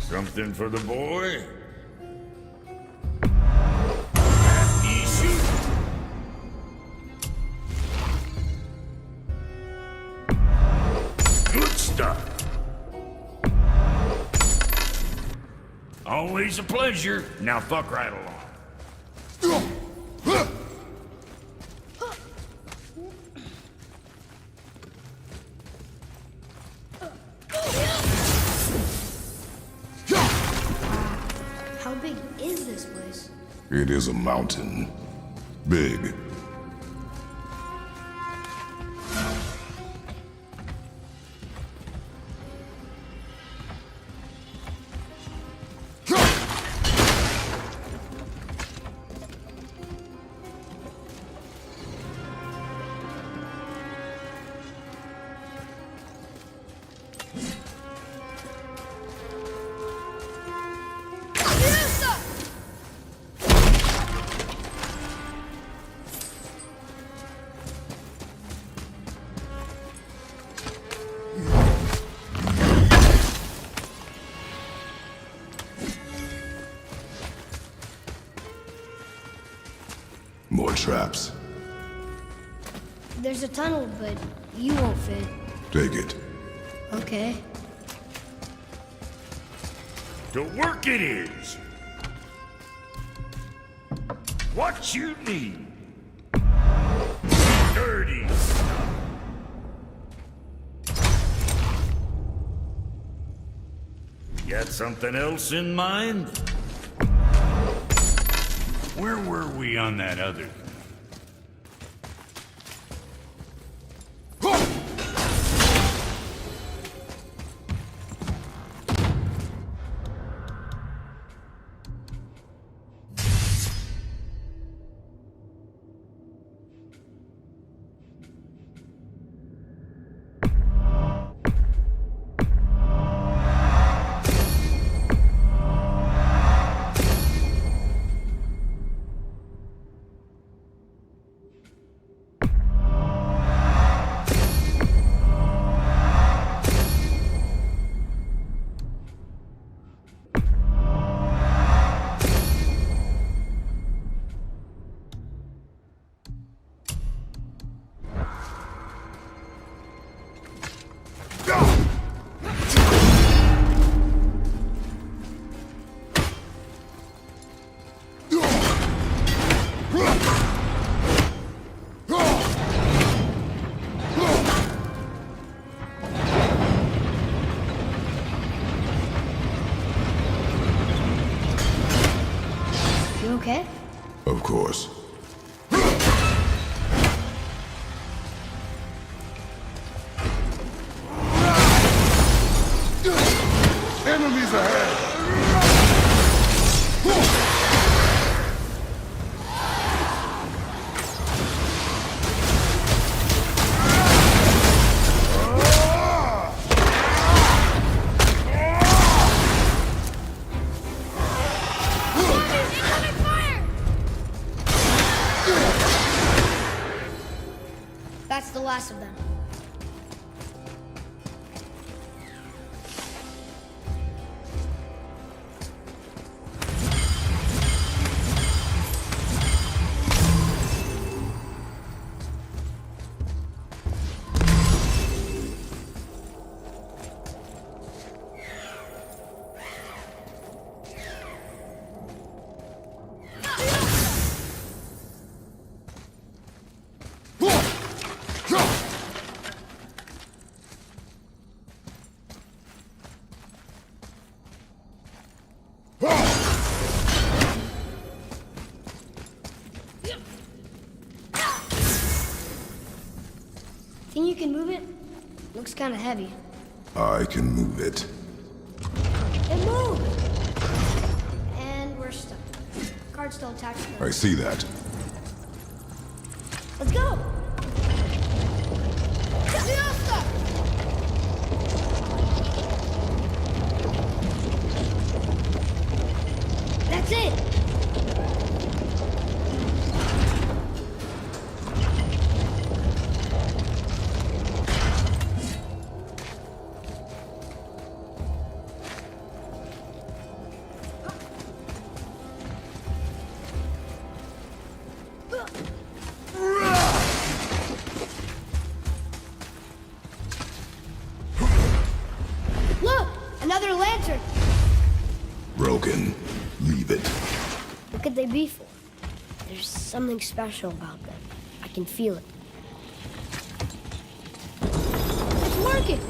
Something for the boy? Good stuff. Always a pleasure. Now fuck right along. How big is this place? It is a mountain. Big. More traps. There's a tunnel, but you won't fit. Take it. Okay. To work it is. What you need. Dirty. Got something else in mind? Where were we on that other thing? You okay? Of course. Enemies ahead! That's the last of them. Think you can move it? Looks kind of heavy. I can move it. It moved! And we're stuck. Guard's still attached to I us. see that. Let's go! That's it! Broken. Leave it. What could they be for? There's something special about them. I can feel it. It's working!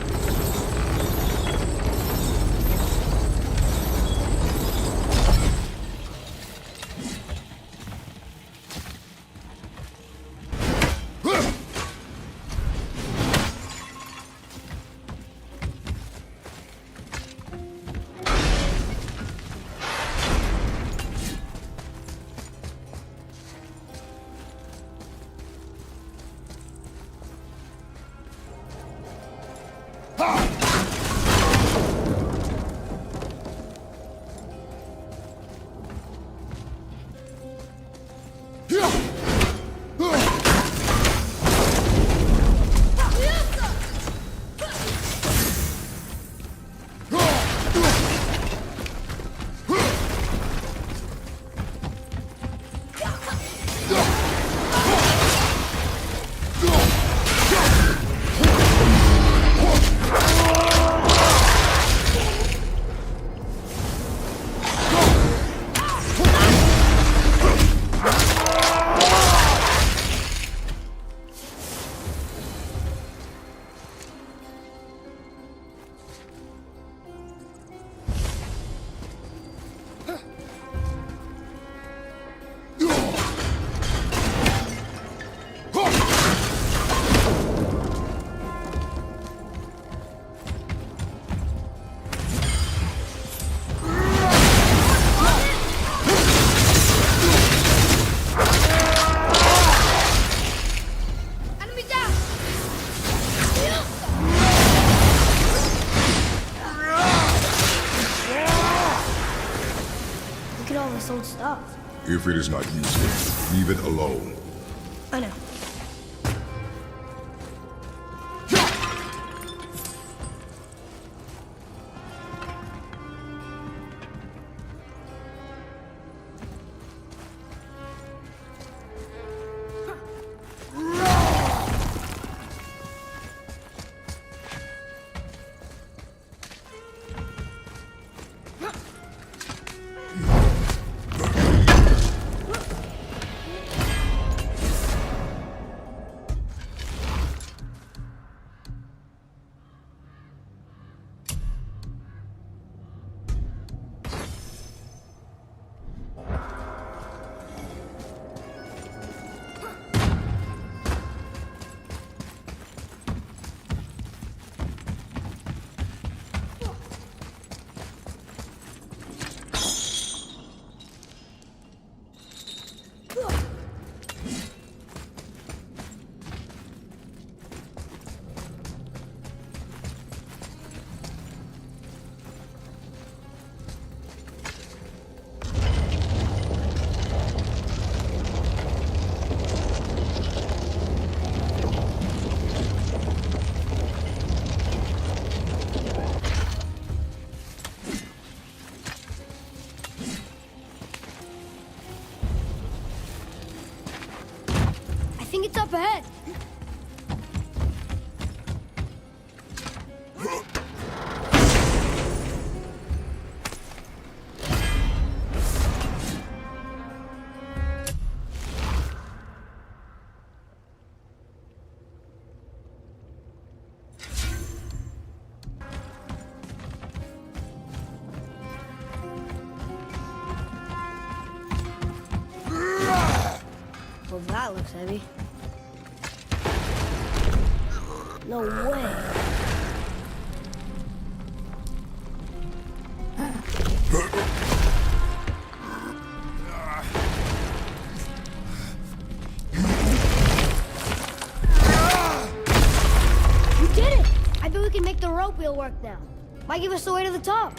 Old stuff. If it is not useful, leave it alone. I know. I think it's up ahead. Well, that looks heavy. No way. We did it! I bet we can make the rope wheel work now. Might give us the way to the top.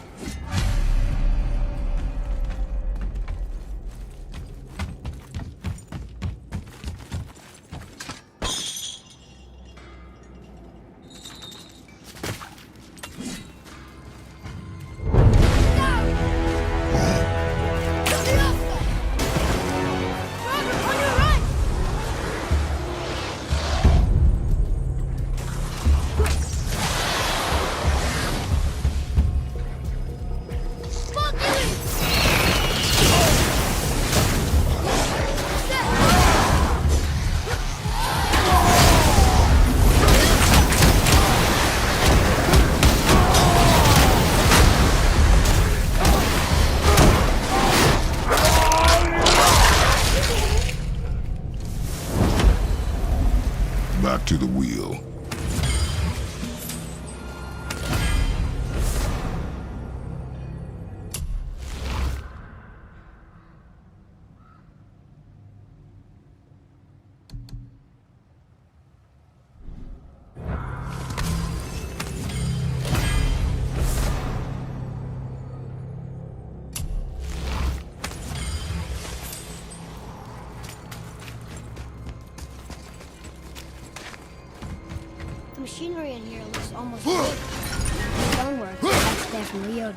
machinery in here looks almost new. The stonework that's there from Rio.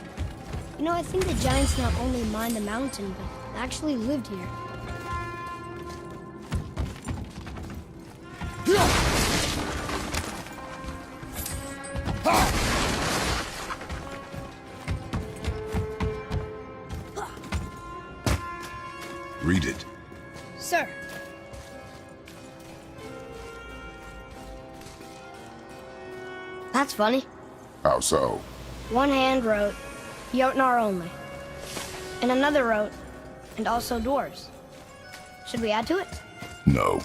You know, I think the giants not only mined the mountain, but actually lived here. Read it. Sir. That's funny. How so? One hand wrote, Jotnar only. And another wrote, and also dwarves. Should we add to it? No.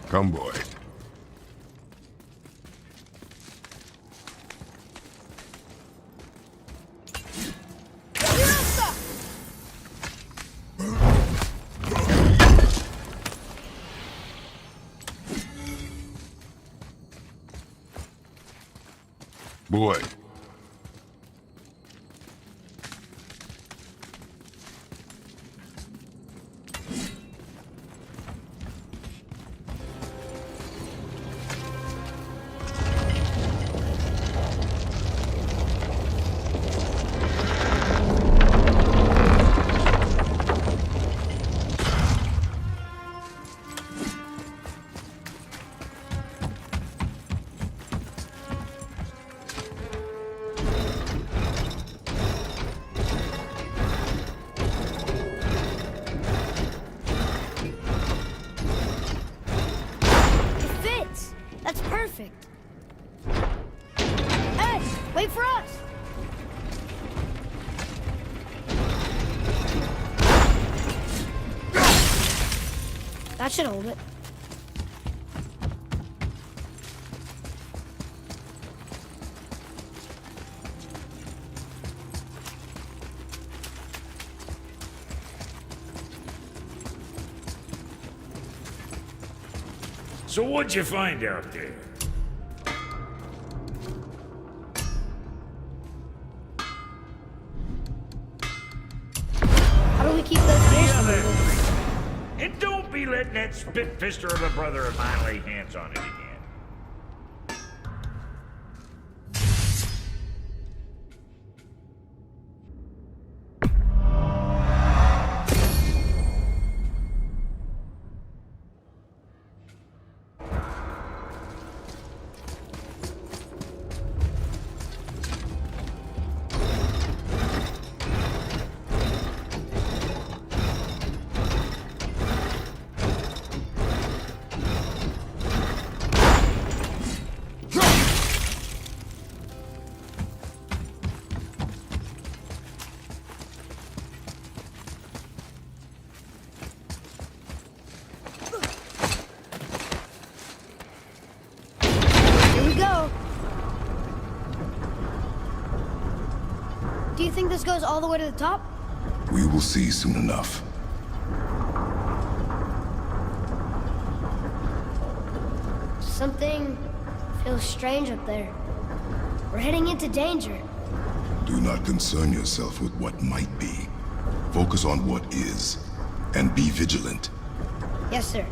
Come, boy. Boy. Perfect. Hey, wait for us! That should hold it. So what'd you find out there? How do we keep those gears from moving? And don't be letting that spit-fister of a brother of mine lay hands on it again. Do you think this goes all the way to the top? We will see soon enough. Something feels strange up there. We're heading into danger. Do not concern yourself with what might be. Focus on what is, and be vigilant. Yes, sir.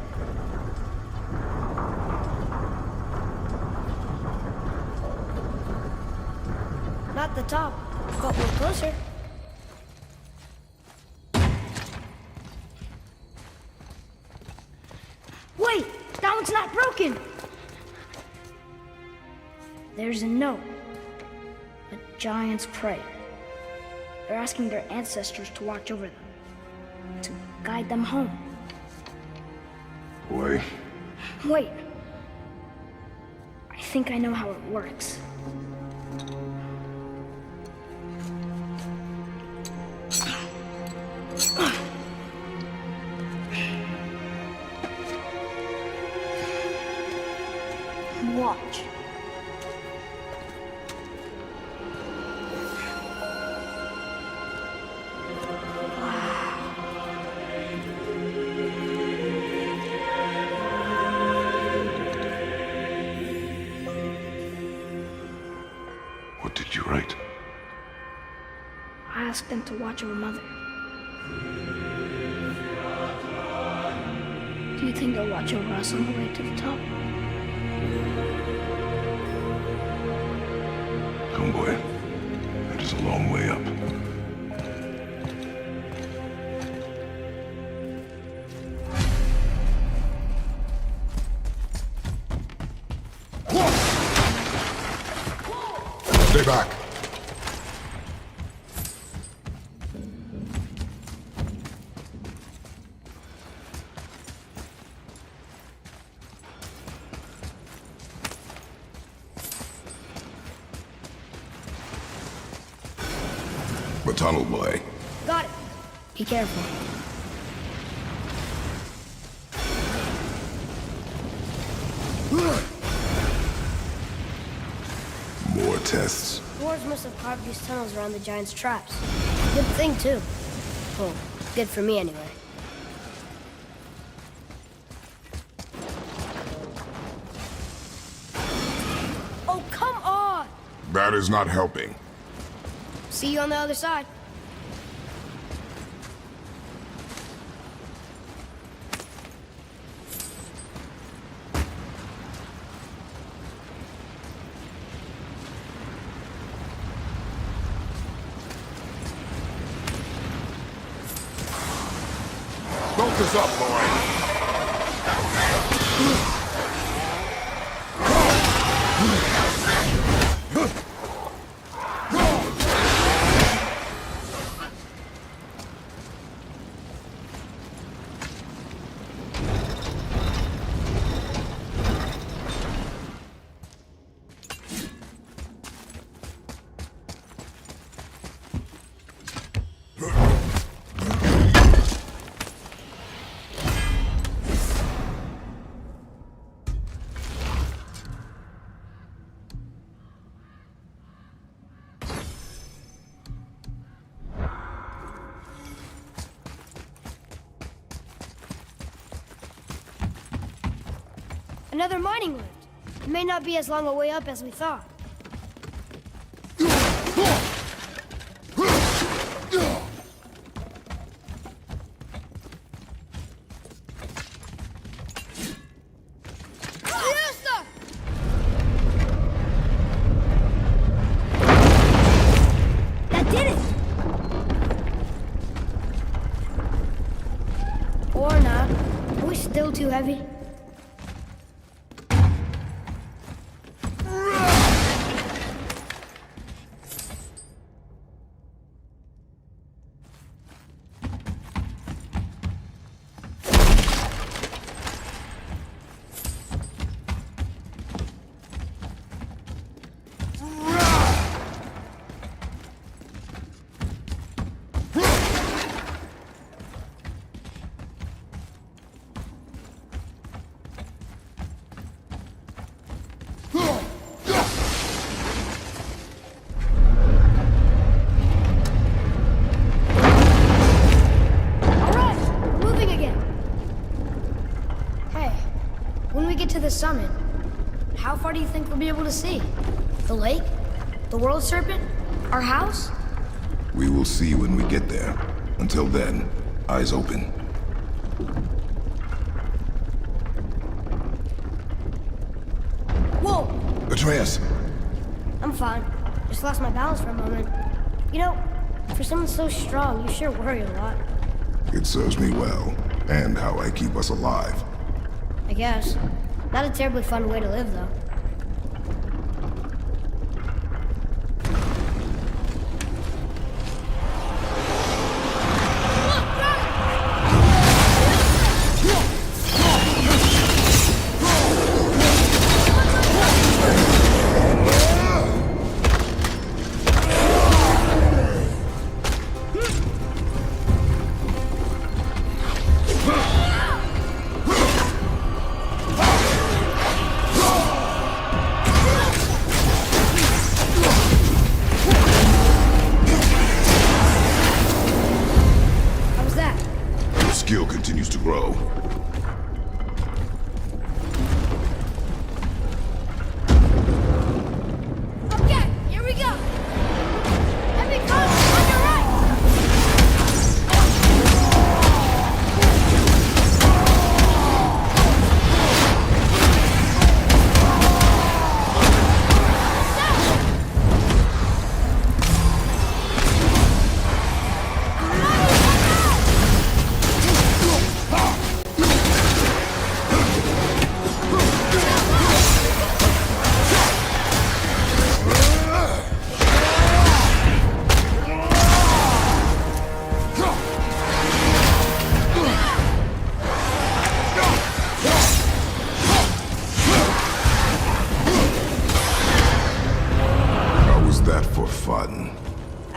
Not the top, but we're closer. Wait! That one's not broken! There's a note. A giant's prey. They're asking their ancestors to watch over them. To guide them home. Boy. Wait. I think I know how it works. Watch. What did you write? I asked them to watch over Mother. Do you think they'll watch over us on the way to the top? Come, boy. It is a long way up. Stay back. The tunnel, boy. Got it. Be careful. More tests. Dwarves must have carved these tunnels around the giant's traps. Good thing, too. Well, good for me, anyway. Oh, come on! That is not helping. See you on the other side. Focus up, boy. Another mining lift. It may not be as long a way up as we thought. That did it! Or not. Are we still too heavy? To the summit, how far do you think we'll be able to see? The lake? The world serpent? Our house? We will see when we get there. Until then, eyes open. Whoa! Atreus! I'm fine. Just lost my balance for a moment. You know, for someone so strong, you sure worry a lot. It serves me well, and how I keep us alive. I guess. Not a terribly fun way to live, though. Skill continues to grow. Okay, here we go. Heavy comes on your right.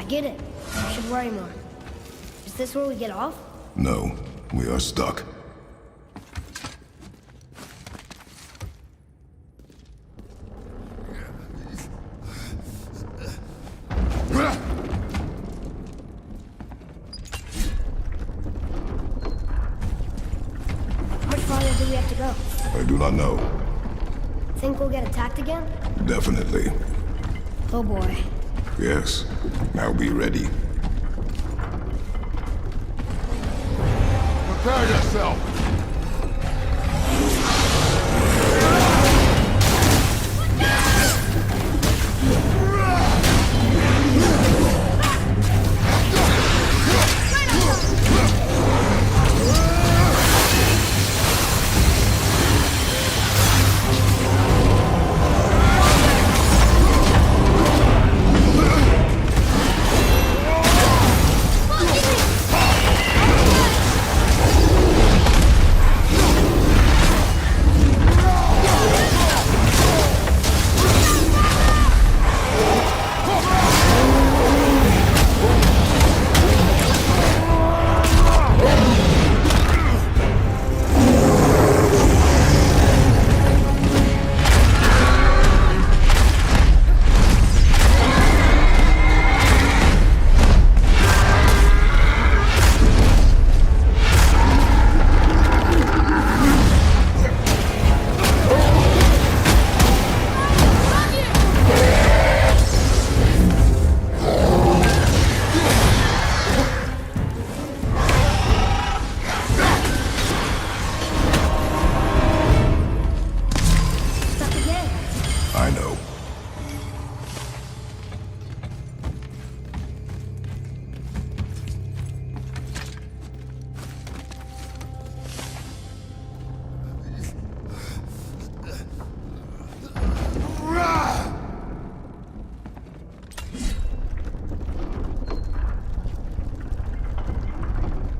get it. We should worry more. Is this where we get off? No, we are stuck. How much farther do we have to go? I do not know. Think we'll get attacked again? Definitely. Oh boy. Yes. Now be ready. Prepare yourself!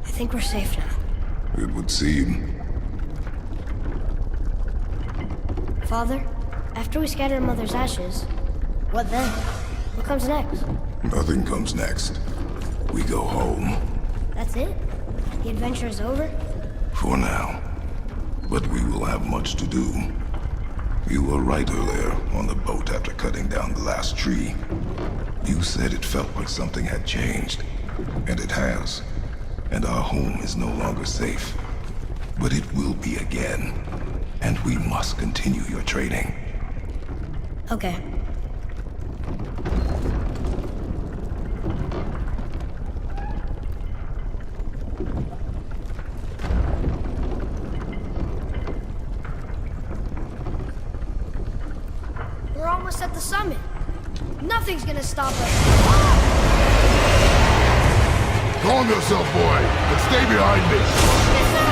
I think we're safe now. It would seem. Father, after we scatter Mother's ashes, what then? What comes next? Nothing comes next. We go home. That's it? The adventure is over? For now. But we will have much to do. You were right earlier on the boat after cutting down the last tree. You said it felt like something had changed. And it has. And our home is no longer safe. But it will be again. And we must continue your training. Okay. We're almost at the summit. Nothing's gonna stop us. Calm yourself, boy, and stay behind me. Yes, sir!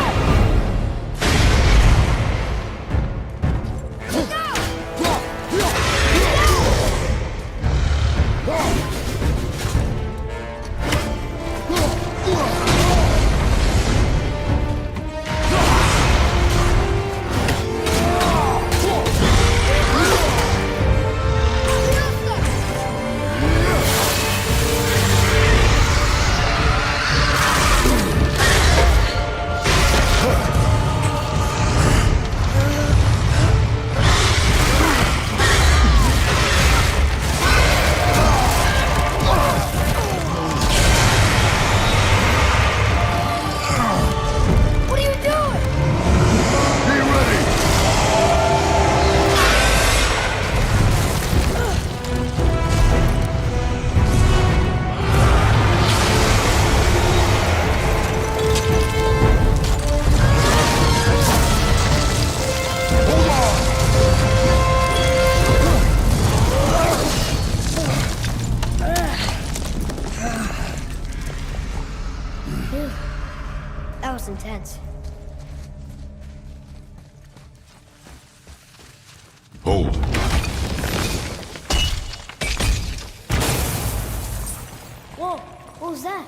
That was intense. Hold. Whoa, what was that?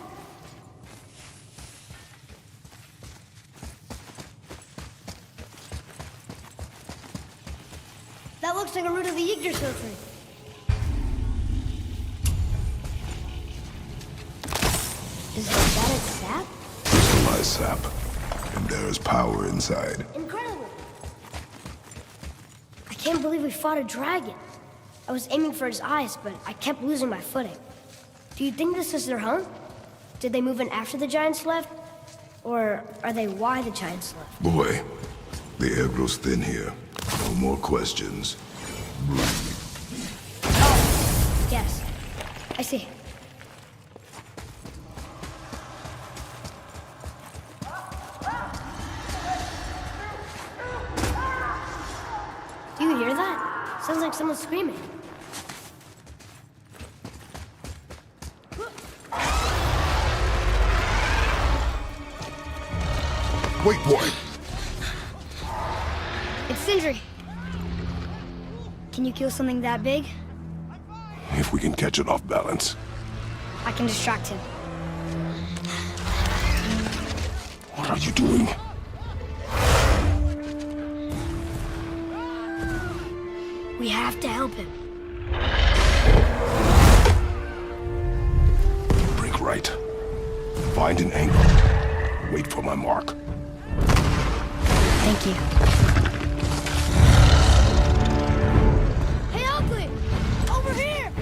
That looks like a root of the Yggdrasil tree. Is that its sap? Crystallized sap. And there is power inside. Incredible! I can't believe we fought a dragon. I was aiming for his eyes, but I kept losing my footing. Do you think this is their home? Did they move in after the giants left? Or are they why the giants left? Boy, the air grows thin here. No more questions. Breathe. Oh, yes. I see. Do you hear that? Sounds like someone screaming. Wait, boy. It's Sindri. Can you kill something that big? If we can catch it off balance. I can distract him. What are you doing? We have to help him. Break right. Find an angle. Wait for my mark. Thank you. Hey, Ugly! Over here!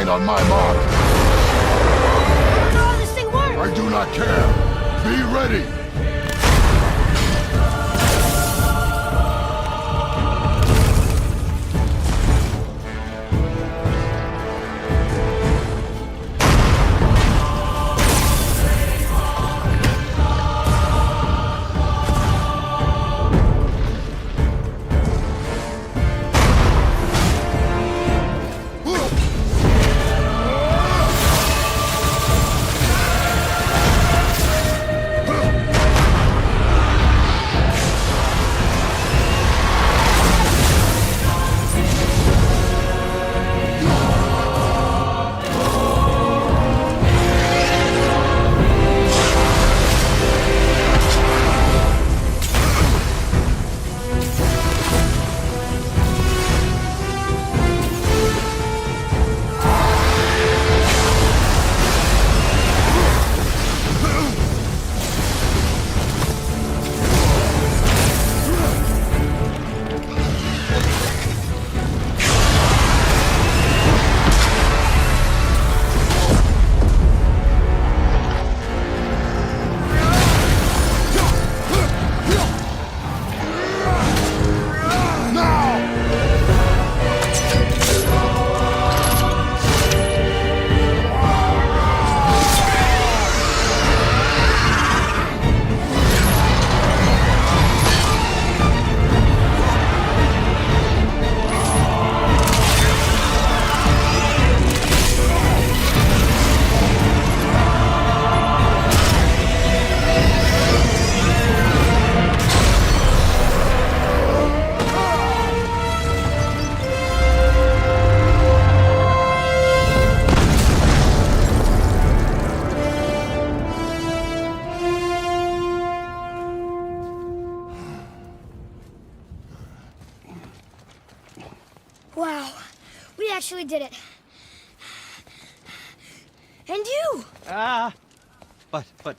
train on my mark. Oh, this thing works! I do not care. Be ready. Wow, we actually did it. And you!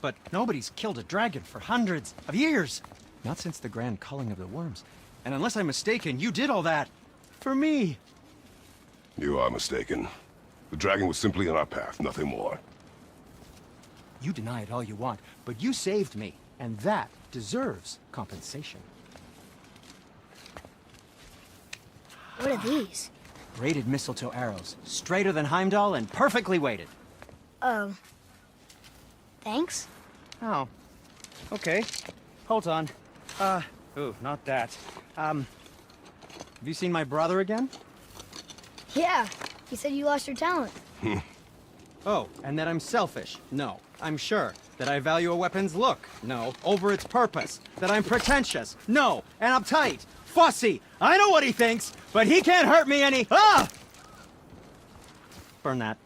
But nobody's killed a dragon for hundreds of years. Not since the grand culling of the worms. And unless I'm mistaken, you did all that for me. You are mistaken. The dragon was simply in our path, nothing more. You deny it all you want, but you saved me, and that deserves compensation. What are these? Braided mistletoe arrows, straighter than Heimdall and perfectly weighted. Oh. Thanks? Oh. Okay. Hold on. Ooh, not that. Have you seen my brother again? Yeah, he said you lost your talent. Oh, and that I'm selfish? No, I'm sure. That I value a weapon's look? No, over its purpose. That I'm pretentious? No, and uptight, fussy. I know what he thinks, but he can't hurt me any. Ah! Burn that.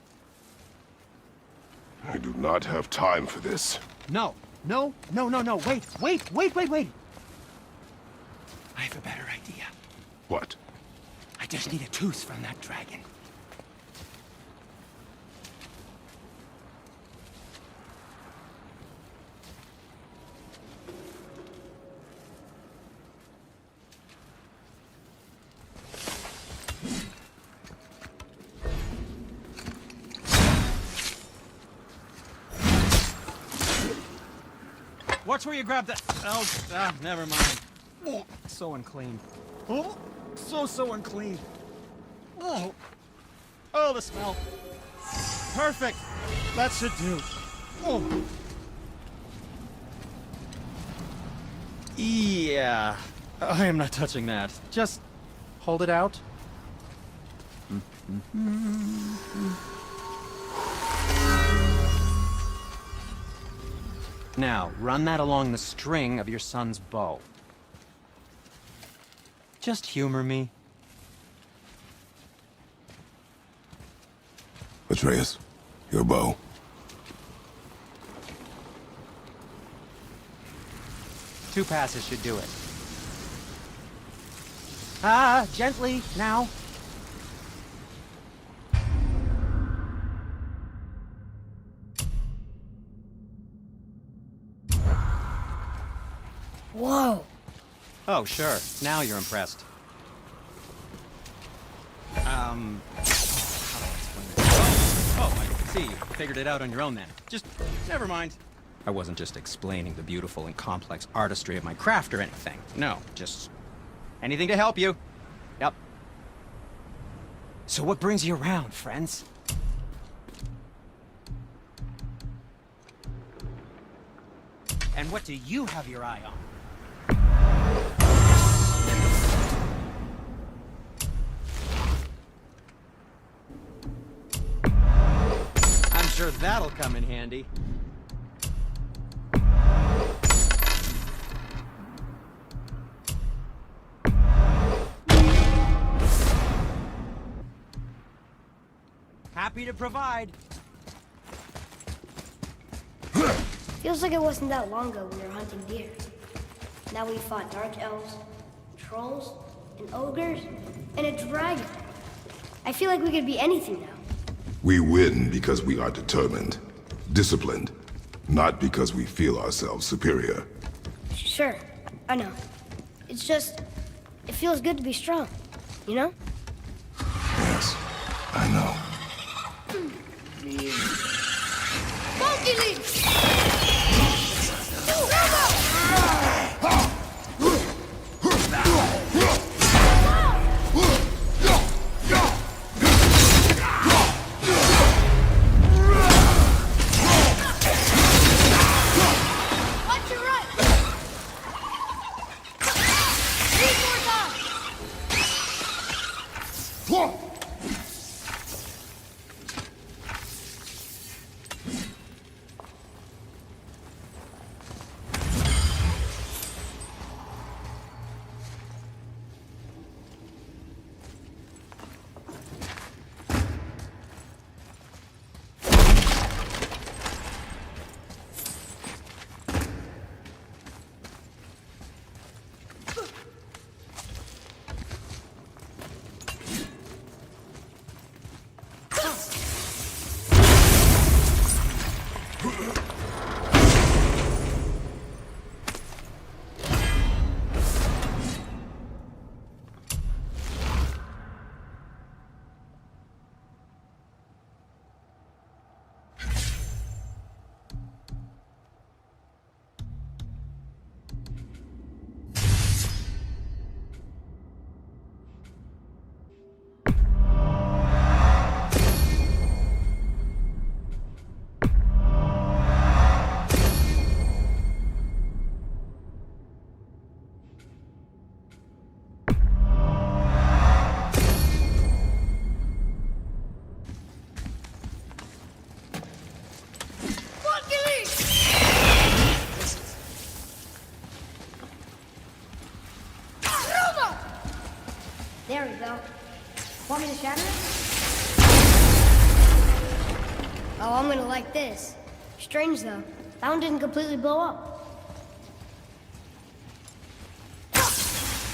I do not have time for this. No. Wait. I have a better idea. What? I just need a tooth from that dragon. Watch where you grab that. Oh, never mind. Oh, so unclean. Oh, so unclean. Oh, the smell. Perfect. That should do. Oh. Yeah. I am not touching that. Just hold it out. Now, run that along the string of your son's bow. Just humor me. Atreus, your bow. Two passes should do it. Gently, now. Whoa. Oh, sure. Now you're impressed. How do I explain this? see, you figured it out on your own then. Just, never mind. I wasn't just explaining the beautiful and complex artistry of my craft or anything. No, just anything to help you. Yep. So what brings you around, friends? And what do you have your eye on? I'm sure that'll come in handy. Happy to provide. Feels like it wasn't that long ago we were hunting deer. Now we fought dark elves, trolls, and ogres, and a dragon. I feel like we could be anything now. We win because we are determined, disciplined, not because we feel ourselves superior. Sure, I know. It's just, it feels good to be strong, you know? Yes, I know. Monkey leap! There we go. Want me to shatter it? Oh, I'm gonna like this. Strange, though. That one didn't completely blow up.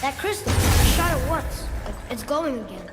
That crystal, I shot it once. It's glowing again.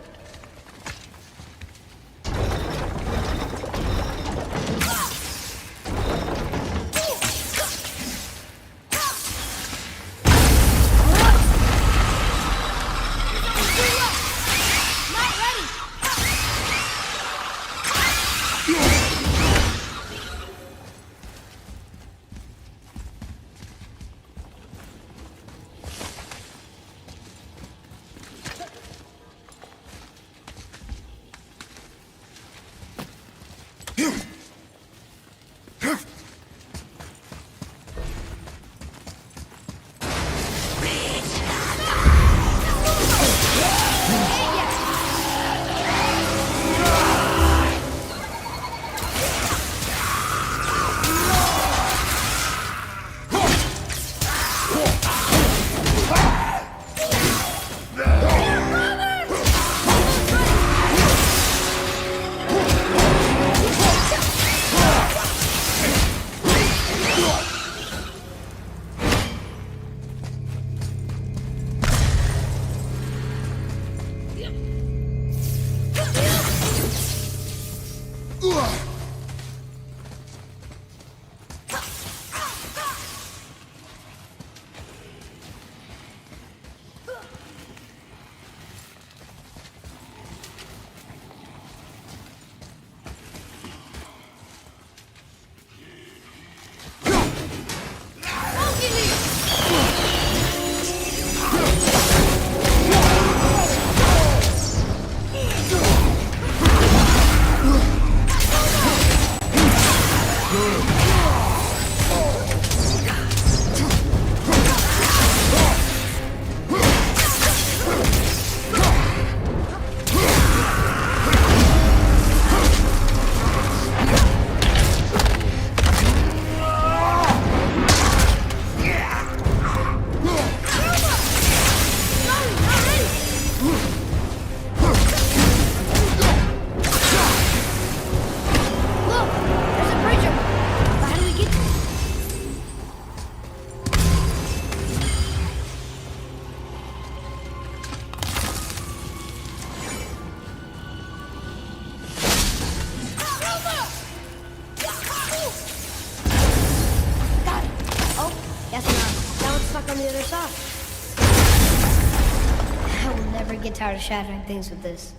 tired of shattering things with this.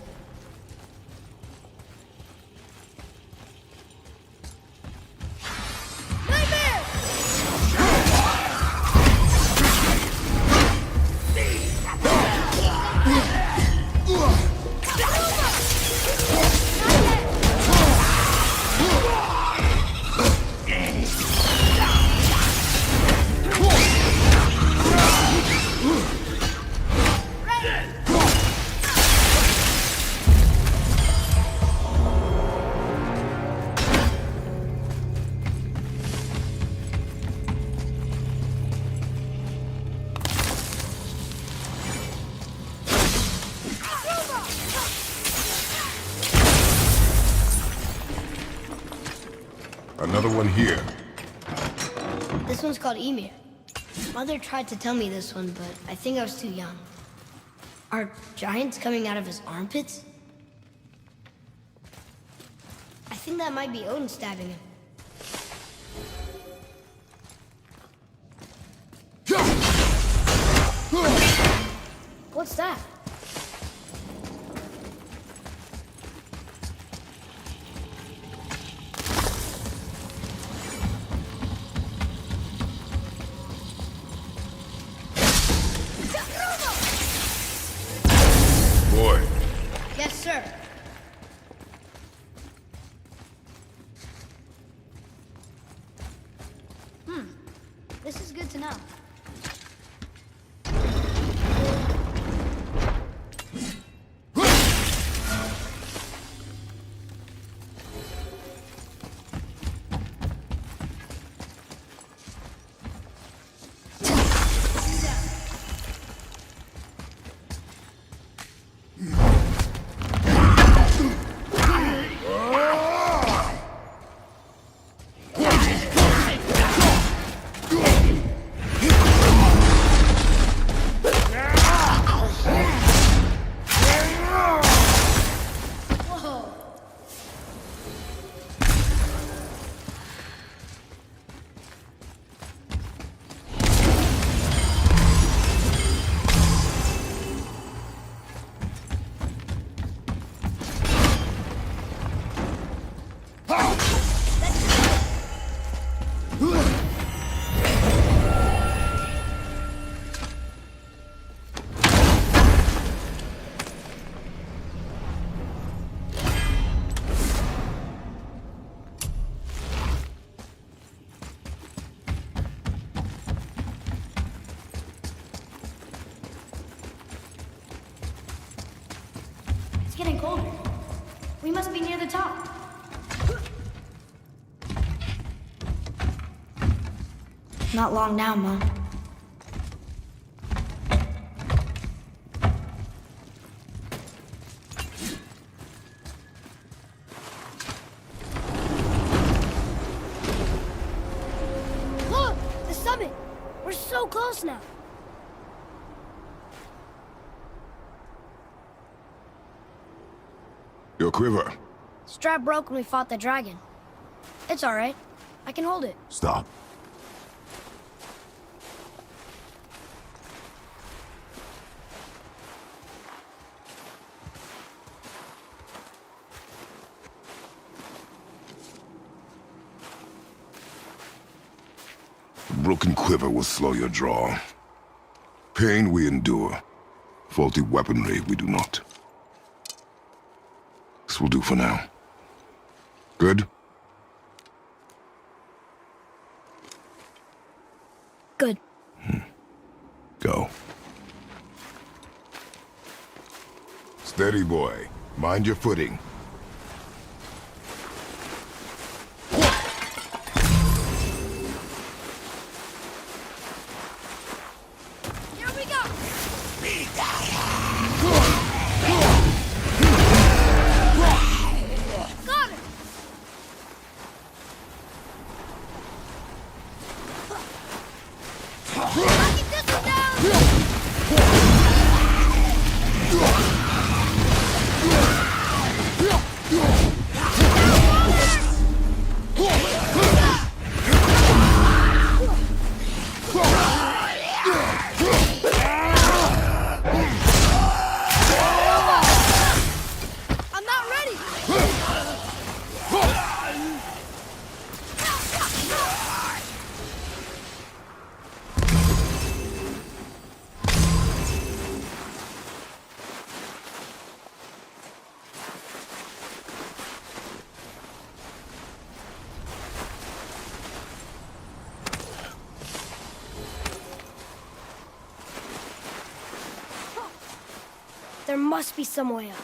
Another one here. This one's called Emir. Mother tried to tell me this one, but I think I was too young. Are giants coming out of his armpits? I think that might be Odin stabbing him. What's that? Boy. Yes, sir. This is good to know. It's getting colder. We must be near the top. Not long now, Mom. Look! The summit! We're so close now. Your quiver. Strap broke when we fought the dragon. It's all right. I can hold it. Stop. Broken quiver will slow your draw. Pain we endure. Faulty weaponry we do not. This will do for now. Good? Good. Go. Steady, boy. Mind your footing. Here we go! Got it! Knocking this one down! There must be some way up.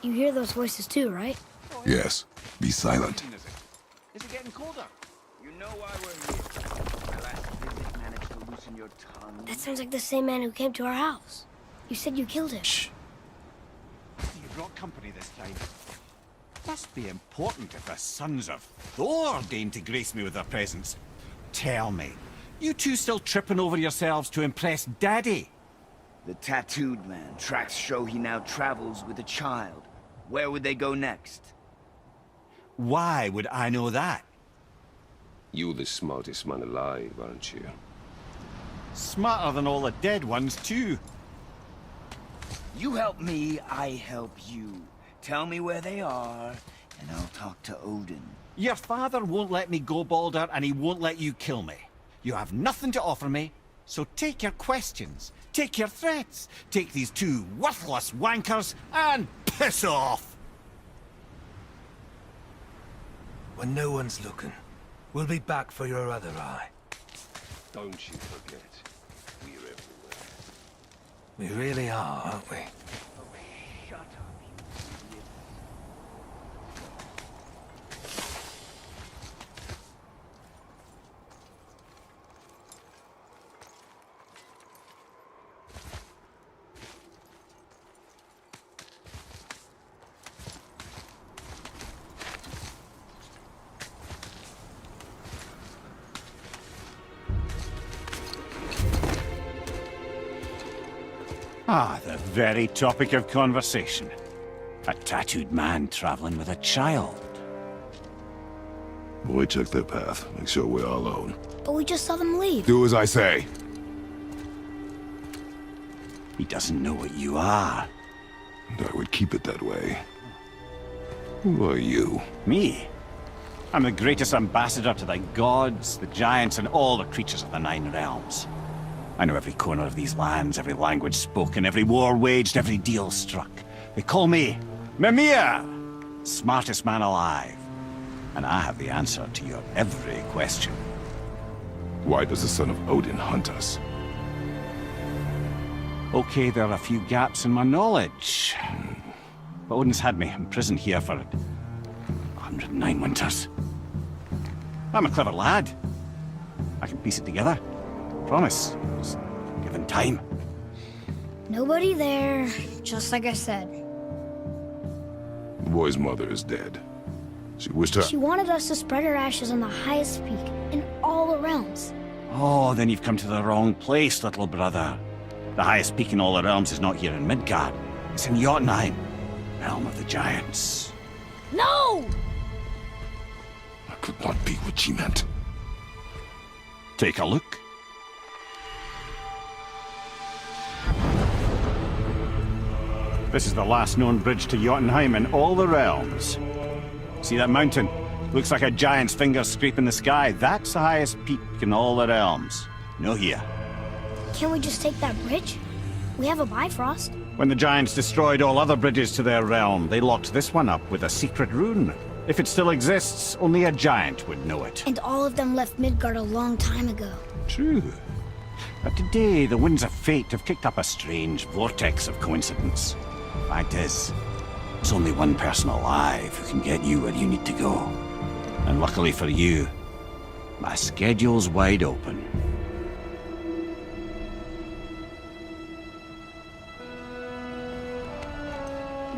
You hear those voices too, right? Yes. Be silent. Is it getting colder? You know why we're here. My last visit managed to loosen your tongue. That sounds like the same man who came to our house. You said you killed him. Shh. You brought company this time. Must be important if the sons of Thor deign to grace me with their presence. Tell me, you two still tripping over yourselves to impress Daddy? The tattooed man. Tracks show he now travels with a child. Where would they go next? Why would I know that? You're the smartest man alive, aren't you? Smarter than all the dead ones, too. You help me, I help you. Tell me where they are, and I'll talk to Odin. Your father won't let me go, Baldur, and he won't let you kill me. You have nothing to offer me, so take your questions, take your threats, take these two worthless wankers, and piss off! When no one's looking, we'll be back for your other eye. Don't you forget, we're everywhere. We really are, aren't we? Shut up, you idiot. Ah, the very topic of conversation. A tattooed man traveling with a child. Boy, check their path. Make sure we're all alone. But we just saw them leave. Do as I say. He doesn't know what you are. And I would keep it that way. Who are you? Me? I'm the greatest ambassador to the gods, the giants, and all the creatures of the Nine Realms. I know every corner of these lands, every language spoken, every war waged, every deal struck. They call me Mimir, smartest man alive. And I have the answer to your every question. Why does the son of Odin hunt us? Okay, there are a few gaps in my knowledge. But Odin's had me imprisoned here for 109 winters. I'm a clever lad. I can piece it together. Promise. Just given time. Nobody there, just like I said. The boy's mother is dead. She wished her... She wanted us to spread her ashes on the highest peak in all the realms. Oh, then you've come to the wrong place, little brother. The highest peak in all the realms is not here in Midgard. It's in Jotunheim, realm of the giants. No! That could not be what she meant. Take a look. This is the last known bridge to Jotunheim in all the realms. See that mountain? Looks like a giant's finger scraping the sky. That's the highest peak in all the realms. No here. Can't we just take that bridge? We have a Bifrost. When the giants destroyed all other bridges to their realm, they locked this one up with a secret rune. If it still exists, only a giant would know it. And all of them left Midgard a long time ago. True. But today, the winds of fate have kicked up a strange vortex of coincidence. Fact is, there's only one person alive who can get you where you need to go. And luckily for you, my schedule's wide open.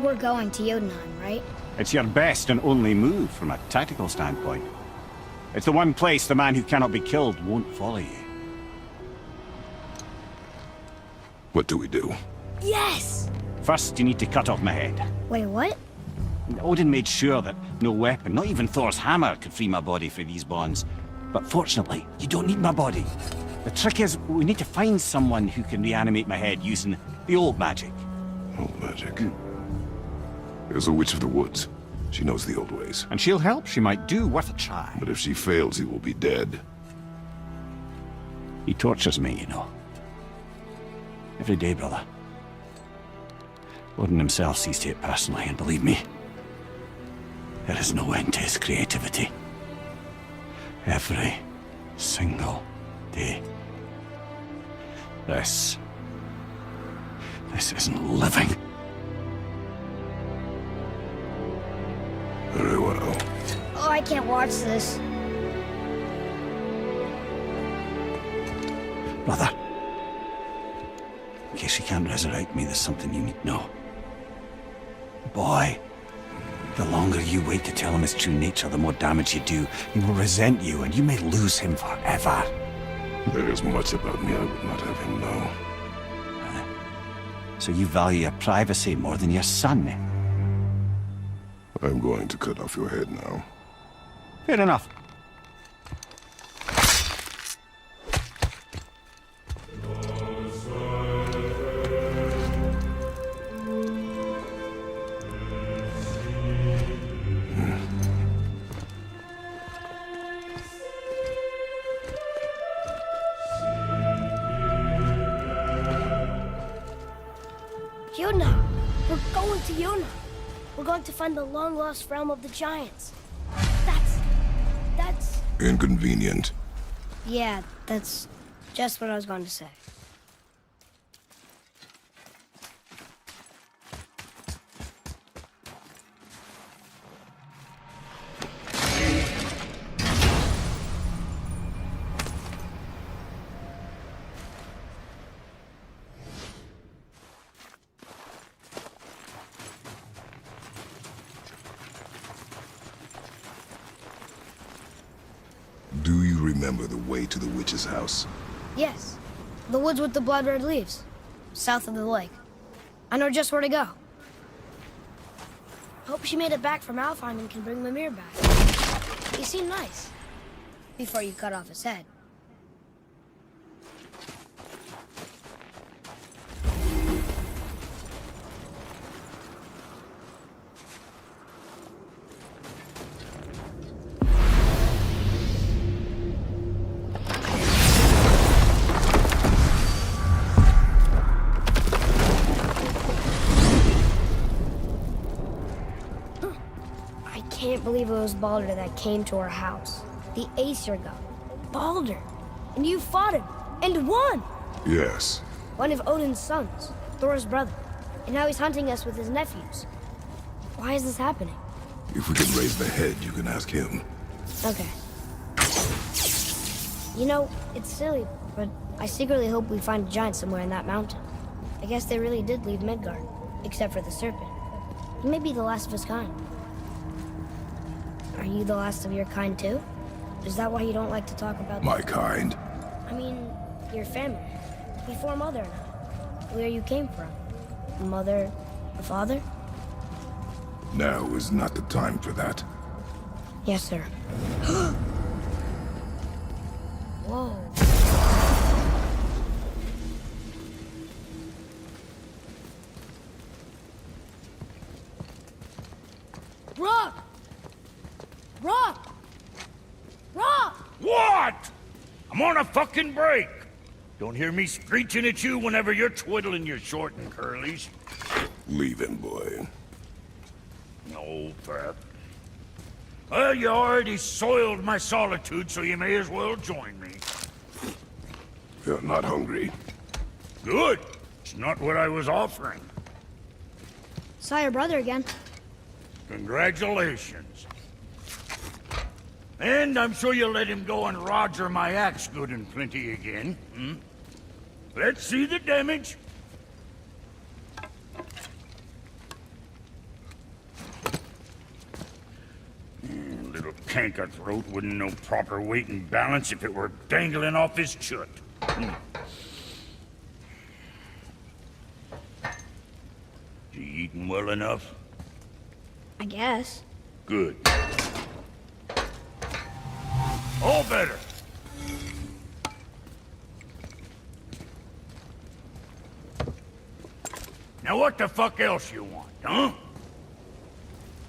We're going to Jotunheim, right? It's your best and only move from a tactical standpoint. It's the one place the man who cannot be killed won't follow you. What do we do? Yes! First, you need to cut off my head. Wait, what? Odin made sure that no weapon, not even Thor's hammer, could free my body from these bonds. But fortunately, you don't need my body. The trick is, we need to find someone who can reanimate my head using the old magic. Old magic. There's a witch of the woods. She knows the old ways. And she'll help. She might do worth a try. But if she fails, he will be dead. He tortures me, you know. Every day, brother. Odin himself sees to it personally, and believe me, there is no end to his creativity. Every single day. This isn't living. Very well. Oh, I can't watch this. Brother, in case you can't resurrect me, there's something you need to know. Boy, the longer you wait to tell him his true nature, the more damage you do. He will resent you, and you may lose him forever. There is much about me I would not have him know. So you value your privacy more than your son, eh? I'm going to cut off your head now. Fair enough. Yuna! We're going to Yuna! We're going to find the long-lost realm of the giants. That's... Inconvenient. Yeah, that's just what I was going to say. Do you remember the way to the witch's house? Yes. The woods with the blood-red leaves. South of the lake. I know just where to go. Hope she made it back from Alfheim and can bring Mimir back. He seemed nice. Before you cut off his head. I can't believe it was Baldur that came to our house. The Aesir god. Baldur. And you fought him. And won! Yes. One of Odin's sons. Thor's brother. And now he's hunting us with his nephews. Why is this happening? If we can raise the head, you can ask him. Okay. You know, it's silly, but I secretly hope we find a giant somewhere in that mountain. I guess they really did leave Midgard. Except for the serpent. He may be the last of his kind. Are you the last of your kind too? Is that why you don't like to talk about... My kind? I mean, your family. Before Mother and I. Where you came from. A mother, a father? Now is not the time for that. Yes, sir. Whoa. Rock! Rock! Rock! What? I'm on a fucking break. Don't hear me screeching at you whenever you're twiddling your short and curlies. Leave him, boy. No, Pep. Well, you already soiled my solitude, so you may as well join me. You're not hungry. Good. It's not what I was offering. Saw your brother again. Congratulations. And I'm sure you'll let him go and Roger my axe good and plenty again. Hmm? Let's see the damage. Little canker throat wouldn't know proper weight and balance if it were dangling off his chut. You eating well enough? I guess. Good. All better. Now what the fuck else you want, huh?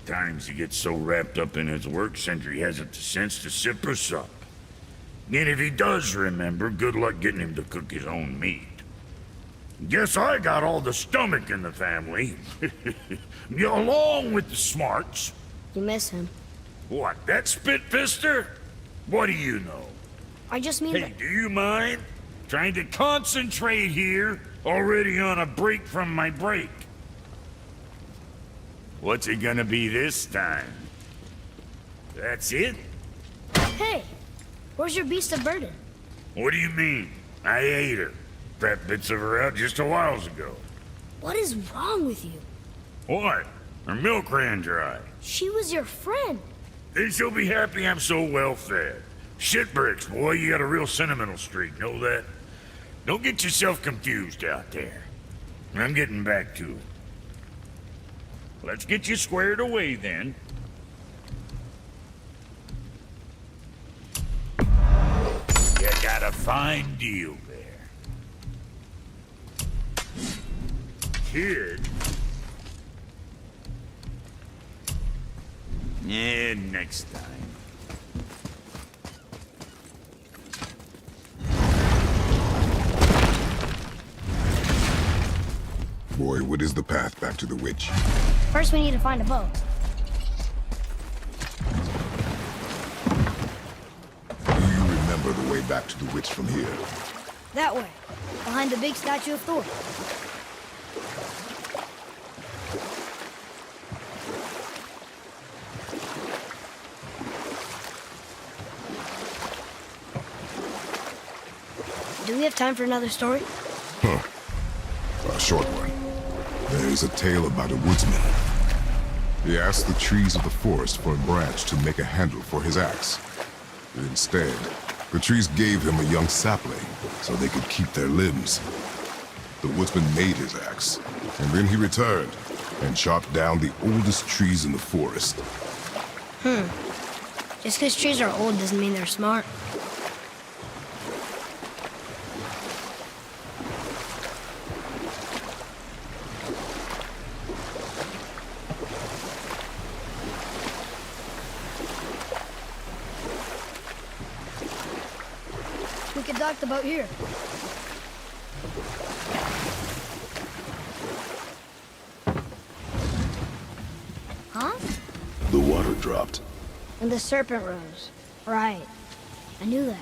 Times he gets so wrapped up in his work, Sentry hasn't the sense to sip or sup. And if he does remember, good luck getting him to cook his own meat. Guess I got all the stomach in the family. Along with the smarts. You miss him. What, that spit-fister? What do you know? I just mean Hey, that... do you mind? Trying to concentrate here, already on a break from my break. What's it gonna be this time? That's it? Hey, where's your beast of burden? What do you mean? I ate her. Fat bits of her out just a while ago. What is wrong with you? What? Her milk ran dry. She was your friend. Then she'll be happy I'm so well fed. Shit bricks, boy, you got a real sentimental streak, know that? Don't get yourself confused out there. I'm getting back to it. Let's get you squared away then. You got a fine deal there. Kid? Yeah, next time. Boy, what is the path back to the witch? First, we need to find a boat. Do you remember the way back to the witch from here? That way, behind the big statue of Thor. Do we have time for another story? Huh. A short one. There is a tale about a woodsman. He asked the trees of the forest for a branch to make a handle for his axe. Instead, the trees gave him a young sapling so they could keep their limbs. The woodsman made his axe, and then he returned and chopped down the oldest trees in the forest. Just because trees are old doesn't mean they're smart. We could dock the boat here. Huh? The water dropped. And the serpent rose. Right. I knew that.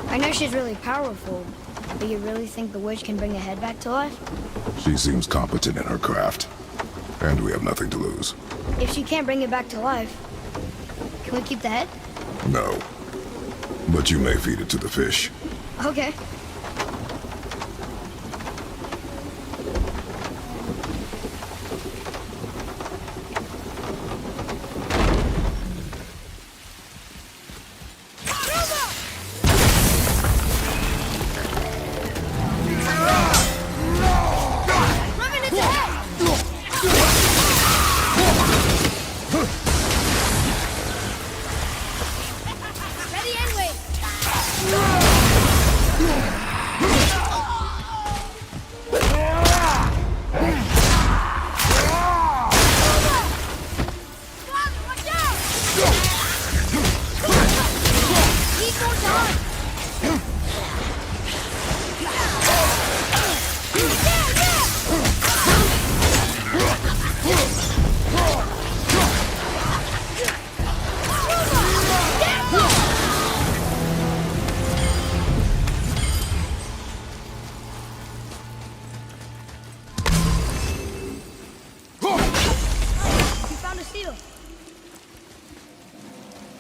I know she's really powerful, but you really think the witch can bring a head back to life? She seems competent in her craft, and we have nothing to lose. If she can't bring it back to life, can we keep the head? No. But you may feed it to the fish. Okay.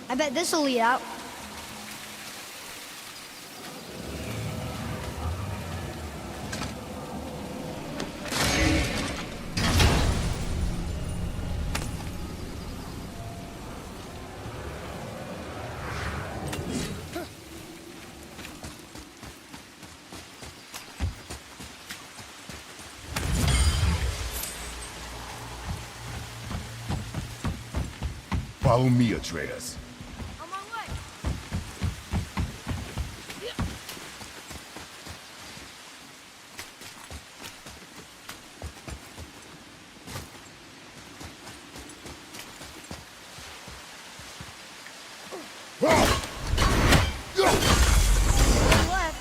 I bet this'll lead out. Follow me, Atreus. On my way. Left.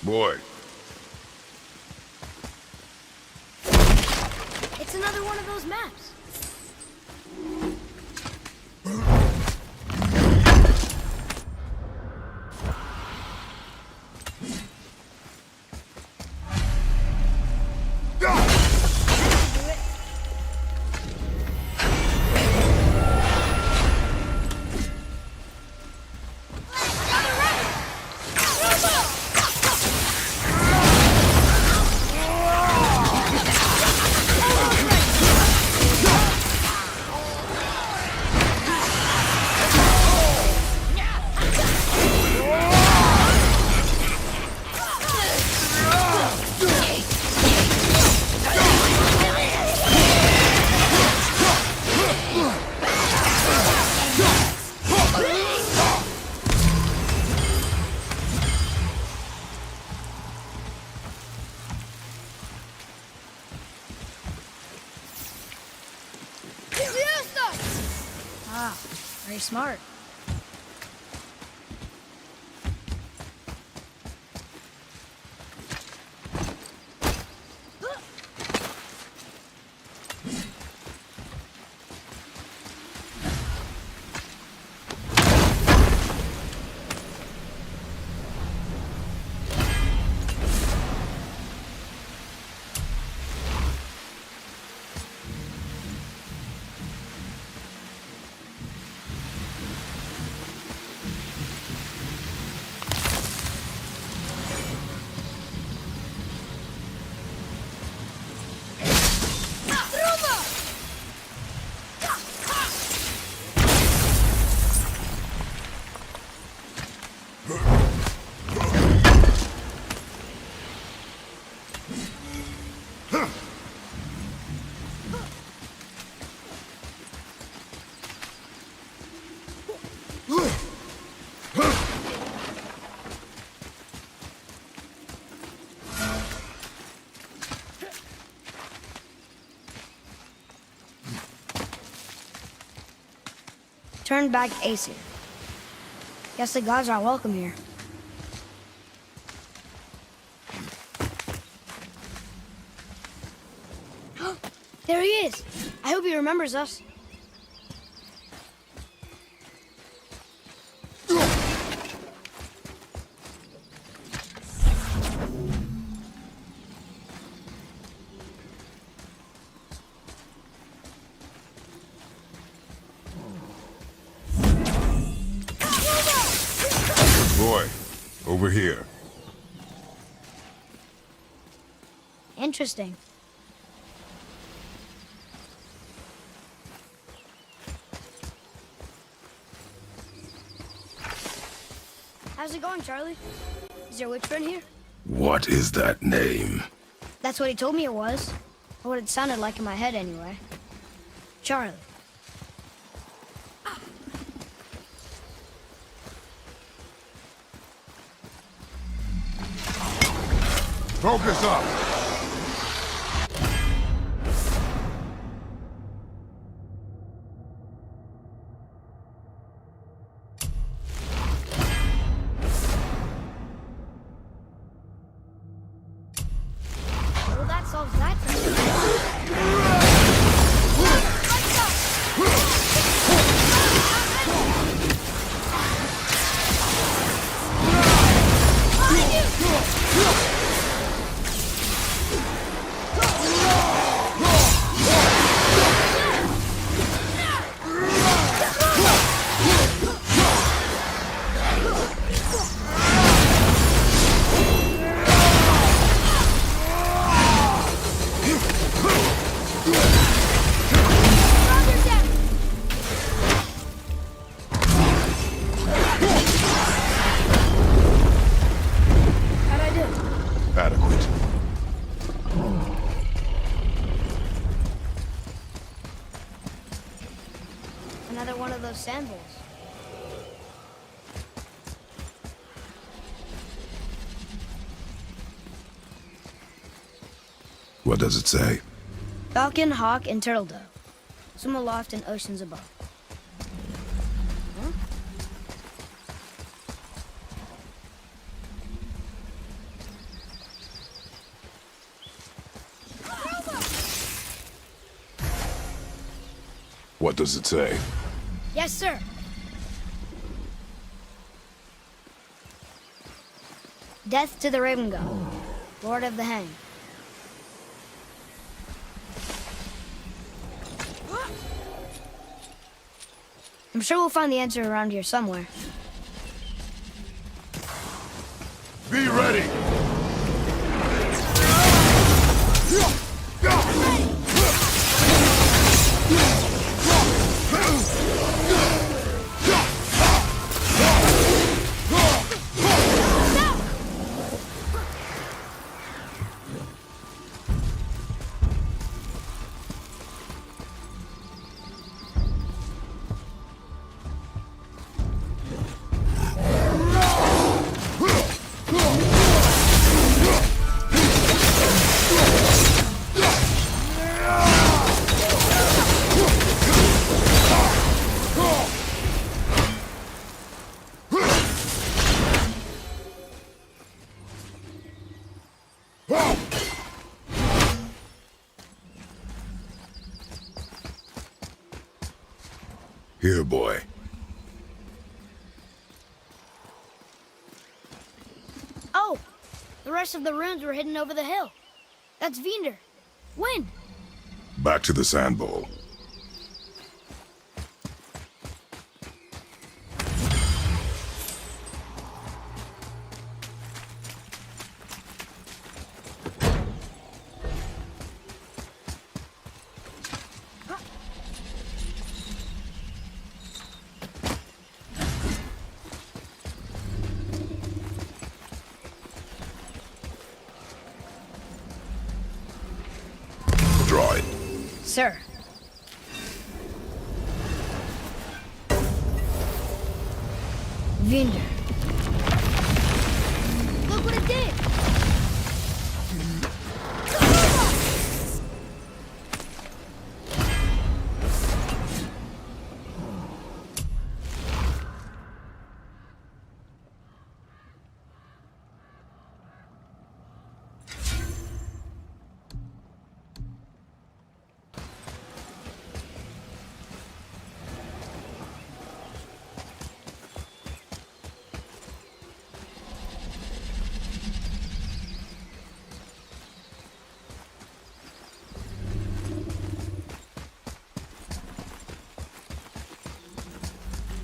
Boy. It's another one of those maps. Very smart. Turn back Aesir. Guess the gods aren't welcome here. There he is! I hope he remembers us. Boy, over here. Interesting. How's it going, Charlie? Is your witch friend here? What is that name? That's what he told me it was. Or what it sounded like in my head, anyway. Charlie. Focus up! Well, that solves that problem. Adequate. Another one of those sandals. What does it say? Falcon, hawk, and turtle dove. Swim aloft in oceans above. Huh? What does it say? Yes, sir. Death to the Raven God, Lord of the Hang. I'm sure we'll find the answer around here somewhere. Be ready! Here, boy. Oh, the rest of the runes were hidden over the hill. That's Vinder. When? Back to the sand bowl. Draw it. Sir. Vinder. Look what it did!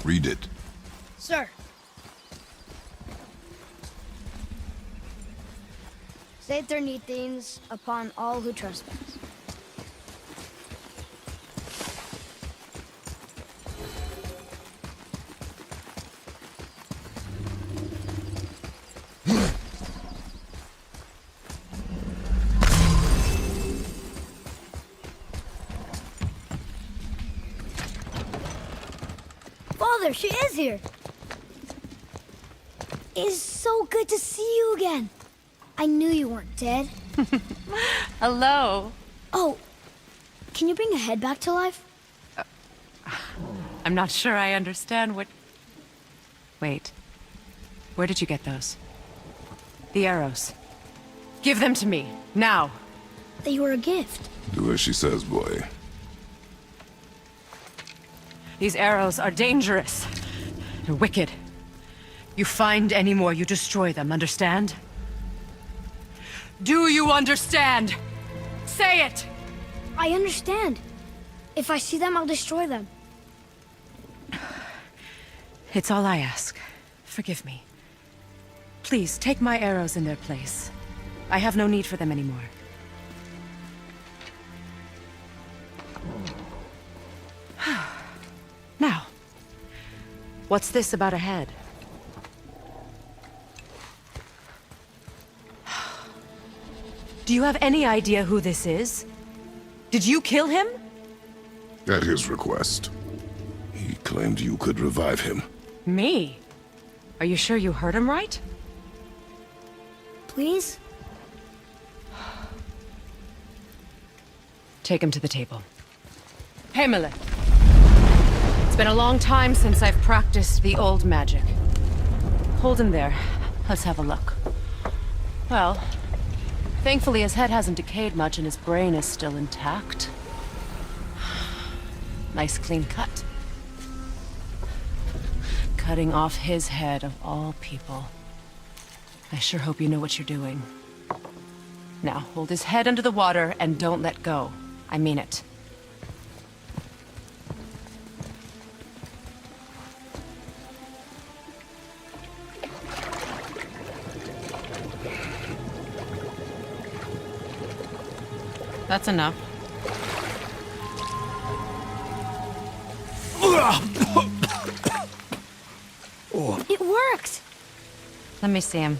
Read it. Sir. Saith things upon all who trespass. Father, she is here. It is so good to see you again. I knew you weren't dead. Hello. Oh, can you bring a head back to life? I'm not sure I understand what... Wait. Where did you get those? The arrows. Give them to me, now. They were a gift. Do as she says, boy. These arrows are dangerous. They're wicked. You find any more, you destroy them, understand? Do you understand? Say it! I understand. If I see them, I'll destroy them. It's all I ask. Forgive me. Please, take my arrows in their place. I have no need for them anymore. Now, what's this about a head? Do you have any idea who this is? Did you kill him? At his request. He claimed you could revive him. Me? Are you sure you heard him right? Please? Take him to the table. Hamlet. It's been a long time since I've practiced the old magic. Hold him there. Let's have a look. Well, thankfully his head hasn't decayed much and his brain is still intact. Nice clean cut. Cutting off his head of all people. I sure hope you know what you're doing. Now, hold his head under the water and don't let go. I mean it. That's enough. It worked! Let me see him.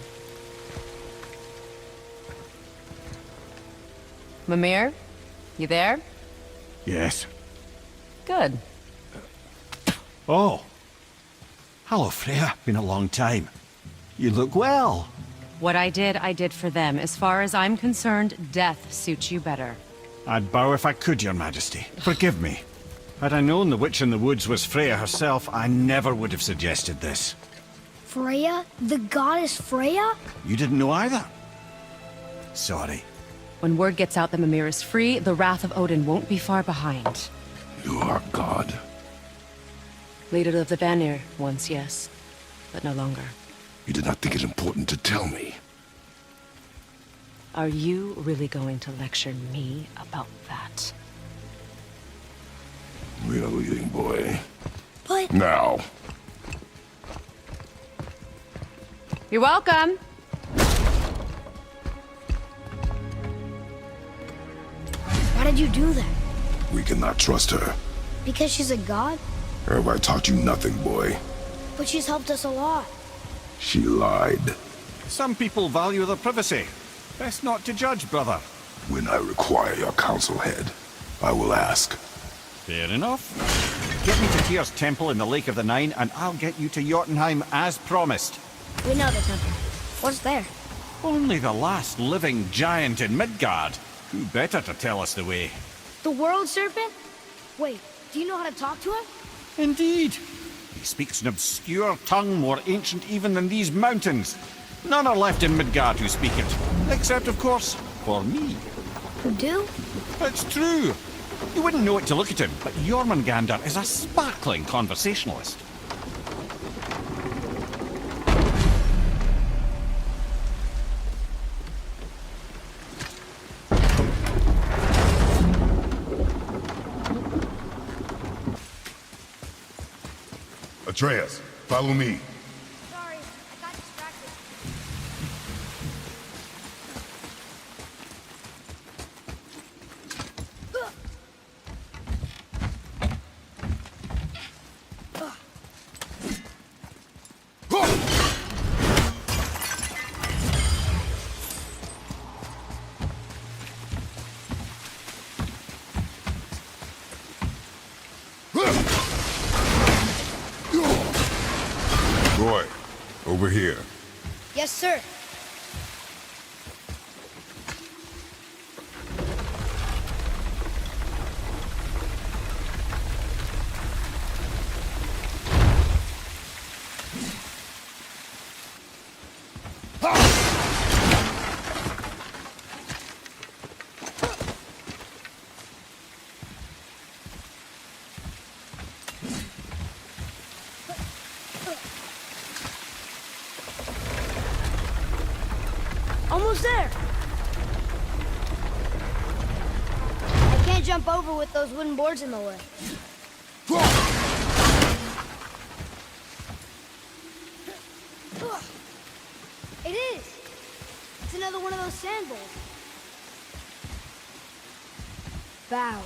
Mimir? You there? Yes. Good. Oh. Hello, Freya. Been a long time. You look well. What I did for them. As far as I'm concerned, death suits you better. I'd bow if I could, Your Majesty. Forgive me. Had I known the witch in the woods was Freya herself, I never would have suggested this. Freya? The goddess Freya? You didn't know either? Sorry. When word gets out that Mimir is free, the wrath of Odin won't be far behind. You are God. Leader of the Vanir, once, yes. But no longer. You did not think it important to tell me. Are you really going to lecture me about that? We are leaving, boy. But... Now. You're welcome! Why did you do that? We cannot trust her. Because she's a god? Have I taught you nothing, boy? But she's helped us a lot. She lied. Some people value their privacy. Best not to judge, brother. When I require your council head, I will ask. Fair enough. Get me to Tyr's temple in the Lake of the Nine, and I'll get you to Jotunheim as promised. We know the temple. What's there? Only the last living giant in Midgard. Who better to tell us the way? The world serpent? Wait, do you know how to talk to him? Indeed. He speaks an obscure tongue more ancient even than these mountains. None are left in Midgard who speak it. Except, of course, for me. Who do? It's true. You wouldn't know it to look at him, but Jormungandr is a sparkling conversationalist. Atreus, follow me. Sorry, I got distracted. Roy, over here. Yes, sir. Almost there. I can't jump over with those wooden boards in the way. It is. It's another one of those sand bowls. Bow.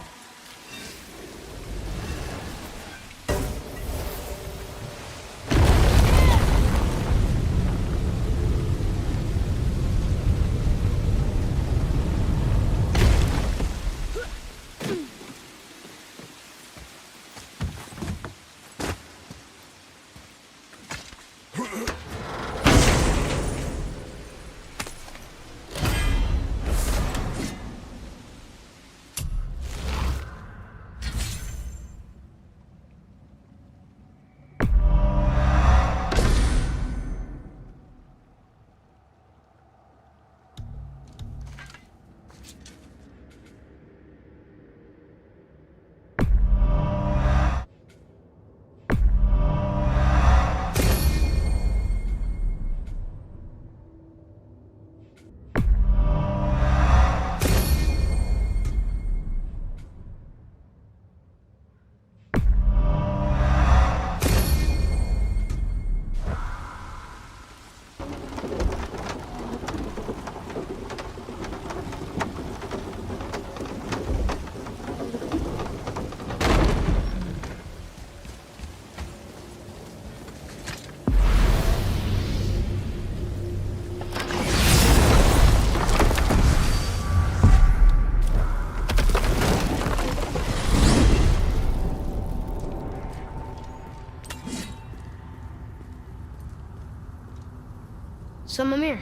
So, Mimir,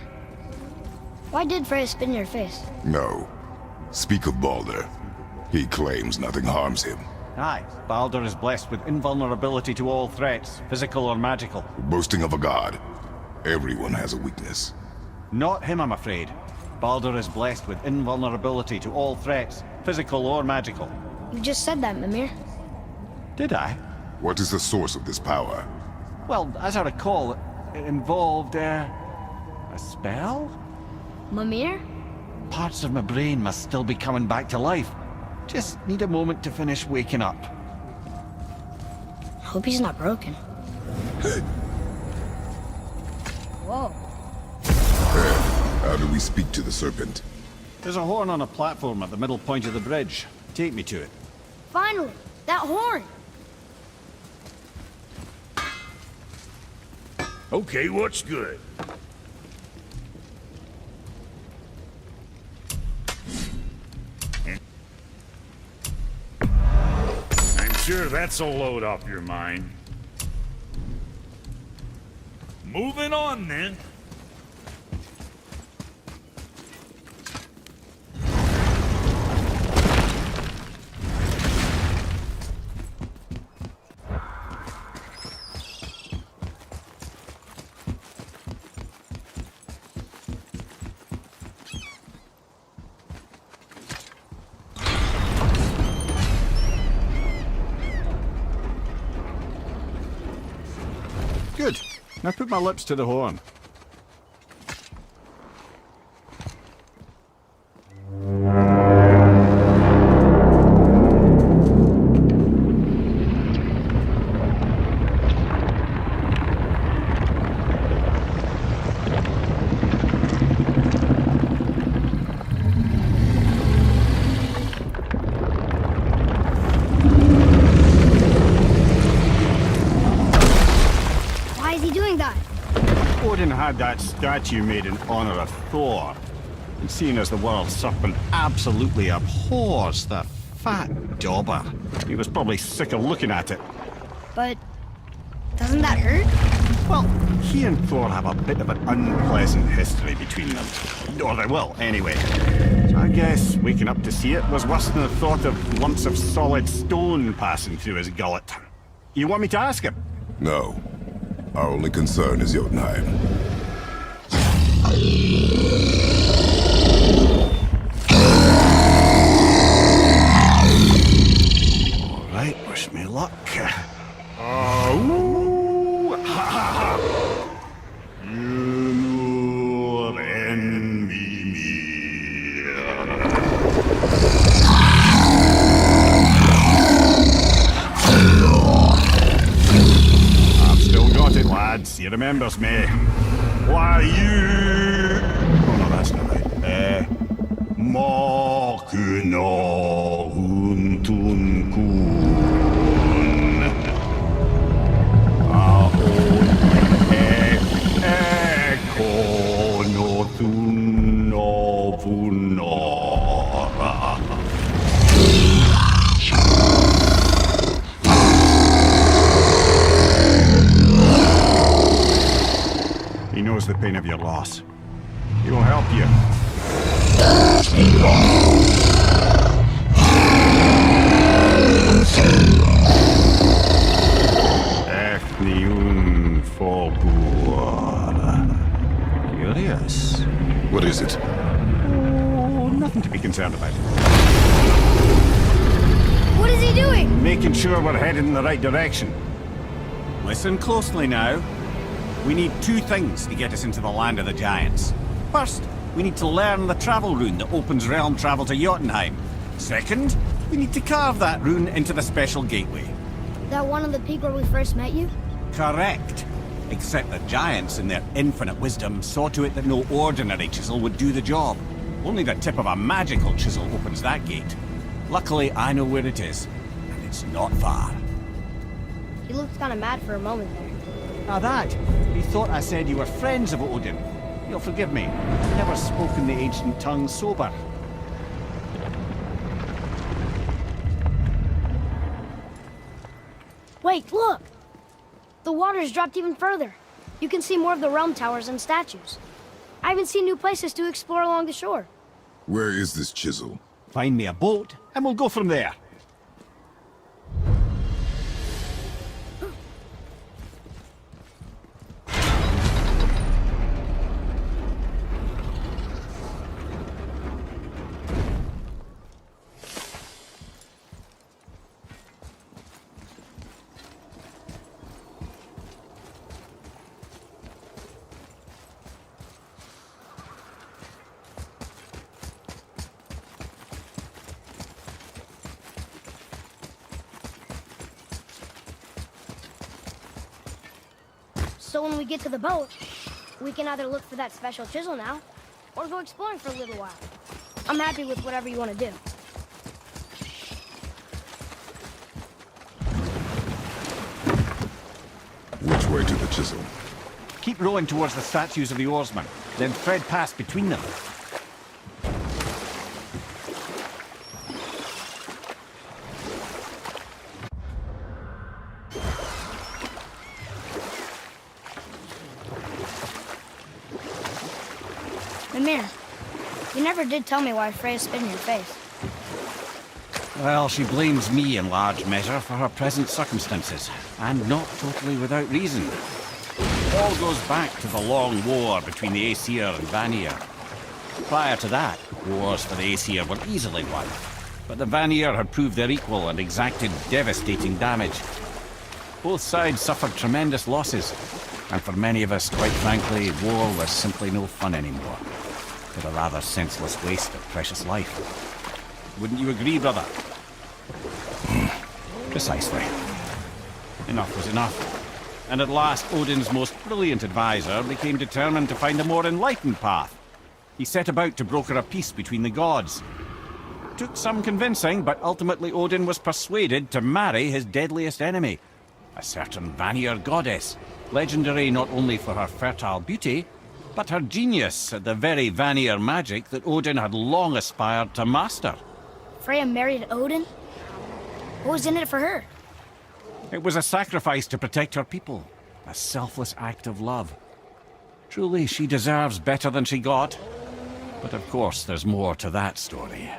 why did Freya spit in your face? No. Speak of Baldur. He claims nothing harms him. Aye, Baldur is blessed with invulnerability to all threats, physical or magical. Boasting of a god. Everyone has a weakness. Not him, I'm afraid. Baldur is blessed with invulnerability to all threats, physical or magical. You just said that, Mimir. Did I? What is the source of this power? Well, as I recall, it involved, a spell? Mimir? Parts of my brain must still be coming back to life. Just need a moment to finish waking up. Hope he's not broken. Whoa. How do we speak to the serpent? There's a horn on a platform at the middle point of the bridge. Take me to it. Finally! That horn! Okay, what's good? I'm sure that'll load up your mind. Moving on, then. Good. Now put my lips to the horn. Odin had that statue made in honor of Thor. And seeing as the world serpent absolutely abhors the fat dauber, he was probably sick of looking at it. But doesn't that hurt? Well, he and Thor have a bit of an unpleasant history between them. Or they will, anyway. So I guess waking up to see it was worse than the thought of lumps of solid stone passing through his gullet. You want me to ask him? No. Our only concern is Jotunheim. All right, wish me luck. Oh, you envy me. I've still got it, lads. He remembers me. Why you? Oh no, that's not right. Makuna huntun kun. Ekono tunno vunora. He knows the pain of your loss. He will help you. Curious. What is it? Oh, nothing to be concerned about. What is he doing? Making sure we're headed in the right direction. Listen closely now. We need two things to get us into the land of the giants. First, we need to learn the travel rune that opens realm travel to Jotunheim. Second, we need to carve that rune into the special gateway. That one on the peak where we first met you? Correct. Except the giants, in their infinite wisdom, saw to it that no ordinary chisel would do the job. Only the tip of a magical chisel opens that gate. Luckily, I know where it is, and it's not far. He looked kind of mad for a moment there. Now that, he thought I said you were friends of Odin. You'll forgive me. I've never spoken the ancient tongue sober. Wait, look! The water's dropped even further. You can see more of the realm towers and statues. I haven't seen new places to explore along the shore. Where is this chisel? Find me a boat, and we'll go from there. So when we get to the boat, we can either look for that special chisel now, or go exploring for a little while. I'm happy with whatever you want to do. Which way to the chisel? Keep rowing towards the statues of the oarsmen, then thread past between them. Mimir, you never did tell me why Freya spit in your face. Well, she blames me in large measure for her present circumstances, and not totally without reason. All goes back to the long war between the Aesir and Vanir. Prior to that, wars for the Aesir were easily won, but the Vanir had proved their equal and exacted devastating damage. Both sides suffered tremendous losses, and for many of us, quite frankly, war was simply no fun anymore. But a rather senseless waste of precious life. Wouldn't you agree, brother? Precisely. Enough was enough. And at last, Odin's most brilliant advisor became determined to find a more enlightened path. He set about to broker a peace between the gods. Took some convincing, but ultimately Odin was persuaded to marry his deadliest enemy, a certain Vanir goddess, legendary not only for her fertile beauty, but her genius at the very Vanir magic that Odin had long aspired to master. Freya married Odin? What was in it for her? It was a sacrifice to protect her people, a selfless act of love. Truly, she deserves better than she got. But of course, there's more to that story.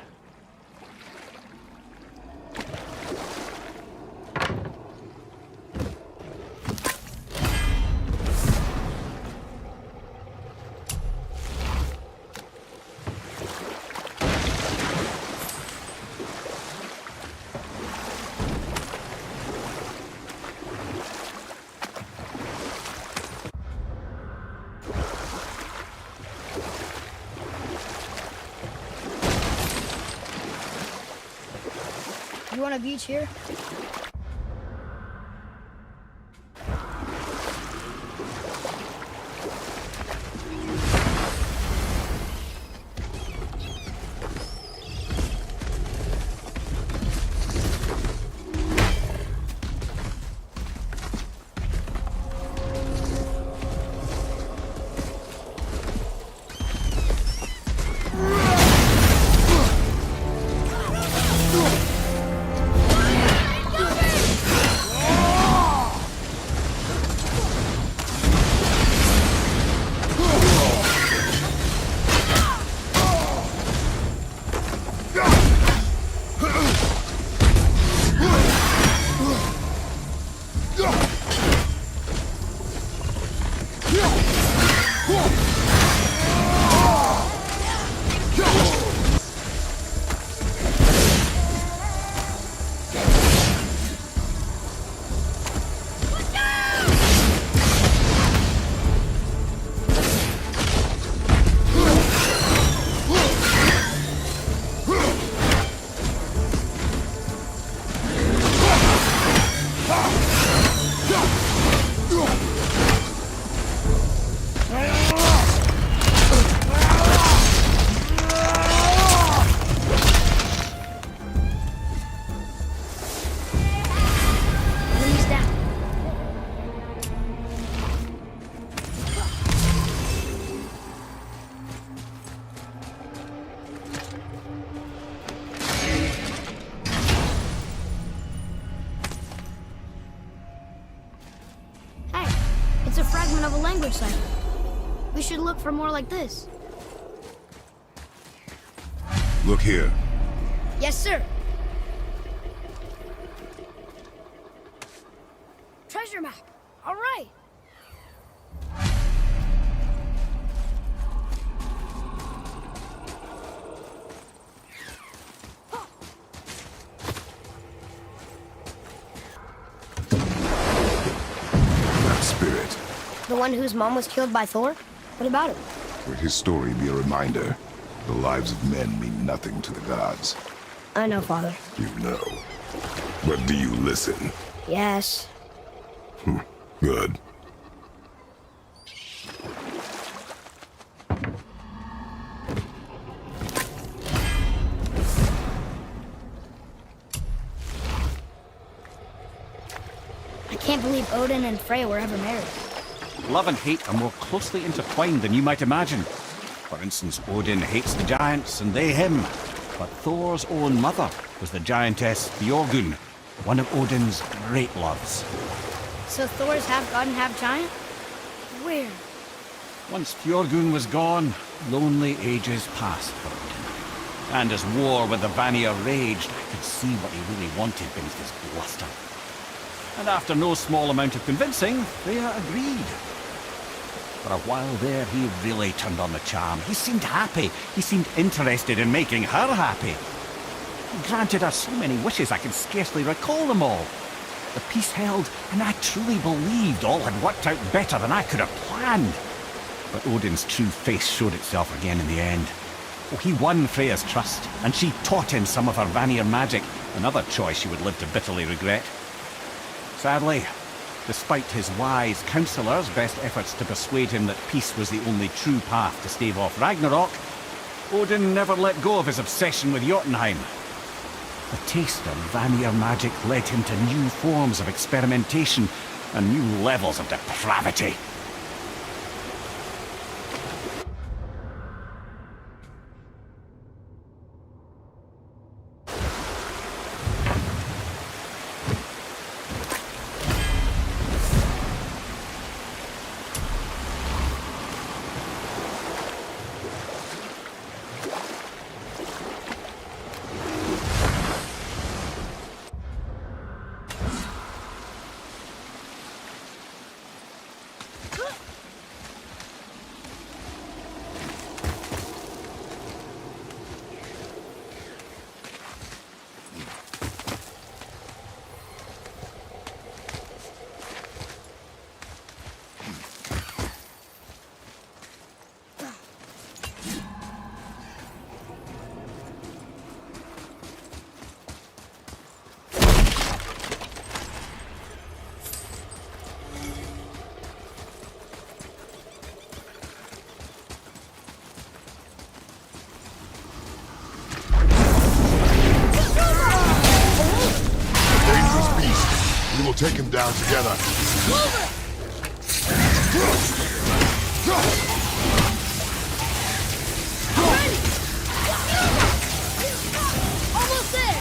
You want a beach here? We should look for more like this. Look here. Yes, sir. Treasure map. All right. That spirit. The one whose mom was killed by Thor? What about him? Would his story be a reminder? The lives of men mean nothing to the gods. I know, Father. You know. But do you listen? Yes. Good. I can't believe Odin and Freya were ever married. Love and hate are more closely intertwined than you might imagine. For instance, Odin hates the giants and they him. But Thor's own mother was the giantess Björgun, one of Odin's great loves. So Thor's half god and half giant? Weird. Once Björgun was gone, lonely ages passed for Odin. And as war with the Vanir raged, I could see what he really wanted beneath his bluster. And after no small amount of convincing, Freya agreed. For a while there, he really turned on the charm. He seemed happy. He seemed interested in making her happy. He granted her so many wishes I can scarcely recall them all. The peace held, and I truly believed all had worked out better than I could have planned. But Odin's true face showed itself again in the end. Oh, he won Freya's trust, and she taught him some of her Vanir magic, another choice she would live to bitterly regret. Sadly, despite his wise counsellors' best efforts to persuade him that peace was the only true path to stave off Ragnarok, Odin never let go of his obsession with Jotunheim. The taste of Vanir magic led him to new forms of experimentation and new levels of depravity. We will take him down together. Almost there!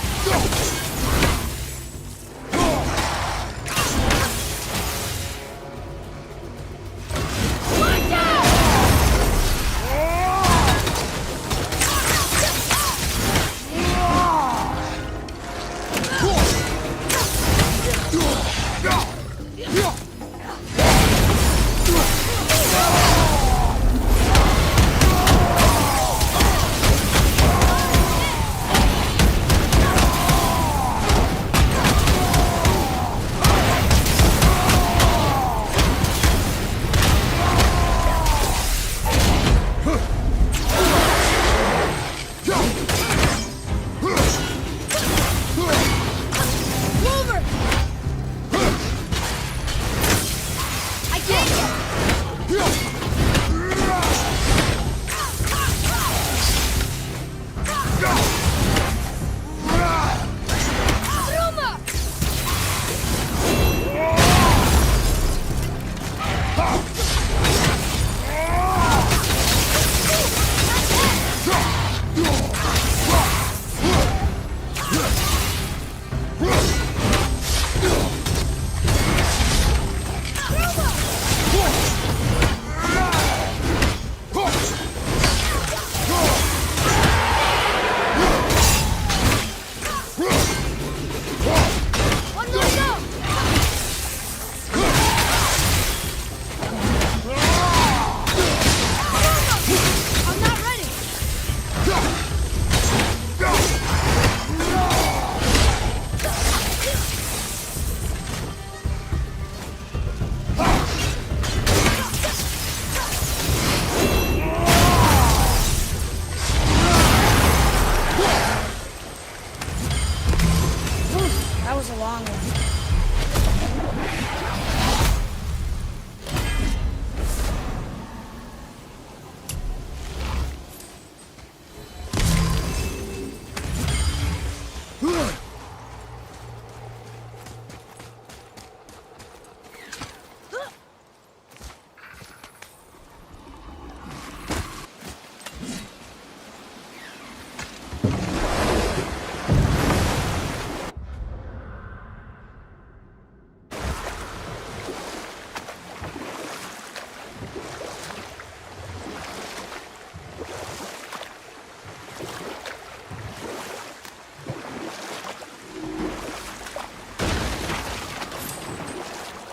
long one.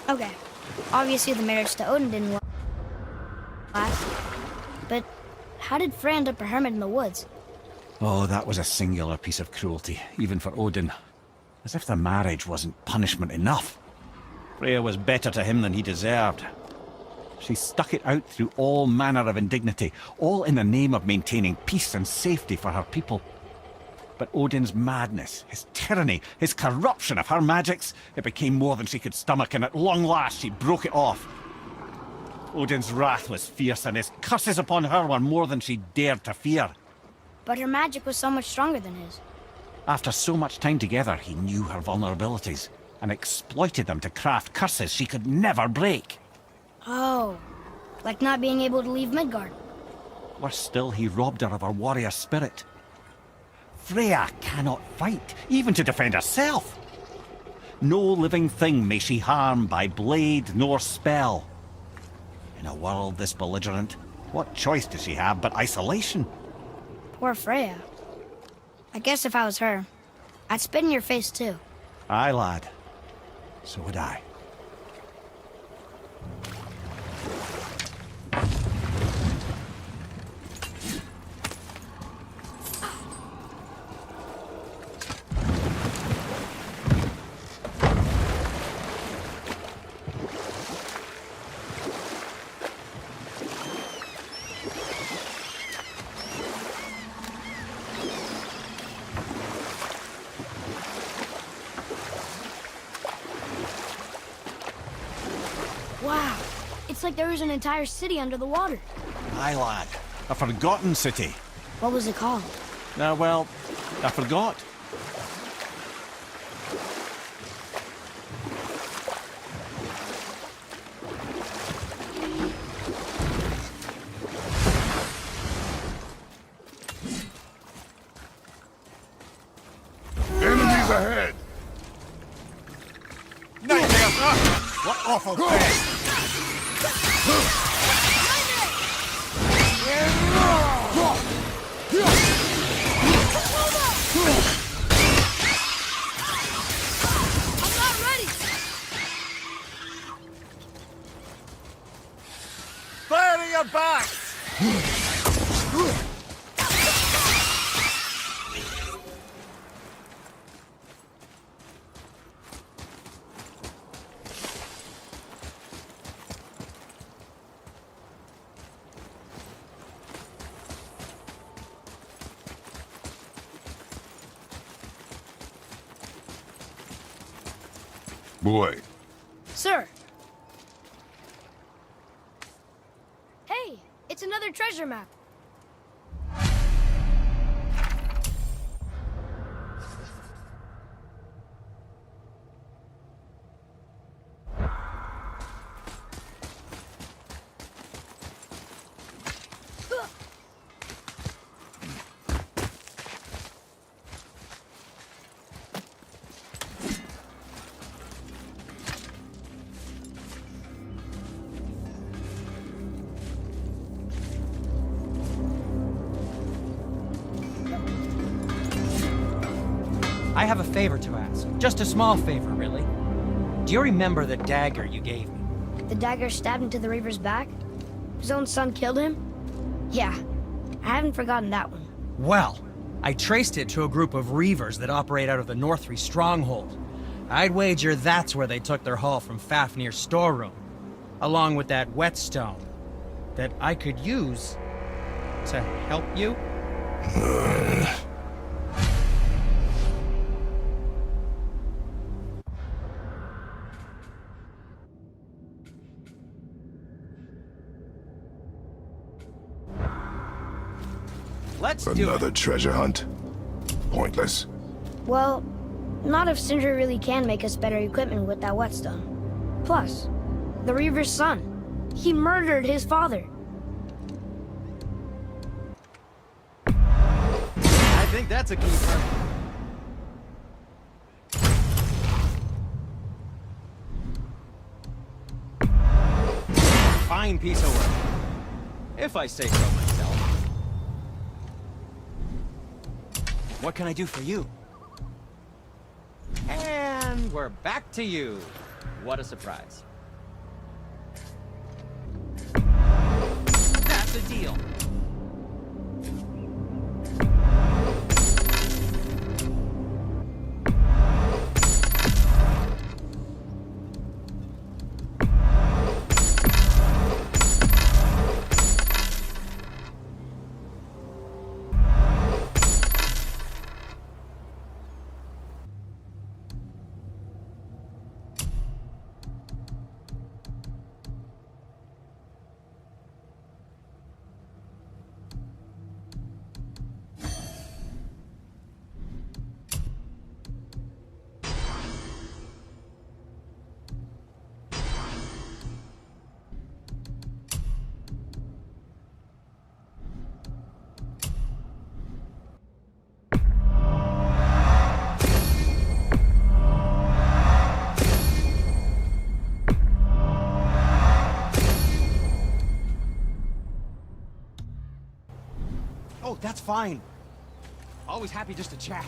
Okay, obviously the marriage to Odin didn't last, but how did Frey end up a hermit in the woods? Oh, that was a singular piece of cruelty, even for Odin. As if the marriage wasn't punishment enough. Freya was better to him than he deserved. She stuck it out through all manner of indignity, all in the name of maintaining peace and safety for her people. But Odin's madness, his tyranny, his corruption of her magics, it became more than she could stomach, and at long last she broke it off. Odin's wrath was fierce, and his curses upon her were more than she dared to fear. But her magic was so much stronger than his. After so much time together, he knew her vulnerabilities, and exploited them to craft curses she could never break. Oh, like not being able to leave Midgard. Worse still, he robbed her of her warrior spirit. Freya cannot fight, even to defend herself. No living thing may she harm by blade nor spell. In a world this belligerent, what choice does she have but isolation? Poor Freya. I guess if I was her, I'd spit in your face too. Aye, lad. So would I. Wow, it's like there was an entire city under the water. Aye, lad. A forgotten city. What was it called? Well, I forgot. Enemies ahead! Nightmare! What awful thing! I'm not ready! Fire to your back! Boy, Sir! Hey, it's another treasure map. I have a favor to ask. Just a small favor, really. Do you remember the dagger you gave me? The dagger stabbed into the Reaver's back? His own son killed him? Yeah, I haven't forgotten that one. Well, I traced it to a group of Reavers that operate out of the Northree stronghold. I'd wager that's where they took their haul from Fafnir's storeroom, along with that whetstone that I could use to help you. Let's do Another it. treasure hunt? Pointless. Well, not if Sindri really can make us better equipment with that whetstone. Plus, the Reaver's son. He murdered his father. I think that's a keeper. Fine piece of work. If I say so myself. What can I do for you? And we're back to you. What a surprise. That's a deal. Oh, that's fine. Always happy just to chat.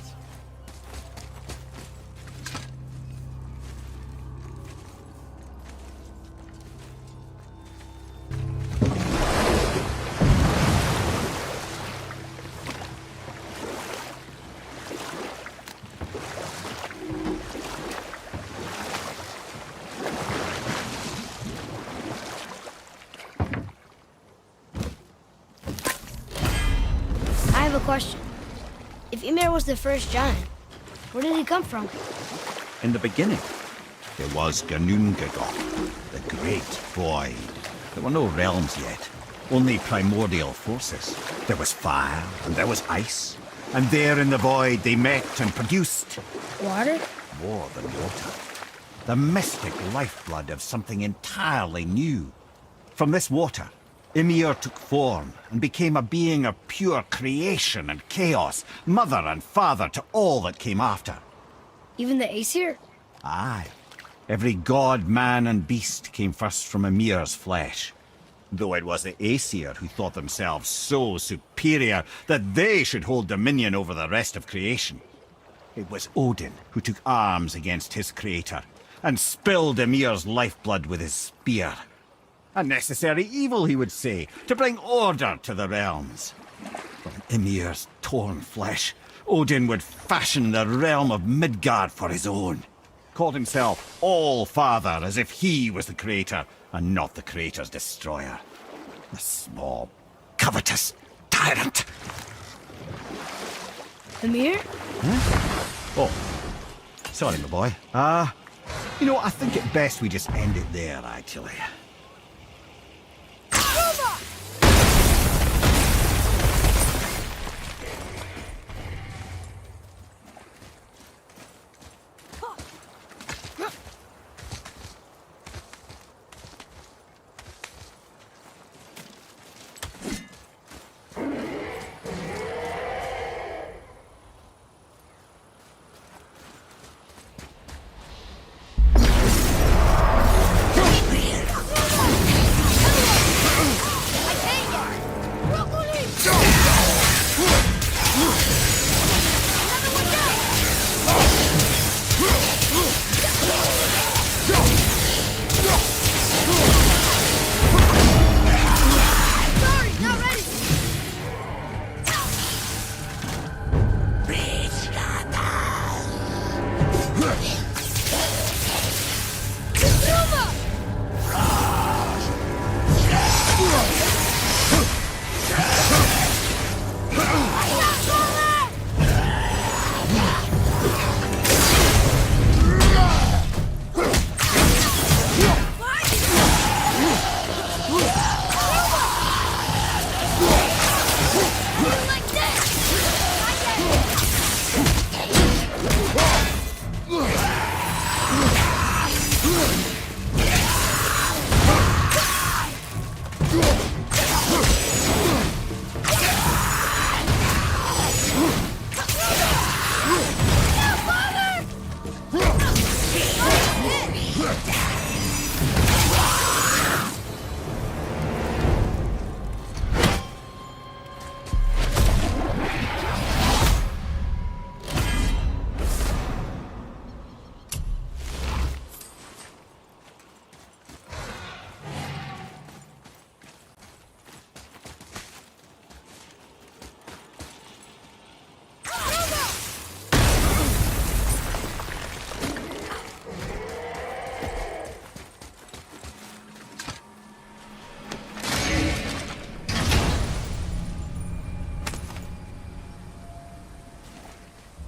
I have a question. If Ymir was the first giant, where did he come from? In the beginning, there was Ganungagok, the Great Void. There were no realms yet, only primordial forces. There was fire, and there was ice. And there in the void they met and produced... Water? more than water. The mystic lifeblood of something entirely new. From this water, Ymir took form and became a being of pure creation and chaos, mother and father to all that came after. Even the Aesir? Aye. Every god, man, and beast came first from Ymir's flesh. Though it was the Aesir who thought themselves so superior that they should hold dominion over the rest of creation. It was Odin who took arms against his creator and spilled Ymir's lifeblood with his spear. A necessary evil, he would say, to bring order to the realms. From Ymir's torn flesh, Odin would fashion the realm of Midgard for his own. Called himself All-Father, as if he was the creator, and not the creator's destroyer. A small, covetous tyrant. Ymir? Oh, sorry, my boy. You know, I think it best we just end it there, actually.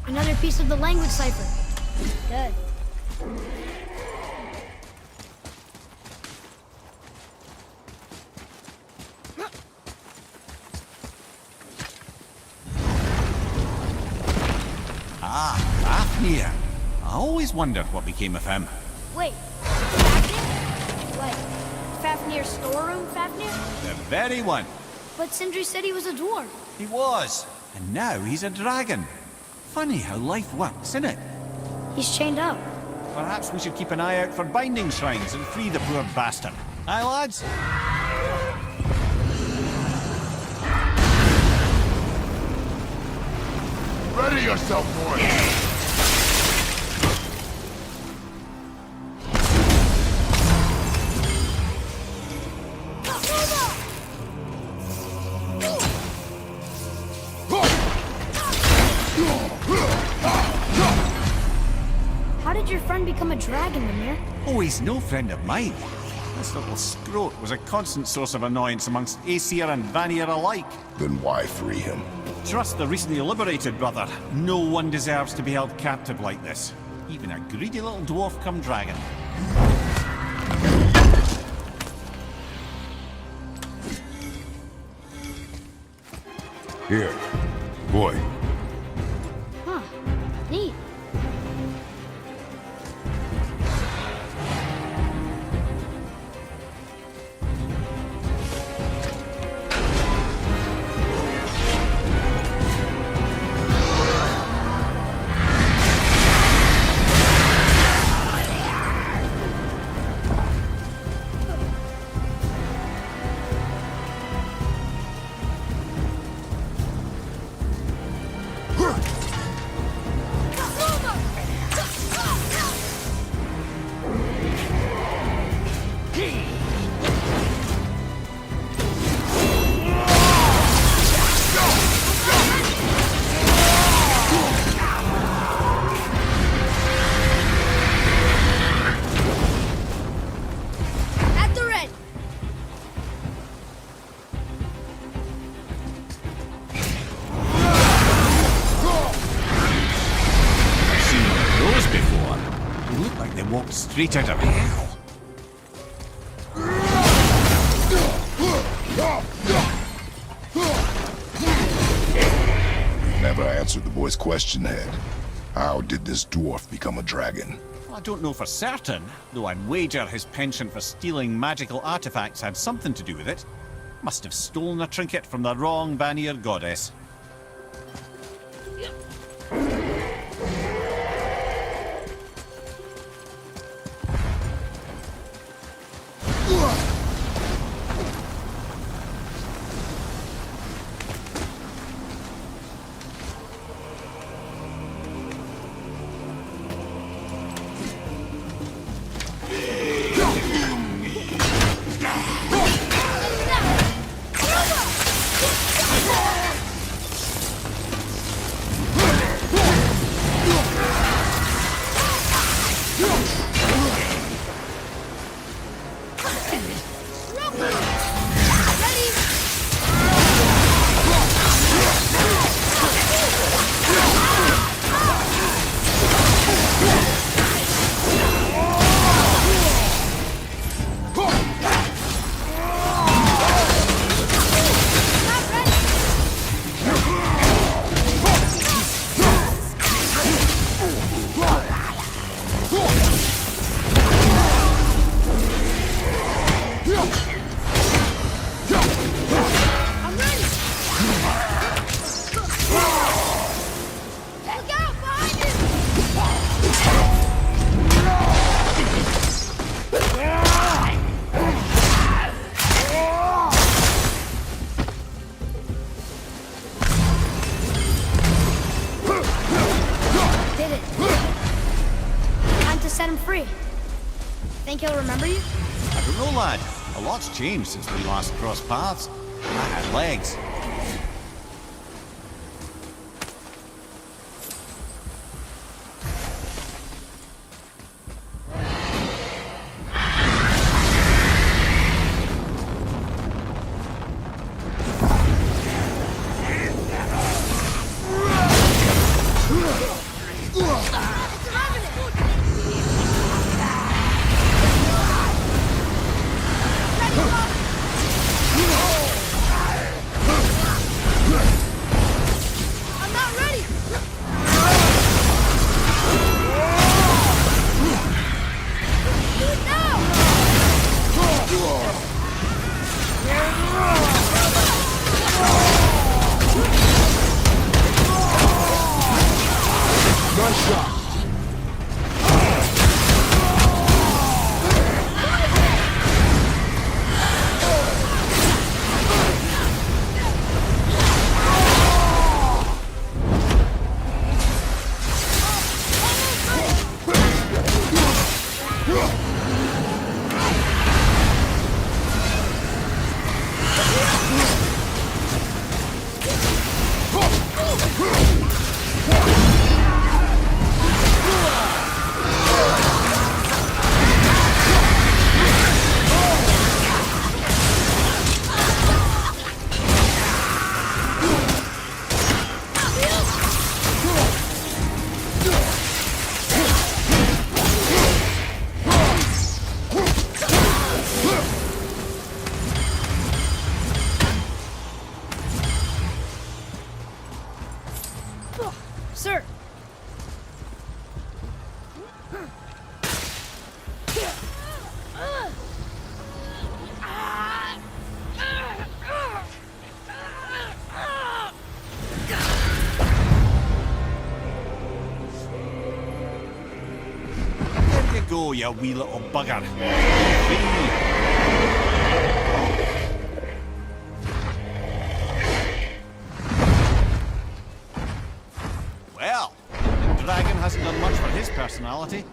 Another piece of the language cipher. Good. Ah, Fafnir. I always wondered what became of him. Wait, Fafnir? Like, Fafnir's storeroom Fafnir? The very one. But Sindri said he was a dwarf. He was. And now he's a dragon. Funny how life works, isn't it? He's chained up. Perhaps we should keep an eye out for binding shrines and free the poor bastard. Aye, lads? Ready yourself, boy! How did your friend become a dragon, Mimir? Oh, he's no friend of mine. This little scrote was a constant source of annoyance amongst Aesir and Vanir alike. Then why free him? Trust the recently liberated, brother. No one deserves to be held captive like this. Even a greedy little dwarf come dragon. Here, boy. Huh. Neat. At the ready. I've seen one of those before. They look like they walked straight out of hell. Never answered the boy's question, Head. How did this dwarf become a dragon? I don't know for certain, though I'd wager his penchant for stealing magical artifacts had something to do with it. Must have stolen a trinket from the wrong Vanir goddess. Set him free. Think he'll remember you? I don't know, lad. A lot's changed since we last crossed paths. I had legs. I'm not ready! Do it now! Nice shot. Sir! There you go, you wee little bugger. Well, the dragon hasn't done much for his personality.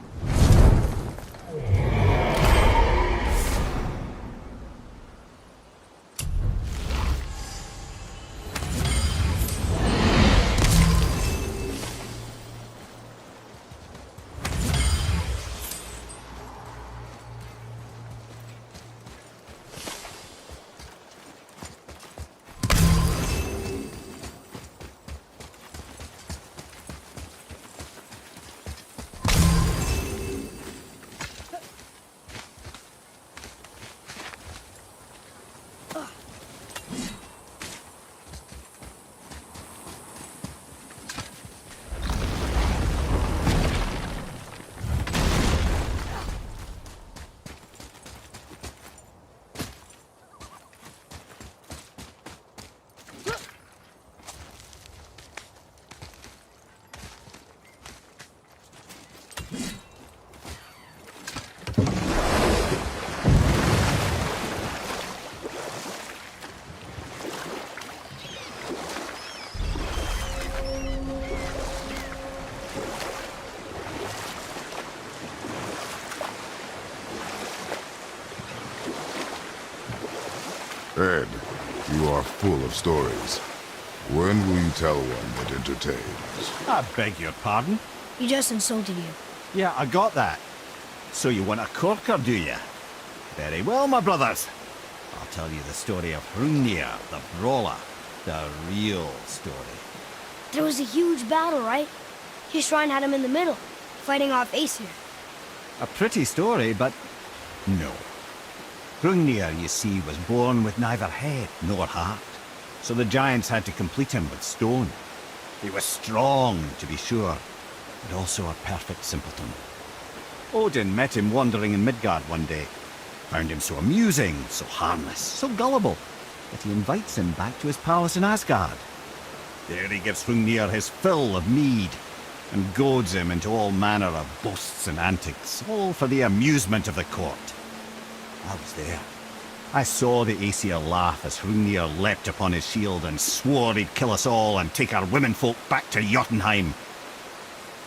Ed, you are full of stories. When will you tell one that entertains? I beg your pardon? He just insulted you. Yeah, I got that. So you want a corker, do you? Very well, my brothers. I'll tell you the story of Hrungnir, the brawler. The real story. There was a huge battle, right? His shrine had him in the middle, fighting off Aesir. A pretty story, but no. Hrungnir, you see, was born with neither head nor heart. So the giants had to complete him with stone. He was strong, to be sure, but also a perfect simpleton. Odin met him wandering in Midgard one day. Found him so amusing, so harmless, so gullible, that he invites him back to his palace in Asgard. There he gives Hrungnir his fill of mead, and goads him into all manner of boasts and antics, all for the amusement of the court. I was there. I saw the Aesir laugh as Hrungnir leapt upon his shield and swore he'd kill us all and take our womenfolk back to Jotunheim.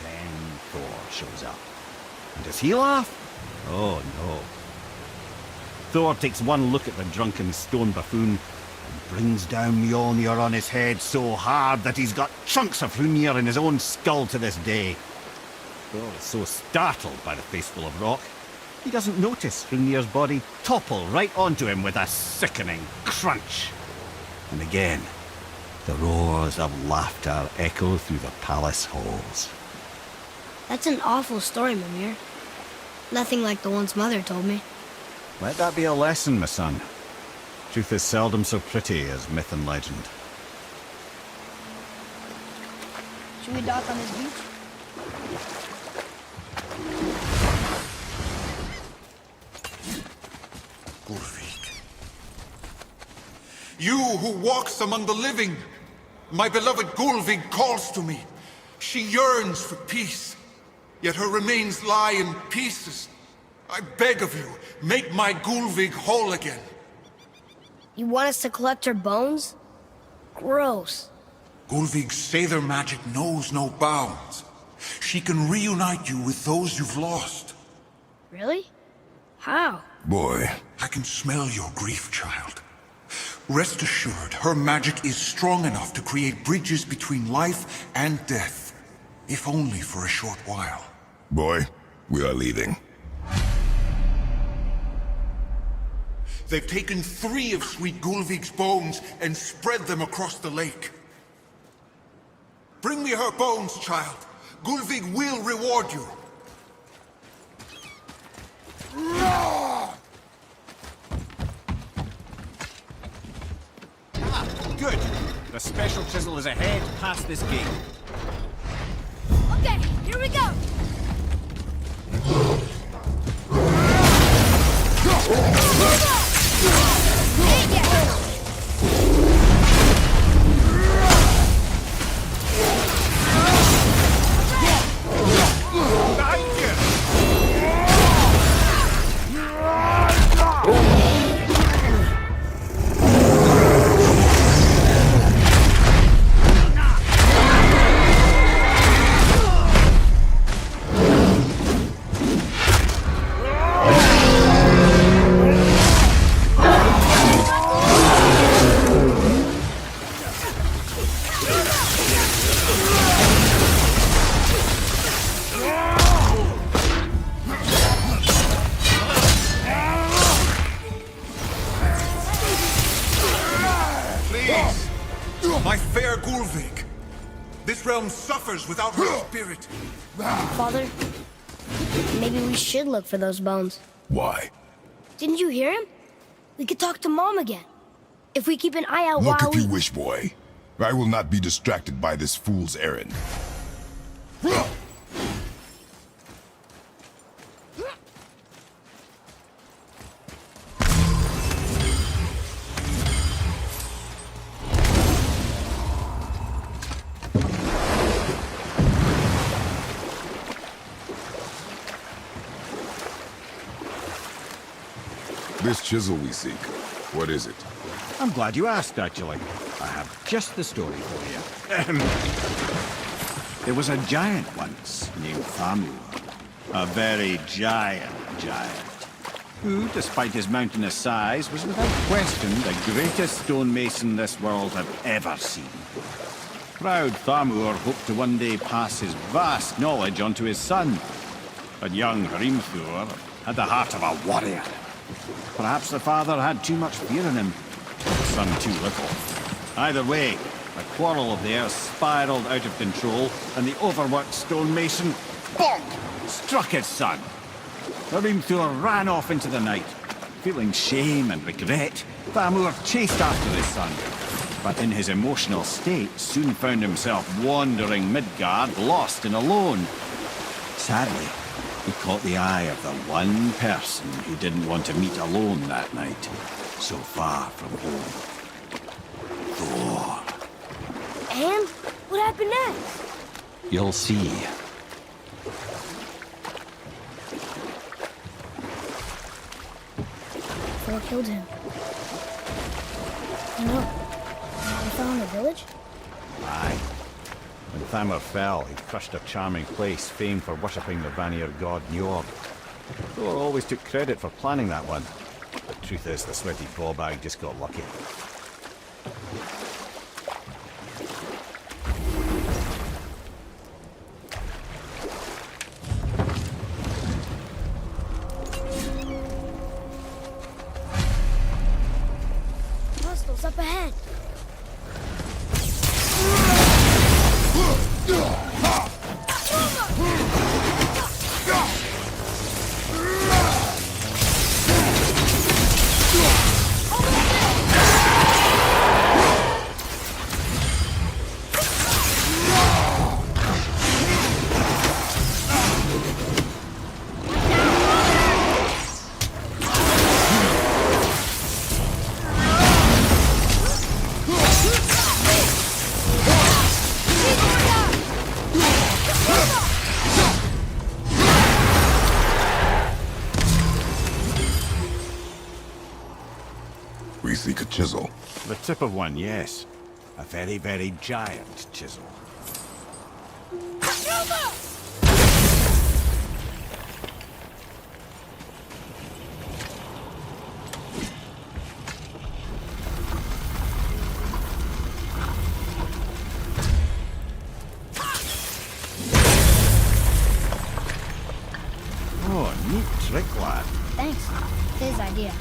Then Thor shows up. And does he laugh? Oh no. Thor takes one look at the drunken stone buffoon and brings down Mjolnir on his head so hard that he's got chunks of Hrungnir in his own skull to this day. Thor is so startled by the face full of rock, he doesn't notice Hrungnir's body topple right onto him with a sickening crunch. And again, the roars of laughter echo through the palace halls. That's an awful story, Mimir. Nothing like the ones Mother told me. Let that be a lesson, my son. Truth is seldom so pretty as myth and legend. Should we dock on this beach? Gulvig. You who walks among the living, my beloved Gulvig calls to me. She yearns for peace, yet her remains lie in pieces. I beg of you, make my Gulvig whole again. You want us to collect her bones? Gross. Gulvig's Sather magic knows no bounds. She can reunite you with those you've lost. Really? How? Boy. I can smell your grief, child. Rest assured, her magic is strong enough to create bridges between life and death. If only for a short while. Boy, we are leaving. They've taken 3 of Sweet Gulvig's bones and spread them across the lake. Bring me her bones, child. Gulvig will reward you. Good. The special chisel is ahead past this gate. Okay, here we go. Suffers without her spirit. Father, maybe we should look for those bones. Why? Didn't you hear him? We could talk to Mom again. If we keep an eye out Look while if you wish, boy. I will not be distracted by this fool's errand. This chisel we seek, what is it? I'm glad you asked, actually. I have just the story for you. There was a giant once named Thamur. A very giant, who, despite his mountainous size, was without question the greatest stonemason this world had ever seen. Proud Thamur hoped to one day pass his vast knowledge on to his son. But young Hrimthur had the heart of a warrior. Perhaps the father had too much fear in him, the son too little. Either way, a quarrel of theirs spiraled out of control, and the overworked stonemason, bonk, struck his son. Hrimthur ran off into the night. Feeling shame and regret, Thamur chased after his son, but in his emotional state soon found himself wandering Midgard, lost and alone. Sadly, he caught the eye of the one person he didn't want to meet alone that night, so far from home. Thor. And? What happened next? You'll see. Thor killed him. Oh no. They fell in the village? Aye. When Thamur fell, he crushed a charming place famed for worshipping the Vanir god Njord. Thor always took credit for planning that one. The truth is, the sweaty ballbag just got lucky. Hostiles up ahead. The tip of one, yes. A very, very giant chisel. Oh, neat trick, lad. Thanks. It's his idea.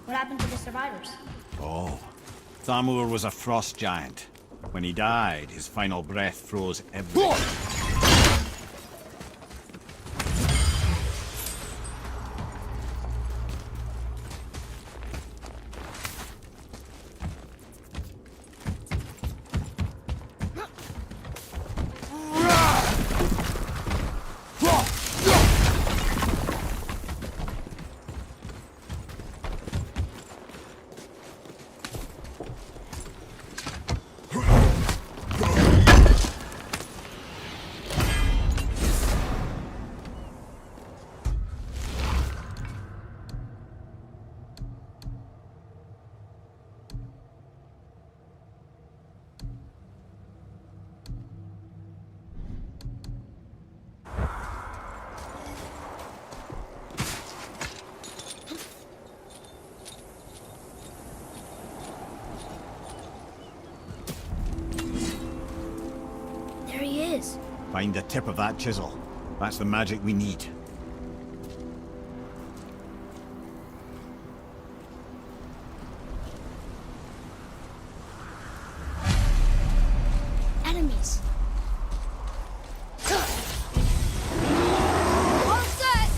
What happened to the survivors? Oh, Thamur was a frost giant. When he died, his final breath froze everything. Find the tip of that chisel. That's the magic we need. Enemies. All set!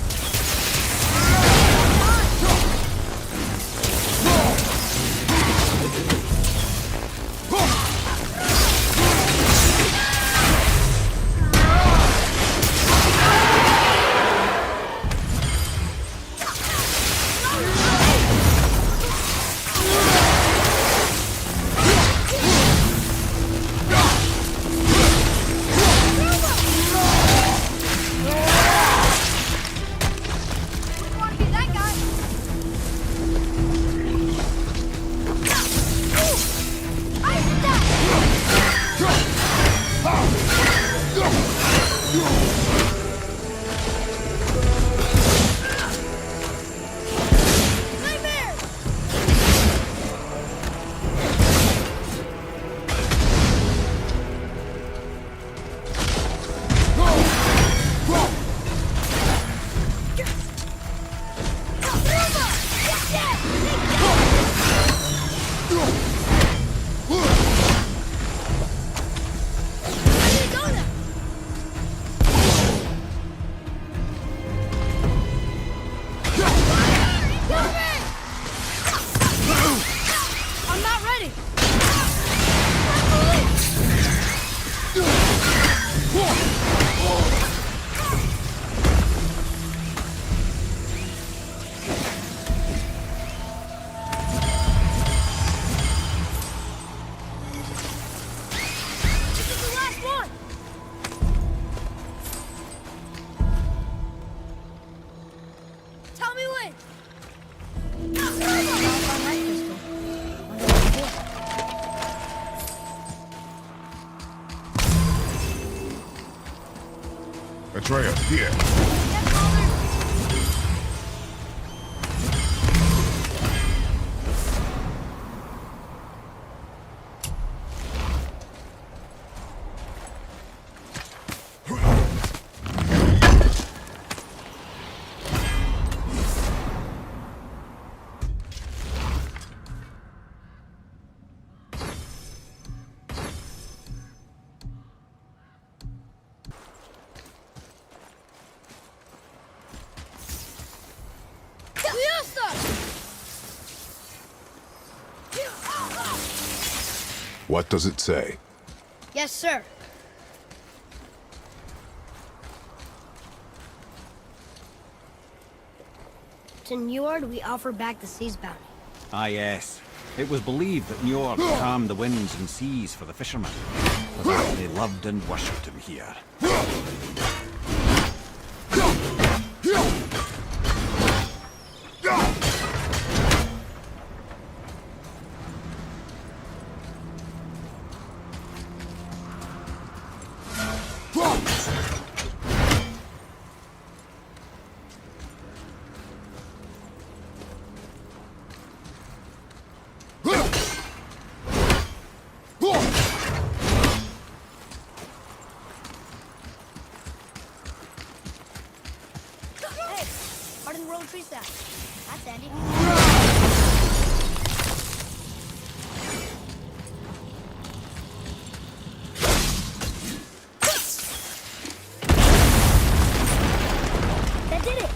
Atreus, here. What does it say? Yes, sir. in Njord, we offer back the sea's bounty. Ah, yes. It was believed that Njord calmed the winds and seas for the fishermen. For that they loved and worshipped him here. Pardon the road trees down. That's Andy. That did it!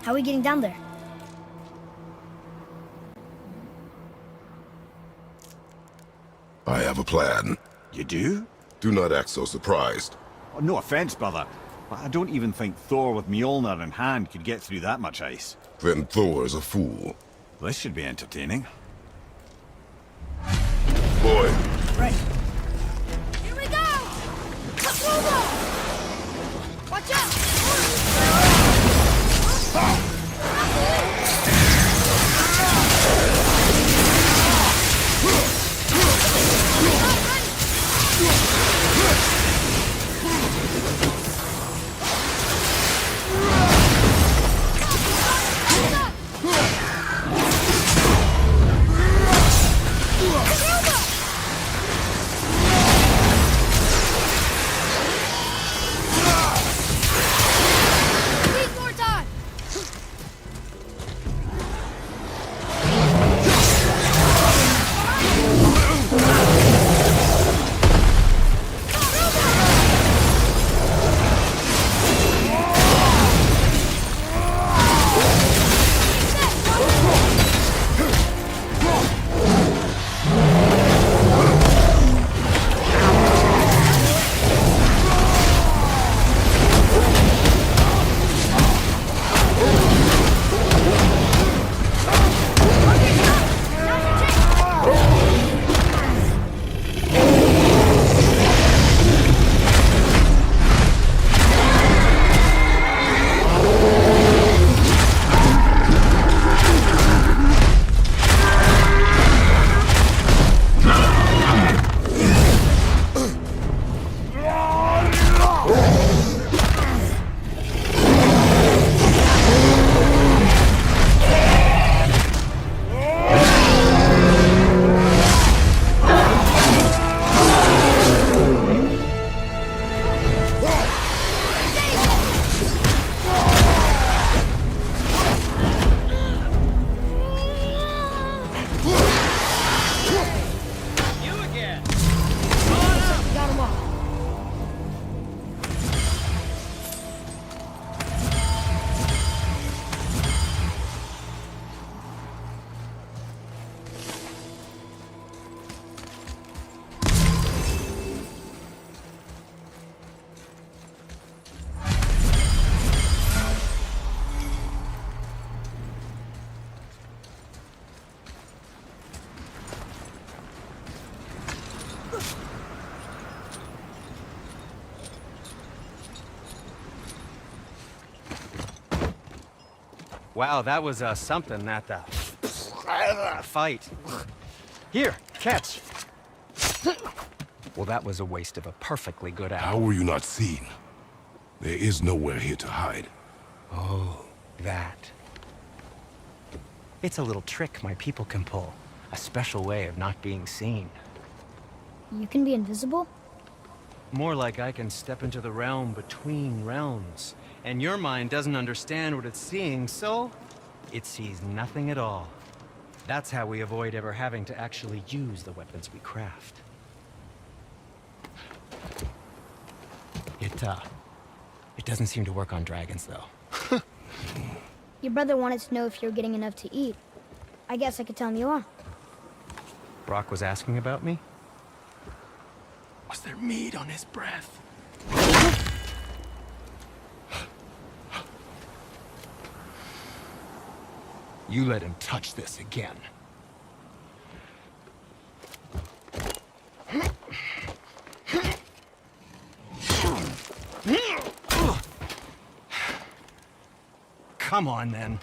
How are we getting down there? I have a plan. You do? Do not act so surprised. Oh, no offense, brother, but I don't even think Thor with Mjolnir in hand could get through that much ice. Then Thor's a fool. This should be entertaining. Boy. Right. Here we go! Watch out! Wow, that was something, that fight. Here, catch. Well, that was a waste of a perfectly good hour. How were you not seen? There is nowhere here to hide. Oh, that. It's a little trick my people can pull. A special way of not being seen. You can be invisible? More like I can step into the realm between realms. And your mind doesn't understand what it's seeing, so it sees nothing at all. That's how we avoid ever having to actually use the weapons we craft. It doesn't seem to work on dragons, though. Your brother wanted to know if you're getting enough to eat. I guess I could tell him you are. Brock was asking about me? Was there meat on his breath? You let him touch this again. Come on, then.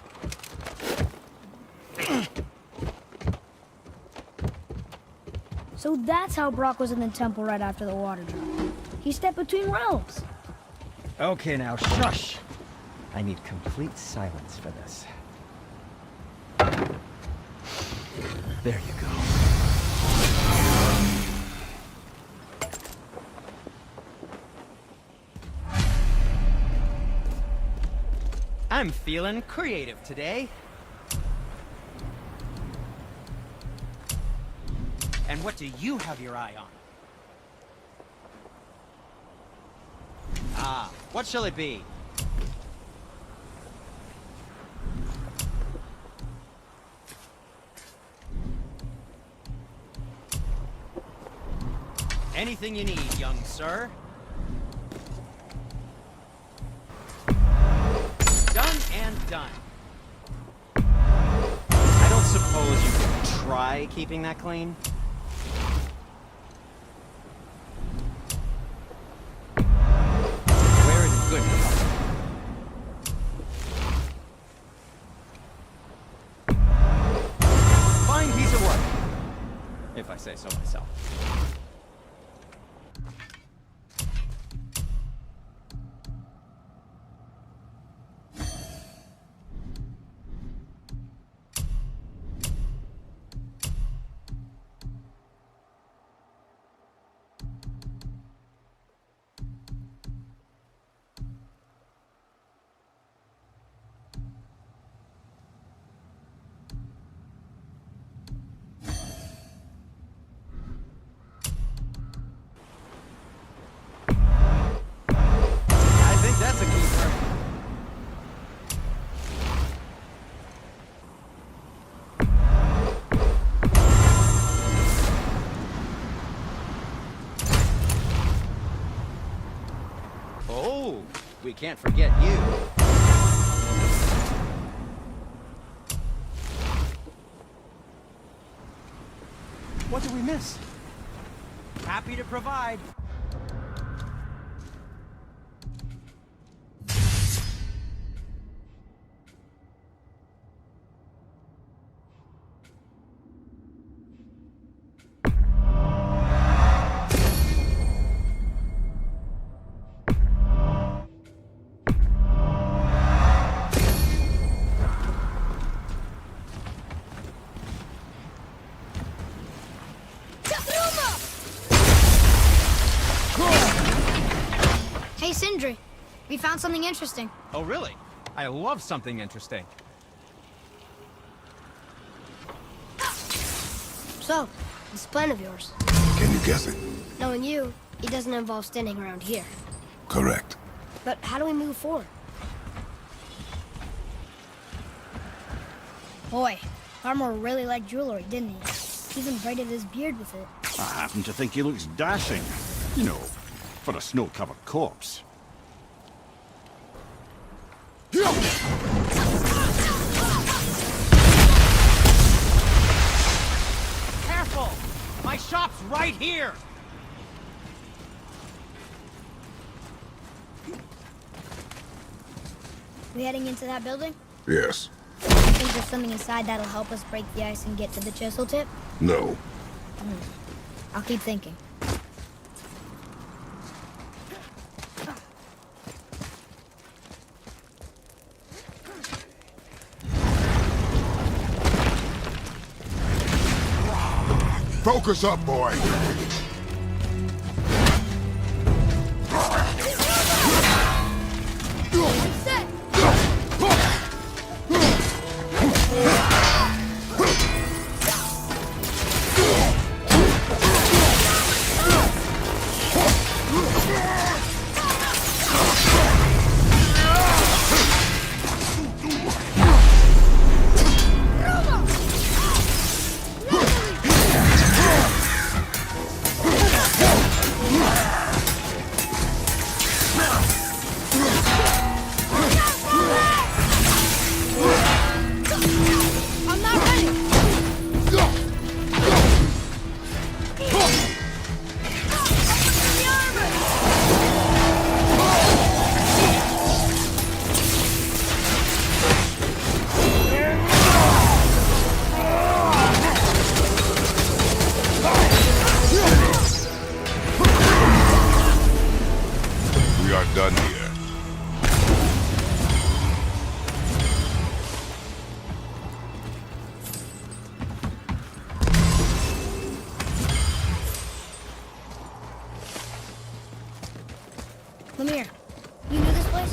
So that's how Brock was in the temple right after the water drop. He stepped between realms. Okay, now shush. I need complete silence for this. There you go. I'm feeling creative today. And what do you have your eye on? Ah, what shall it be? Anything you need, young sir. Done and done. I don't suppose you could try keeping that clean? Wear it in good health. Fine piece of work, if I say so myself. That's a keeper. Oh, we can't forget you. What did we miss? Happy to provide. Hey, Sindri. We found something interesting. Oh, really? I love something interesting. So, this plan of yours. Can you guess it? Knowing you, it doesn't involve standing around here. Correct. But how do we move forward? Boy, Armor really liked jewelry, didn't he? Even braided his beard with it. I happen to think he looks dashing. You know, for a snow-covered corpse. Careful! My shop's right here! We heading into that building? Yes. think there's something inside that'll help us break the ice and get to the chisel tip? No. I'll keep thinking. Focus up, boy! Done here. Come here. You knew this place?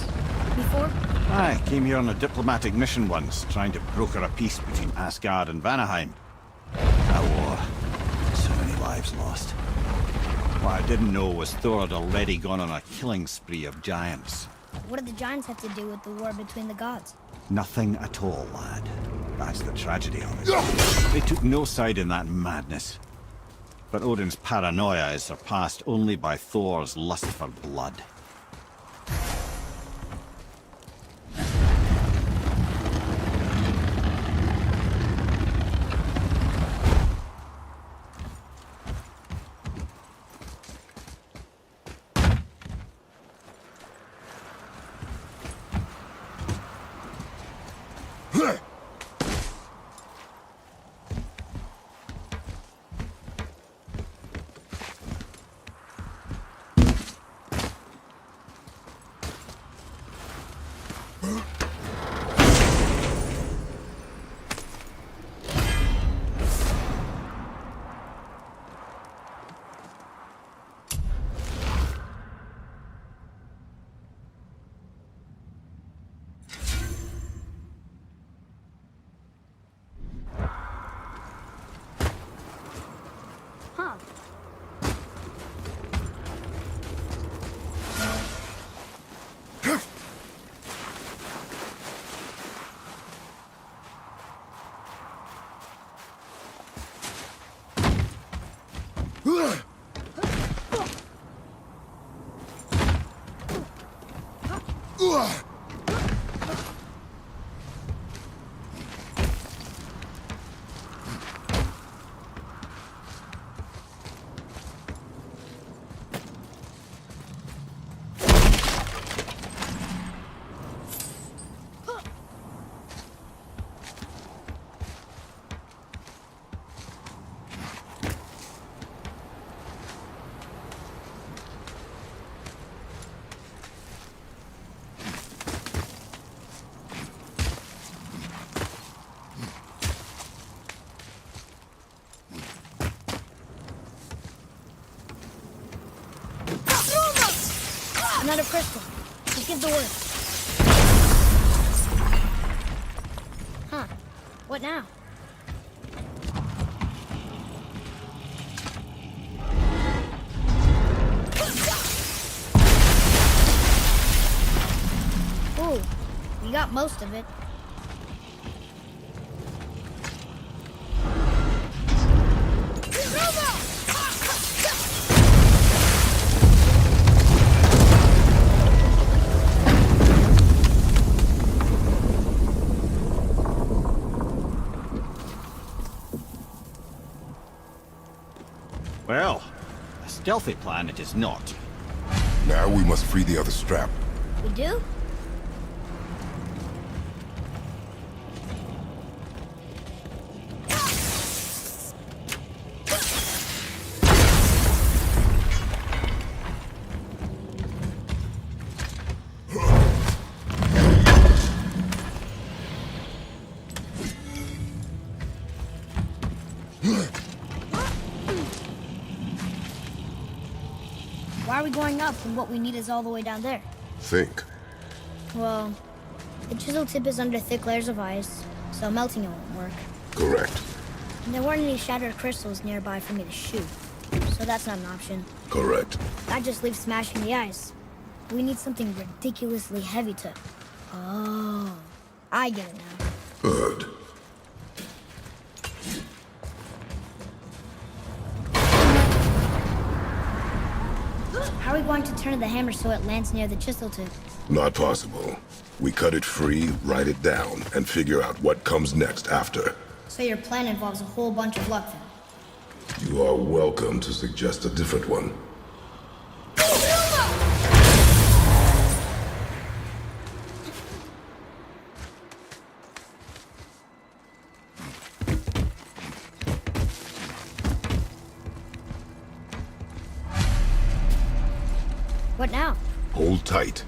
Before? I came here on a diplomatic mission once, trying to broker a peace between Asgard and Vanaheim. That war. So many lives lost. What I didn't know was Thor had already gone on a killing spree of giants. What did the giants have to do with the war between the gods? Nothing at all, lad. That's the tragedy of it. They took no side in that madness. But Odin's paranoia is surpassed only by Thor's lust for blood. Another crystal. Just give the word. Huh. What now? Ooh, you got most of it. Well, a stealthy plan it is not. Now we must free the other strap. We do? Why are we going up when what we need is all the way down there? Think. Well, the chisel tip is under thick layers of ice, so melting it won't work. Correct. And there weren't any shattered crystals nearby for me to shoot, so that's not an option. Correct. That just leaves smashing the ice. We need something ridiculously heavy to... Oh, I get it now. Good. How are we going to turn the hammer so it lands near the chisel tip? Not possible. We cut it free, write it down, and figure out what comes next after. So your plan involves a whole bunch of luck then? You are welcome to suggest a different one. What now? Hold tight.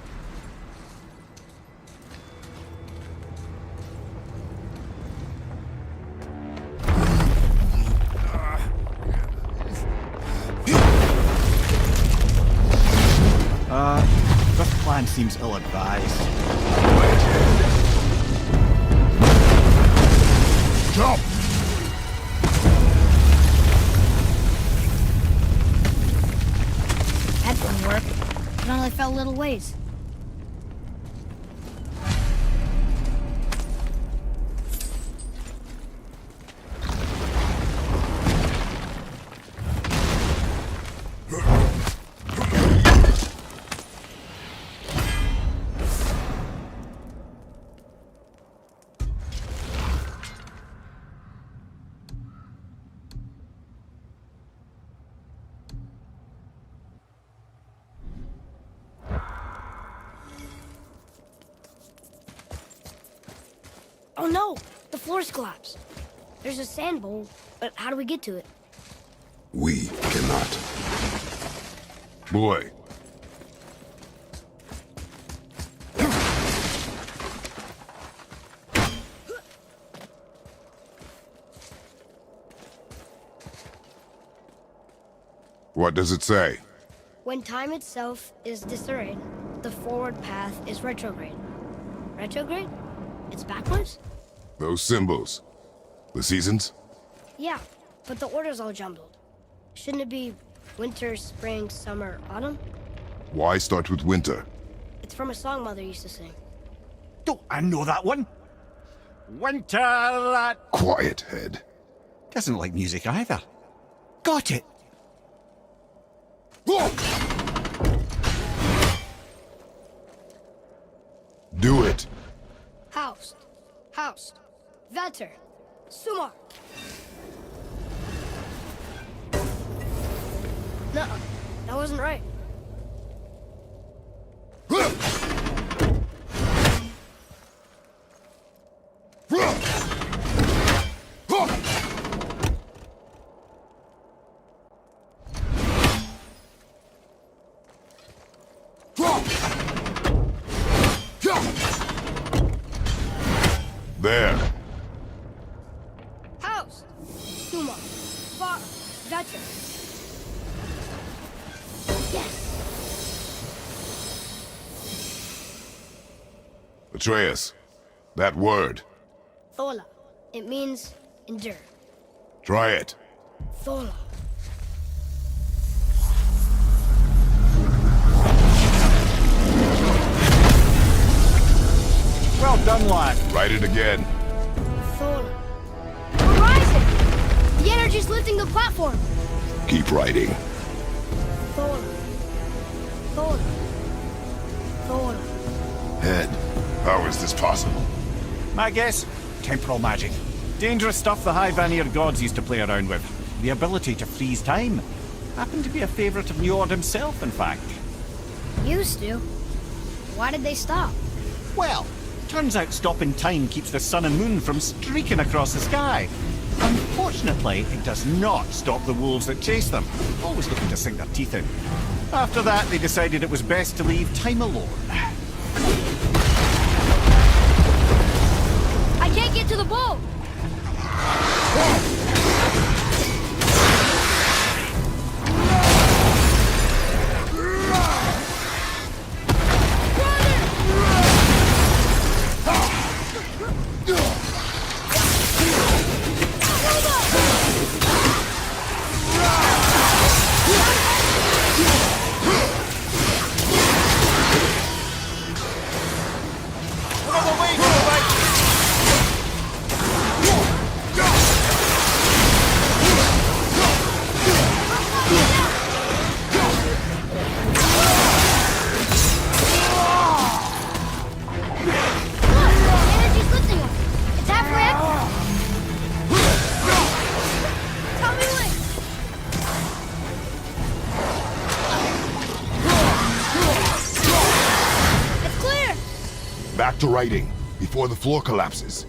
This plan seems ill-advised. Jump! That didn't work. It only fell a little ways. Oh no! The floor's collapsed. There's a sand bowl, but how do we get to it? We cannot. Boy. What does it say? When time itself is disarrayed, the forward path is retrograde. Retrograde? It's backwards? Those symbols. The seasons? Yeah, but the order's all jumbled. Shouldn't it be winter, spring, summer, autumn? Why start with winter? It's from a song Mother used to sing. Don't I know that one? Winter that... Quiet, head. Doesn't like music either. Got it! Do it! Haust, Vetter, Sumar. No, that wasn't right. There. Haust, Sumar, Vetter. Yes! Atreus, that word. Thola. It means endure. Try it. Thola. Well done, lad. Write it again. Thola. We're rising! The energy's lifting the platform! Keep writing. Thola. Thola. Thola. Head. How is this possible? My guess? Temporal magic. Dangerous stuff the high Vanir gods used to play around with. The ability to freeze time. Happened to be a favorite of Njord himself, in fact. Used to. Why did they stop? Well, turns out stopping time keeps the sun and moon from streaking across the sky. Unfortunately, it does not stop the wolves that chase them, always looking to sink their teeth in. After that, they decided it was best to leave time alone. I can't get to the boat! Back to writing, before the floor collapses.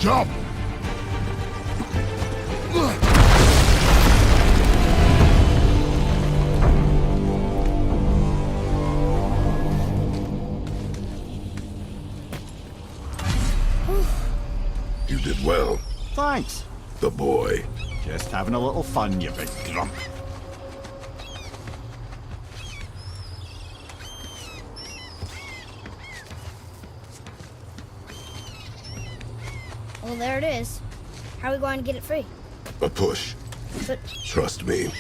Jump! You did well. Thanks. The boy. Just having a little fun, you big grump. Well, there it is. How are we going to get it free? A push. But Trust me.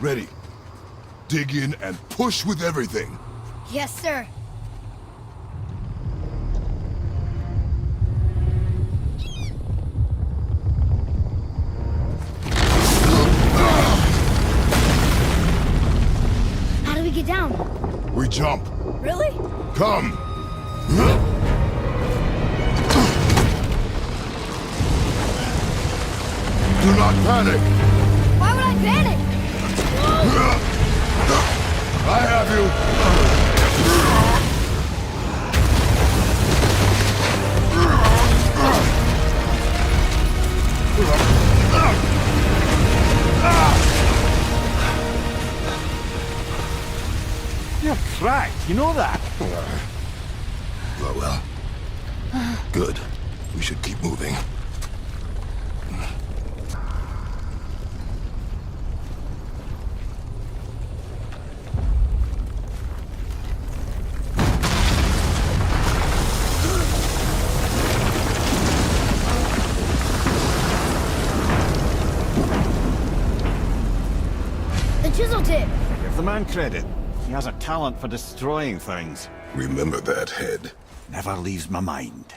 Ready. Dig in and push with everything. yes, sir. How do we get down? We jump. Really? Come. Do not panic. Why would I panic? I have you. You're cracked, you know that? Well. Good. We should keep moving. man credit. He has a talent for destroying things. Remember that, head. Never leaves my mind.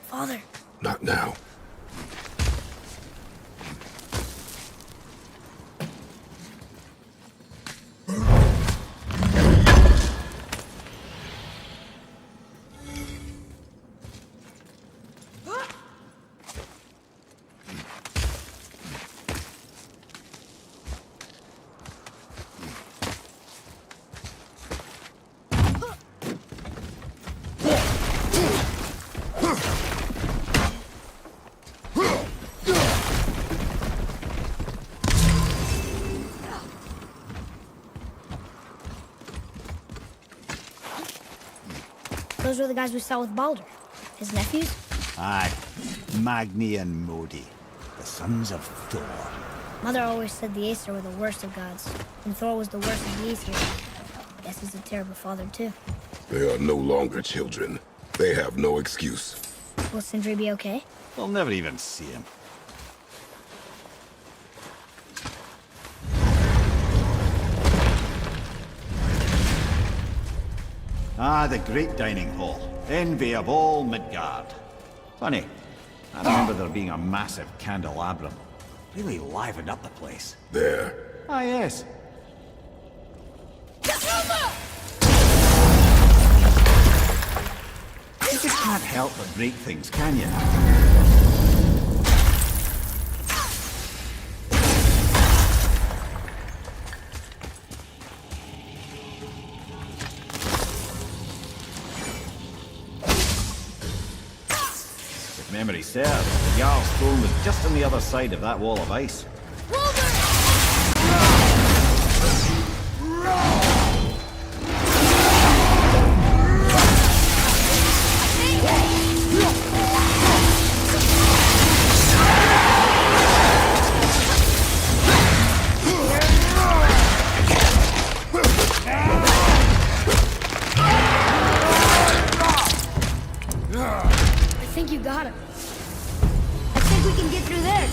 Father. Not now. Those were the guys we saw with Baldur. His nephews? Aye. Magni and Modi. The sons of Thor. Mother always said the Aesir were the worst of gods, and Thor was the worst of the Aesir. Guess he's a terrible father, too. They are no longer children. They have no excuse. Will Sindri be okay? They'll never even see him. Ah, the great dining hall. Envy of all Midgard. Funny, I remember there being a massive candelabrum. Really livened up the place. There. Ah, yes. You just can't help but break things, can you? If memory serves, the Jarl's throne was just on the other side of that wall of ice. I think you got him. I think we can get through there.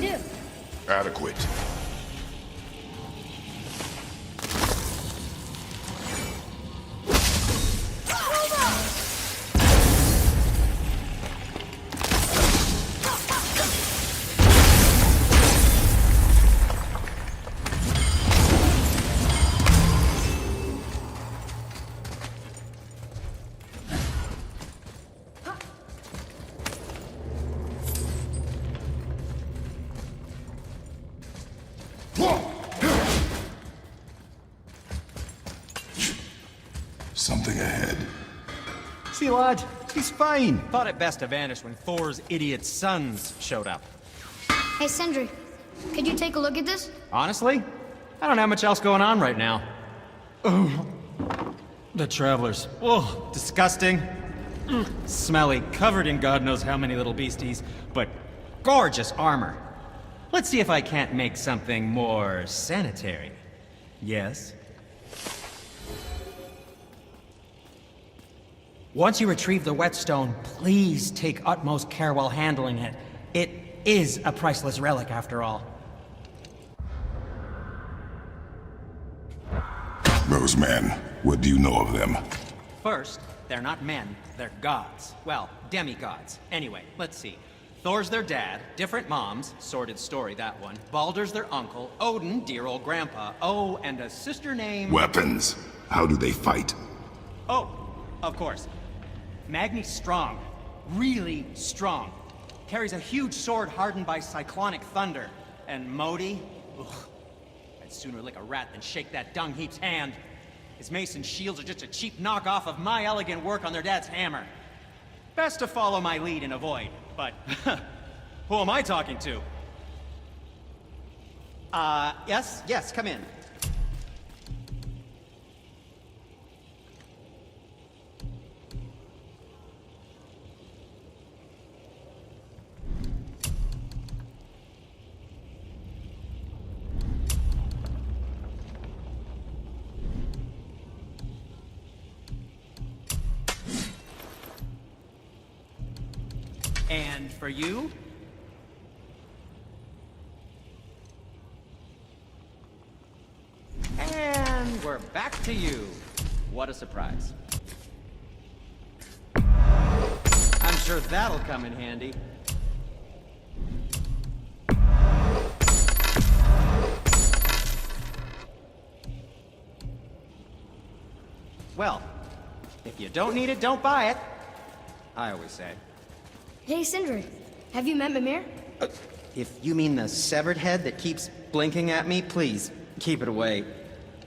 do? Adequate. Something ahead. See, lad, he's fine. Thought it best to vanish when Thor's idiot sons showed up. Hey, Sindri, could you take a look at this? Honestly, I don't have much else going on right now. Oh, the travelers. Oh, disgusting. Smelly, covered in God knows how many little beasties, but gorgeous armor. Let's see if I can't make something more sanitary. Yes? Once you retrieve the whetstone, please take utmost care while handling it. It is a priceless relic, after all. Those men, what do you know of them? First, they're not men, they're gods. Well, demigods. Anyway, let's see. Thor's their dad, different moms, sordid story that one. Baldur's their uncle, Odin, dear old grandpa. Oh, and a sister named... Weapons. How do they fight? Oh, of course. Magni's strong. Really strong. Carries a huge sword hardened by cyclonic thunder. And Modi? Ugh. I'd sooner lick a rat than shake that dung heap's hand. His mace and shields are just a cheap knockoff of my elegant work on their dad's hammer. Best to follow my lead and avoid, but who am I talking to? Yes, come in. And for you? And we're back to you. What a surprise. I'm sure that'll come in handy. Well, if you don't need it, don't buy it. I always say. Hey, Sindri, have you met Mimir? If you mean the severed head that keeps blinking at me, please, keep it away.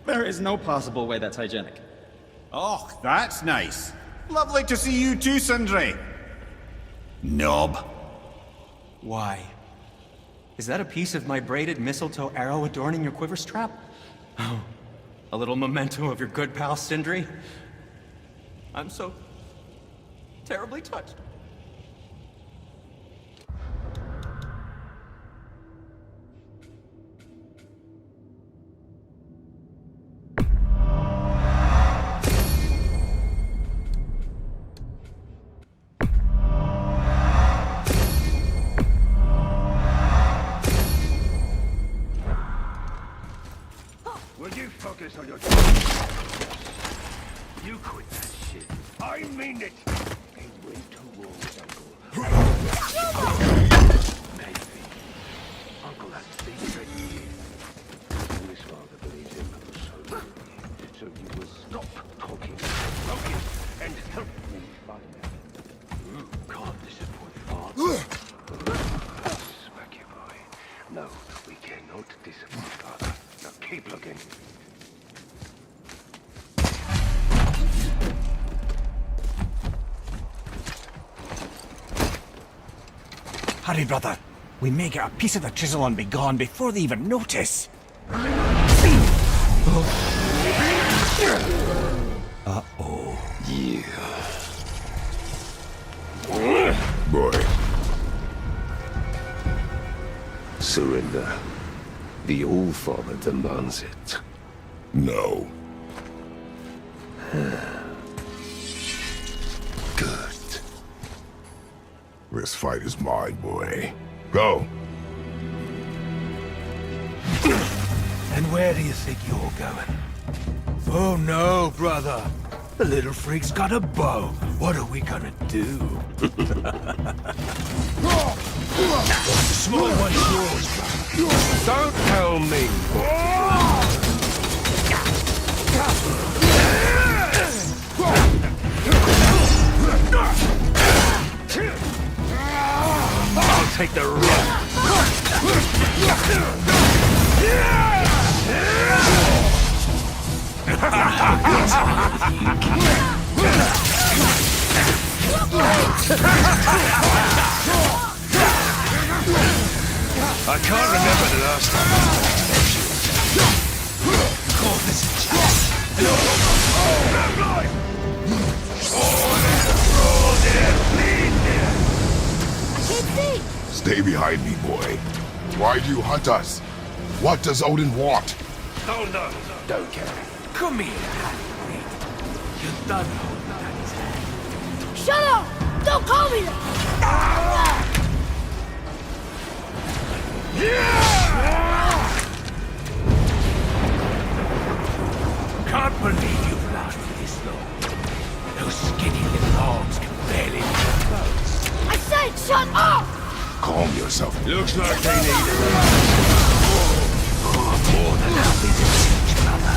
There is no possible way that's hygienic. Oh, that's nice. Lovely to see you too, Sindri. Knob. Why? Is that a piece of my braided mistletoe arrow adorning your quiver strap? Oh, a little memento of your good pal Sindri? I'm so terribly touched. Will you focus on your... You quit that shit. I mean it. And went towards Uncle. Maybe. Uncle has secret here. His father believes him so. So you will stop talking, broken, and help me find him. You can't disappoint father. Smack you, boy. No, we cannot disappoint father. Now keep looking. Hurry, brother. We may get a piece of the chisel and be gone before they even notice. Uh-oh. Yeah. Boy. Surrender. The All-Father demands it. No. Good. This fight is mine, boy. Go. And where do you think you're going? Oh no, brother. The little freak's got a bow. What are we gonna do? Small one's yours, brother. Don't tell me. I'll take the run. I can't remember the last time I call this a chance. I can't see. Stay behind me, boy. Why do you hunt us? What does Odin want? Oh no, don't care. Come here, half-breed. You're done holding Daddy's hand. Shut up! Don't call me that! Can't believe you've lasted this long. Those skinny little arms can barely lift boats. I said shut up! Calm yourself. Looks like they need it. More than happy to teach, brother.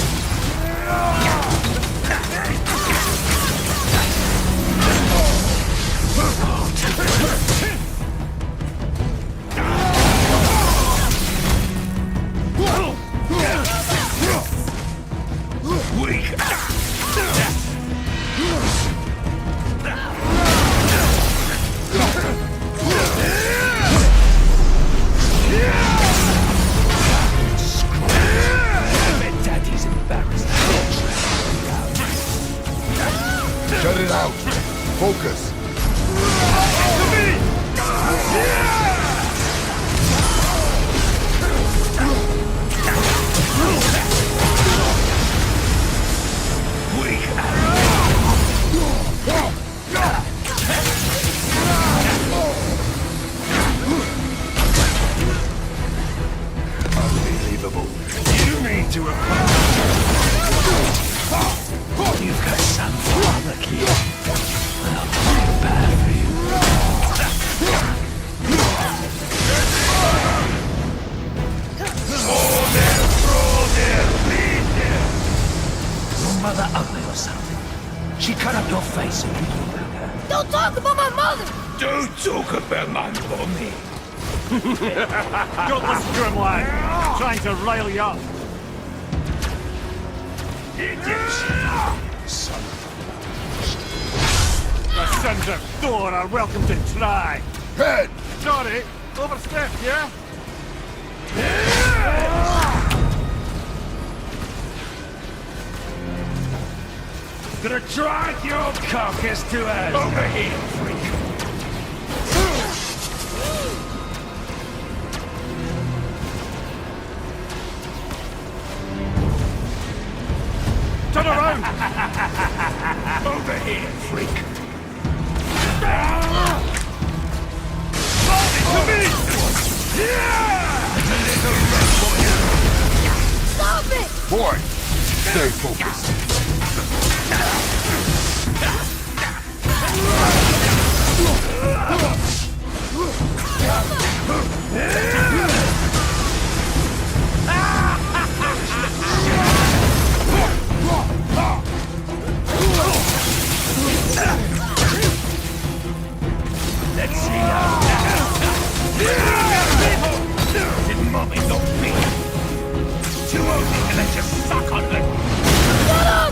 Weak. Daddy's embarrassed. Shut it out. Focus. Unbelievable. You mean to oppose? You've got some father, kid. I'll feel bad for you. Your mother ugly or something? She cut up your face and you killed her. Don't talk about my mother! Don't talk about my mommy. Don't listen to him, lad. Trying to rile you up. Son The sons of Thor are welcome to try. Head! Sorry, overstepped, yeah? Gonna drag your carcass to us. Over here, freak. Turn around! Over here, freak. Stop it! Boy, stay focused. Let's see how. Didn't mommy not me? Too old to let you suck on them. Shut up!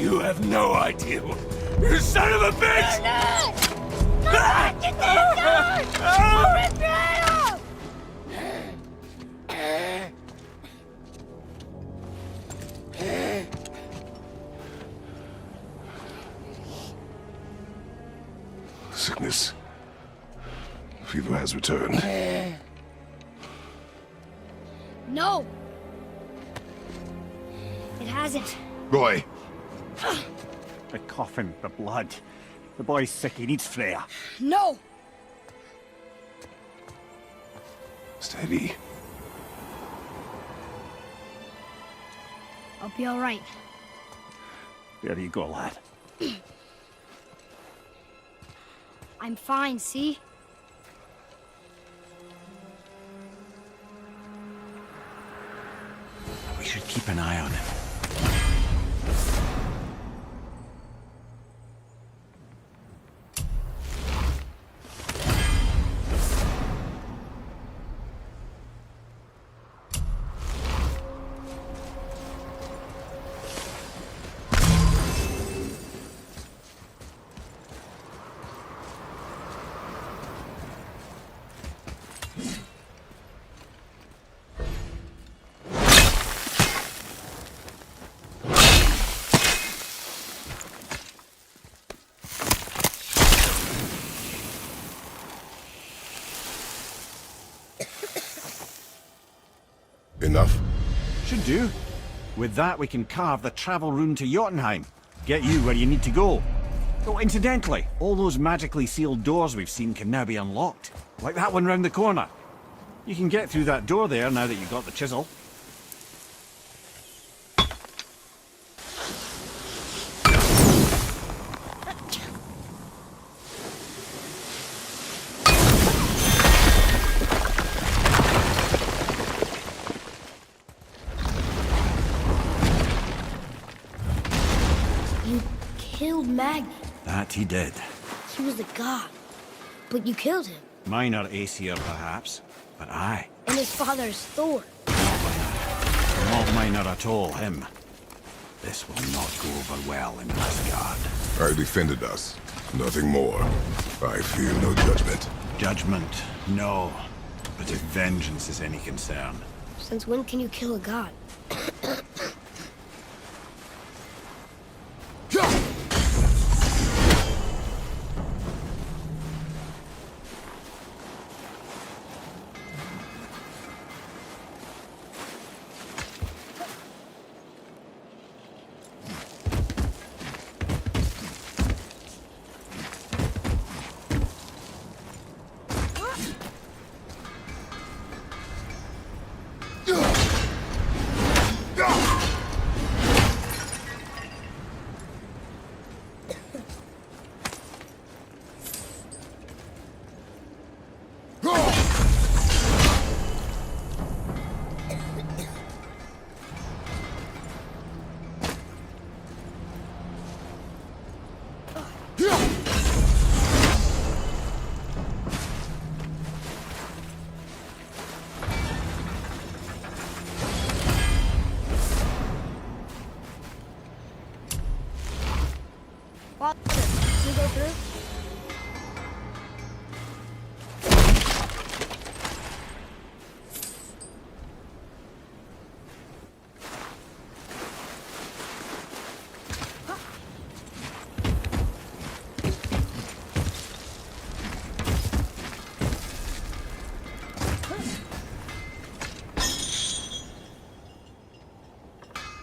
You have no idea. You son of a bitch! Sickness. Fever has returned. No! It hasn't. Roy! The coughing, the blood. The boy's sick, he needs Freya. No! Steady. I'll be alright. There you go, lad. I'm fine, see? We should keep an eye on him. Enough? Should do. With that, we can carve the travel rune to Jotunheim. Get you where you need to go. Oh, incidentally, all those magically sealed doors we've seen can now be unlocked. Like that one round the corner. You can get through that door there now that you've got the chisel. Killed Magni. That he did. He was a god. But you killed him. Minor Aesir, perhaps, but I. And his father is Thor. Not minor at all, him. This will not go over well in Asgard. I defended us. Nothing more. I fear no judgment. Judgment, no. But if vengeance is any concern. Since when can you kill a god? Can you go through?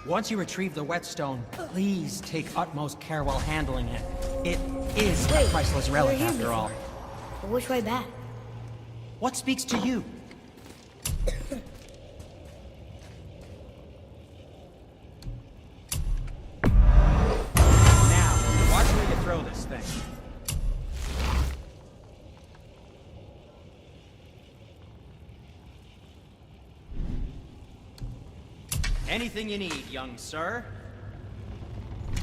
Once you retrieve the whetstone, please take utmost care while handling it. It is a priceless relic we were here after all. But which way back? What speaks to you? Now, watch where you throw this thing. Anything you need, young sir.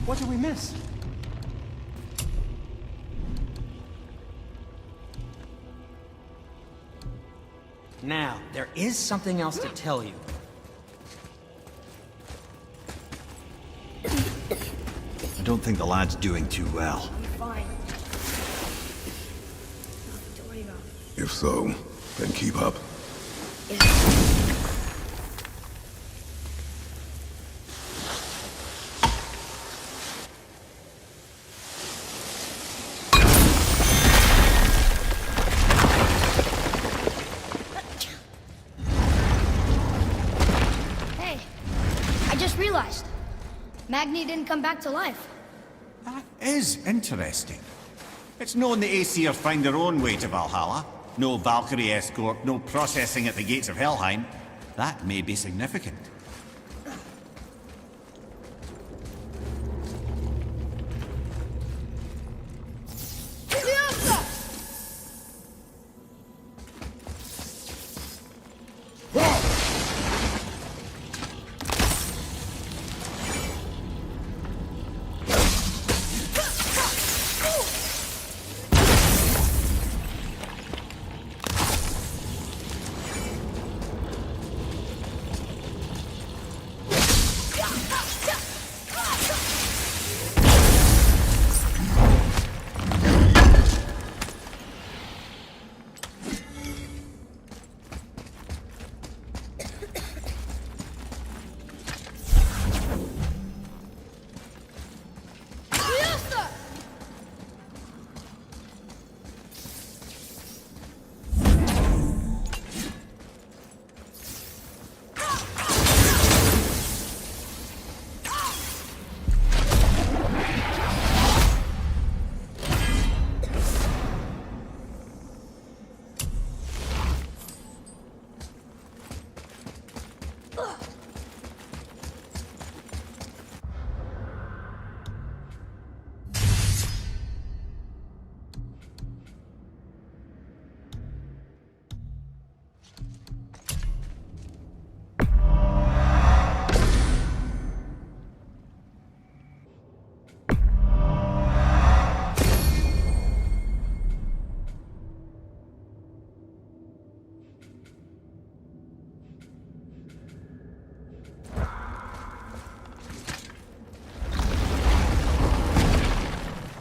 What did we miss? Now, there is something else to tell you. don't think the lad's doing too well. You're fine. Nothing to worry about. If so, then keep up. Hey, I just realized. Magni didn't come back to life. That is interesting. It's known the Aesir find their own way to Valhalla. No Valkyrie escort, no processing at the gates of Helheim. That may be significant.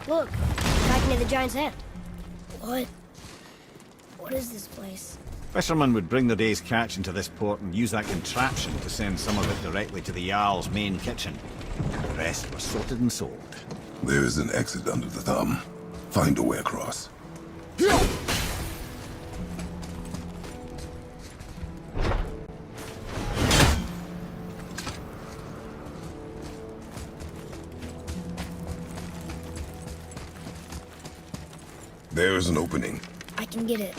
Look, back near the giant's hand. What? What is this place? Fishermen would bring their day's catch into this port and use that contraption to send some of it directly to the Jarl's main kitchen. The rest was sorted and sold. There's an exit under the thumb. Find a way across. There's an opening. I can get it.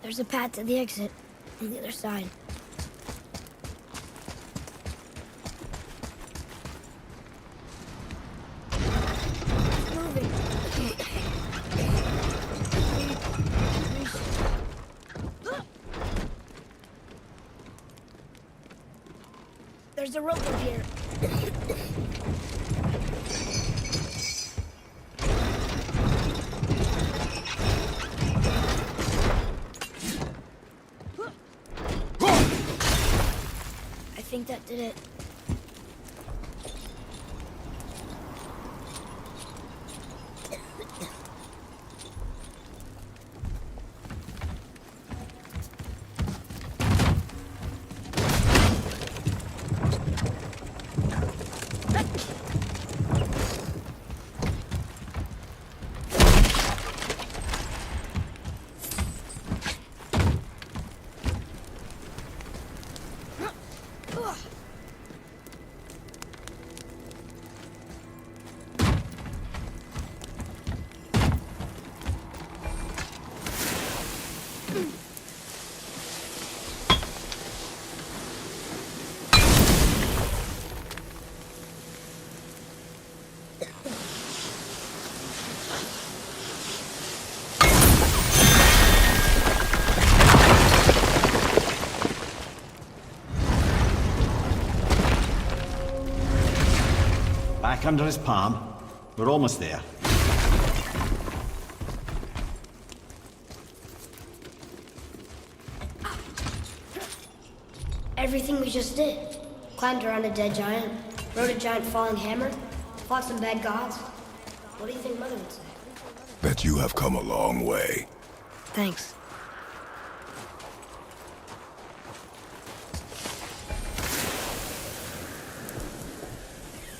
There's a path to the exit on the other side. It's moving. There's a rope up here. I think that did it. Back under his palm. We're almost there. Everything we just did. Climbed around a dead giant, rode a giant falling hammer, fought some bad gods. What do you think Mother would say? Bet you have come a long way. Thanks.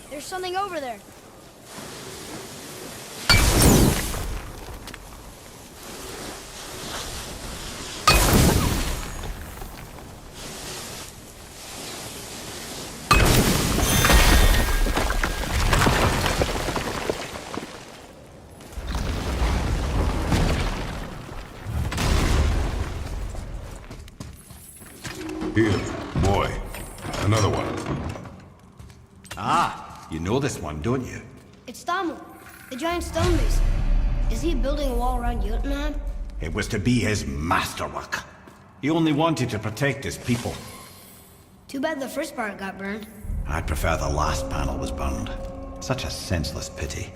There's something over there. Here, boy. Another one. Ah, you know this one, don't you? It's Damu, the giant stone mason. Is he building a wall around Jotunheim? It was to be his masterwork. He only wanted to protect his people. Too bad the first part got burned. I'd prefer the last panel was burned. Such a senseless pity.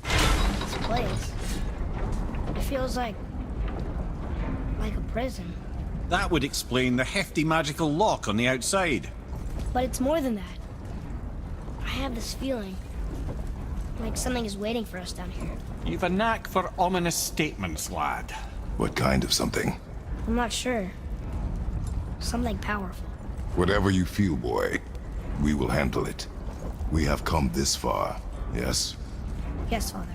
This place. It feels like a prison. That would explain the hefty magical lock on the outside. But it's more than that. I have this feeling. Like something is waiting for us down here. You've a knack for ominous statements, lad. What kind of something? I'm not sure. Something powerful. Whatever you feel, boy, we will handle it. We have come this far, yes? Yes, Father.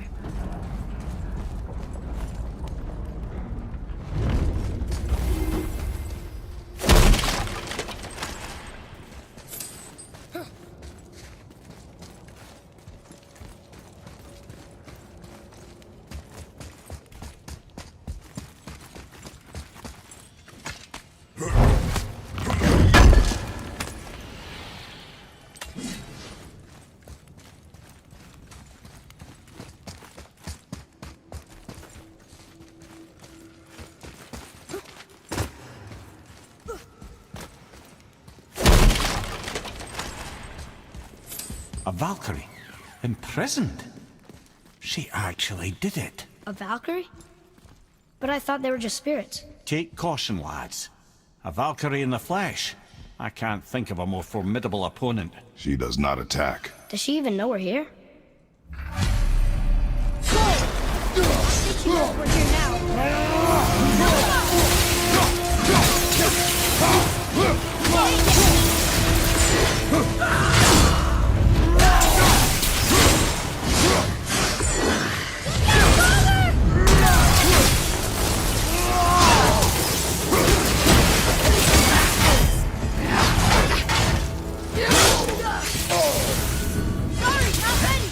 A Valkyrie? Imprisoned? She actually did it. A Valkyrie? But I thought they were just spirits. Take caution, lads. A Valkyrie in the flesh. I can't think of a more formidable opponent. She does not attack. Does she even know we're here? She knows we're here now. Sorry, not ready!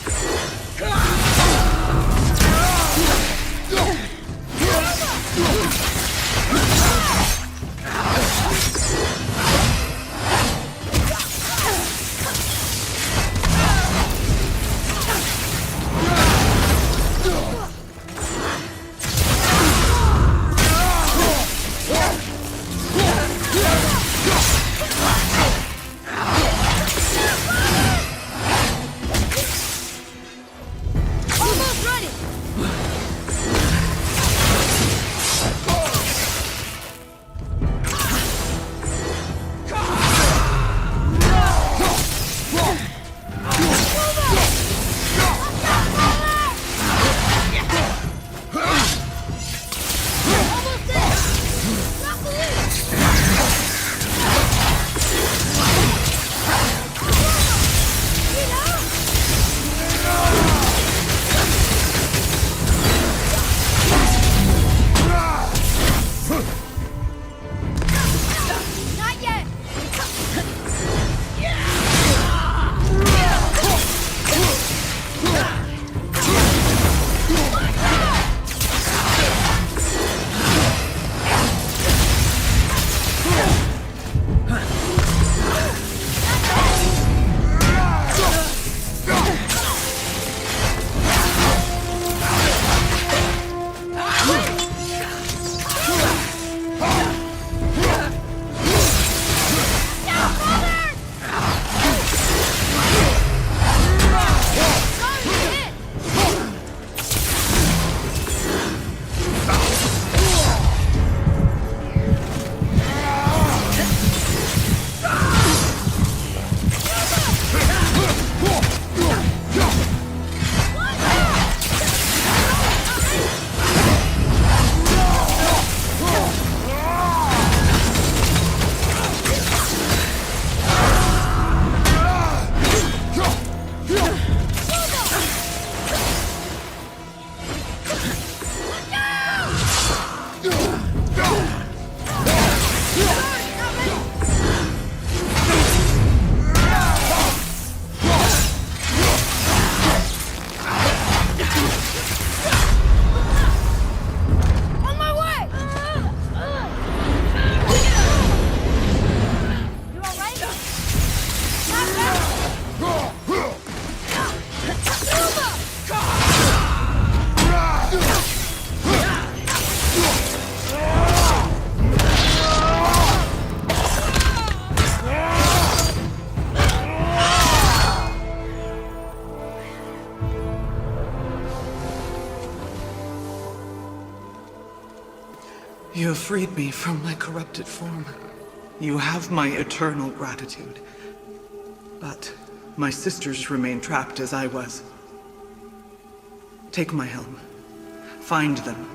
You have freed me from my corrupted form. You have my eternal gratitude. But my sisters remain trapped as I was. Take my helm. Find them.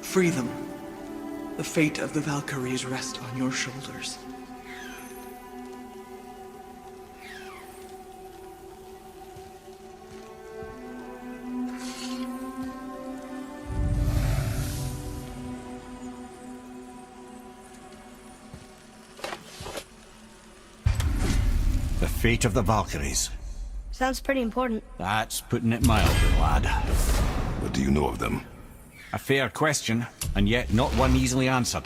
Free them. The fate of the Valkyries rests on your shoulders. The fate of the Valkyries. Sounds pretty important. That's putting it mildly, lad. What do you know of them? A fair question, and yet not one easily answered.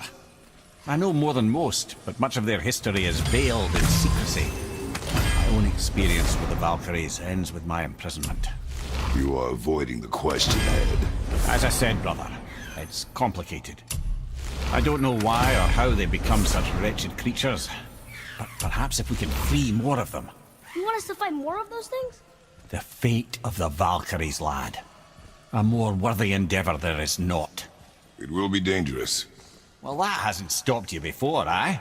I know more than most, but much of their history is veiled in secrecy. My own experience with the Valkyries ends with my imprisonment. You are avoiding the question, Ed. As I said, brother, it's complicated. I don't know why or how they become such wretched creatures, but perhaps if we can free more of them. You want us to fight more of those things? The fate of the Valkyries, lad. A more worthy endeavor there is not. It will be dangerous. Well, that hasn't stopped you before, eh?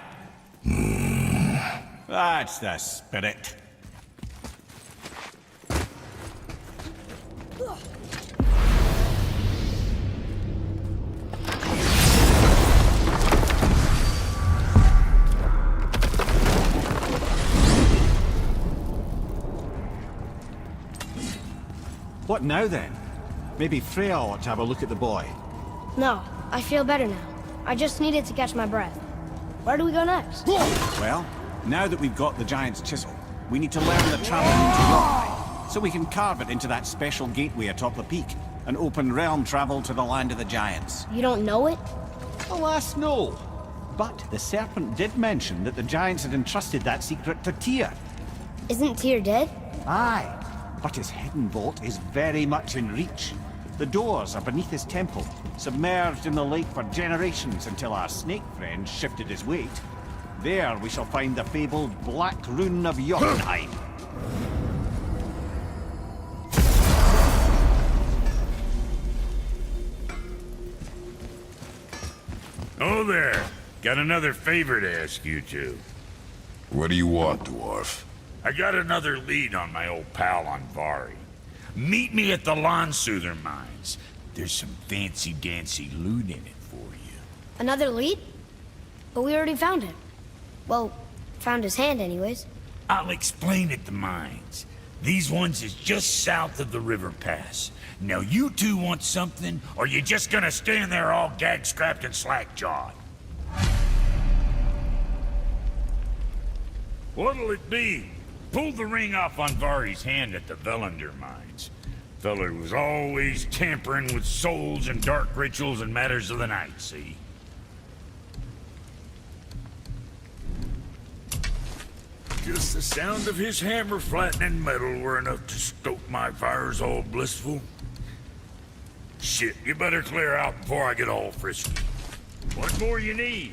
That's the spirit. What now, then? Maybe Freya ought to have a look at the boy. No, I feel better now. I just needed to catch my breath. Where do we go next? Well, now that we've got the giant's chisel, we need to learn the travel to Yorkshire, so we can carve it into that special gateway atop the peak, and open realm travel to the land of the giants. You don't know it? Alas, no. But the serpent did mention that the giants had entrusted that secret to Tyr. Isn't Tyr dead? Aye, but his hidden vault is very much in reach. The doors are beneath his temple, submerged in the lake for generations until our snake friend shifted his weight. There we shall find the fabled Black Rune of Jotunheim. Oh there. Got another favor to ask you two. What do you want, dwarf? I got another lead on my old pal Anvari. Meet me at the Lawnsoother mines. There's some fancy-dancy loot in it for you. Another lead? But we already found him. Well, found his hand anyways. I'll explain at the mines. These ones is just south of the river pass. Now you two want something, or you just gonna stand there all gag-scrapped and slack-jawed? What'll it be? Pulled the ring off Anvari's hand at the Velander mines. Feller was always tampering with souls and dark rituals and matters of the night, see? Just the sound of his hammer flattening metal were enough to stoke my fires all blissful. Shit, you better clear out before I get all frisky. What more you need?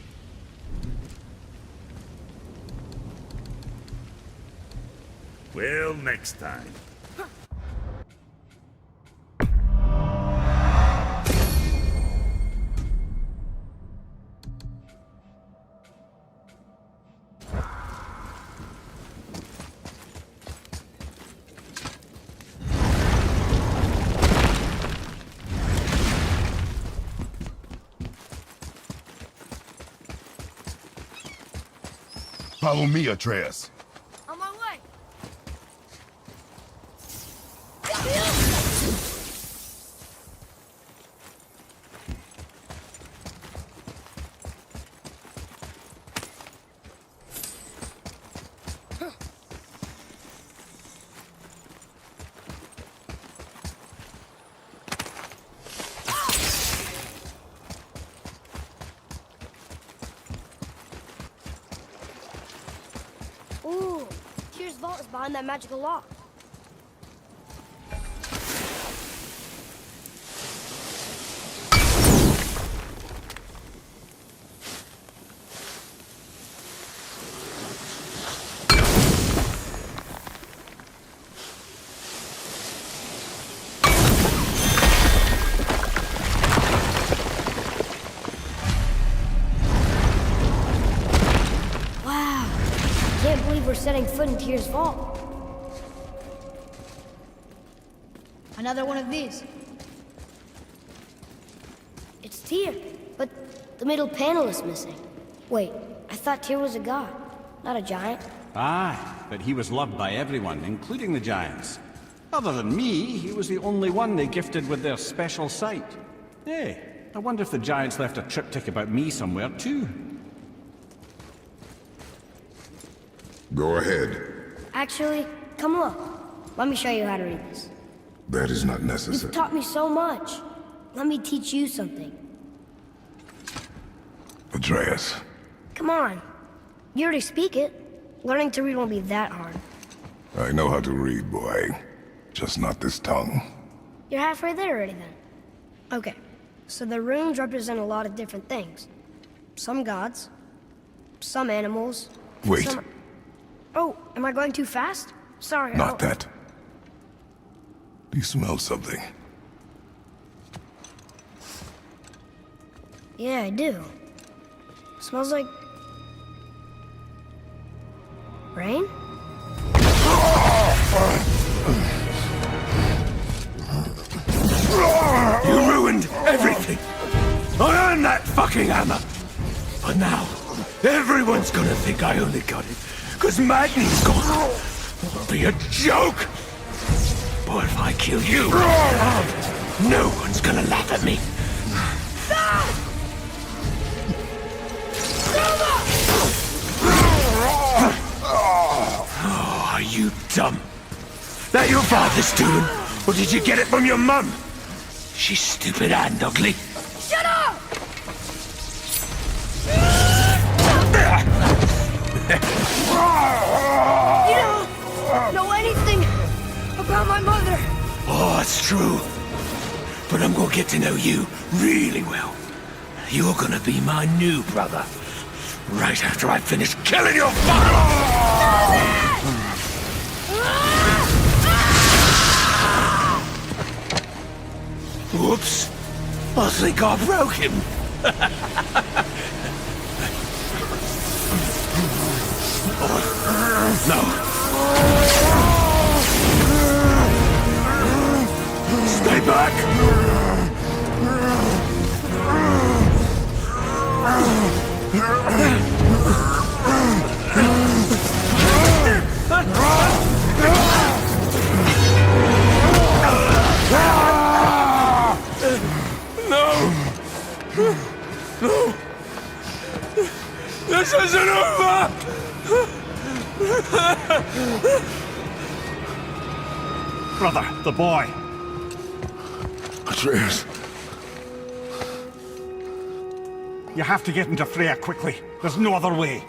Well, next time. Follow me, Atreus. On my way. Ooh, Tyr's vault is behind that magical lock. setting foot in Tyr's vault. Another one of these. It's Tyr, but the middle panel is missing. Wait, I thought Tyr was a god, not a giant. Aye, but he was loved by everyone, including the giants. Other than me, he was the only one they gifted with their special sight. Hey, I wonder if the giants left a triptych about me somewhere, too. Go ahead. Actually, come look. Let me show you how to read this. That is not necessary. You've taught me so much. Let me teach you something. Atreus. Come on. You already speak it. Learning to read won't be that hard. I know how to read, boy. Just not this tongue. You're halfway there already then. Okay, so the runes represent a lot of different things. Some gods, some animals. Wait. Some... Oh, am I going too fast? Sorry. Not that. Do you smell something? Yeah, I do. Smells like... rain? You ruined everything! I earned that fucking hammer! But now, everyone's gonna think I only got it, because Magni's gone! It'll be a joke! But if I kill you, no one's gonna laugh at me! Oh, are you dumb? That your father's doing? Or did you get it from your mum? She's stupid and ugly. Shut up! You don't know anything about my mother. Oh, it's true. But I'm gonna get to know you really well. You're gonna be my new brother. Right after I finish killing your father! Whoops. I think I broke him. No. Stay back! No! No! This isn't over! Brother, the boy. Atreus. You have to get into Freya quickly. There's no other way.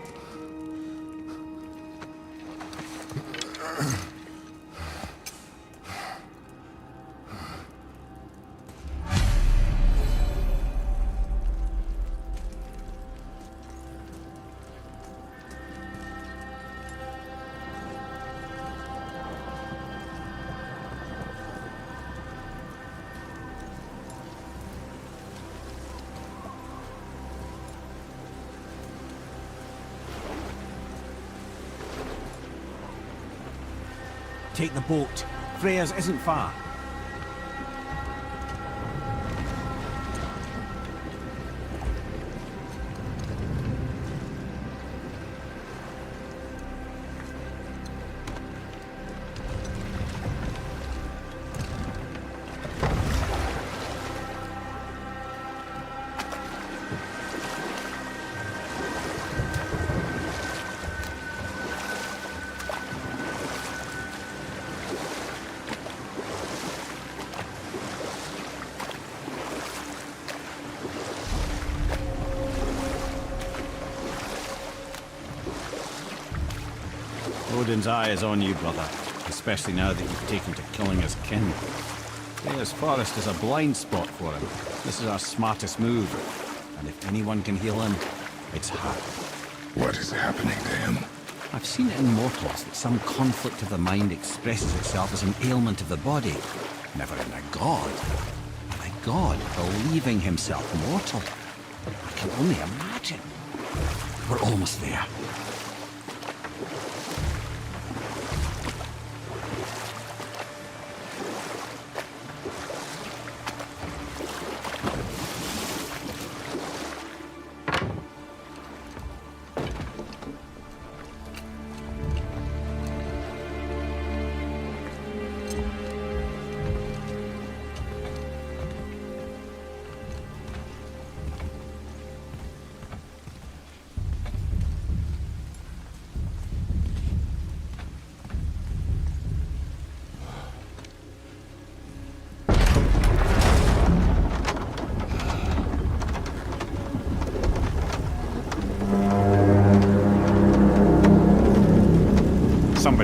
Take the boat. Freya's isn't far. Odin's eye is on you, brother. Especially now that you've taken to killing his kin. Freya's forest is a blind spot for him. This is our smartest move. And if anyone can heal him, it's her. What is happening to him? I've seen it in mortals that some conflict of the mind expresses itself as an ailment of the body. Never in a god. And a god believing himself mortal. I can only imagine. We're almost there.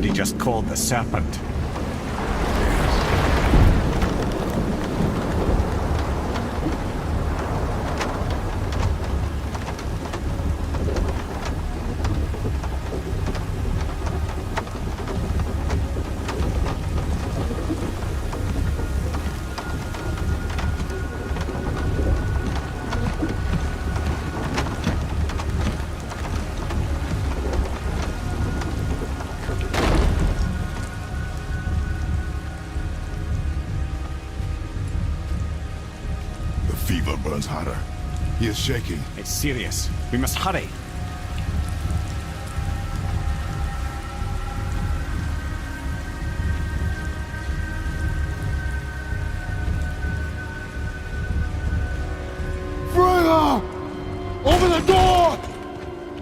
somebody just called the Serpent. Fever burns hotter. He is shaking. It's serious. We must hurry. Freya! Open the door!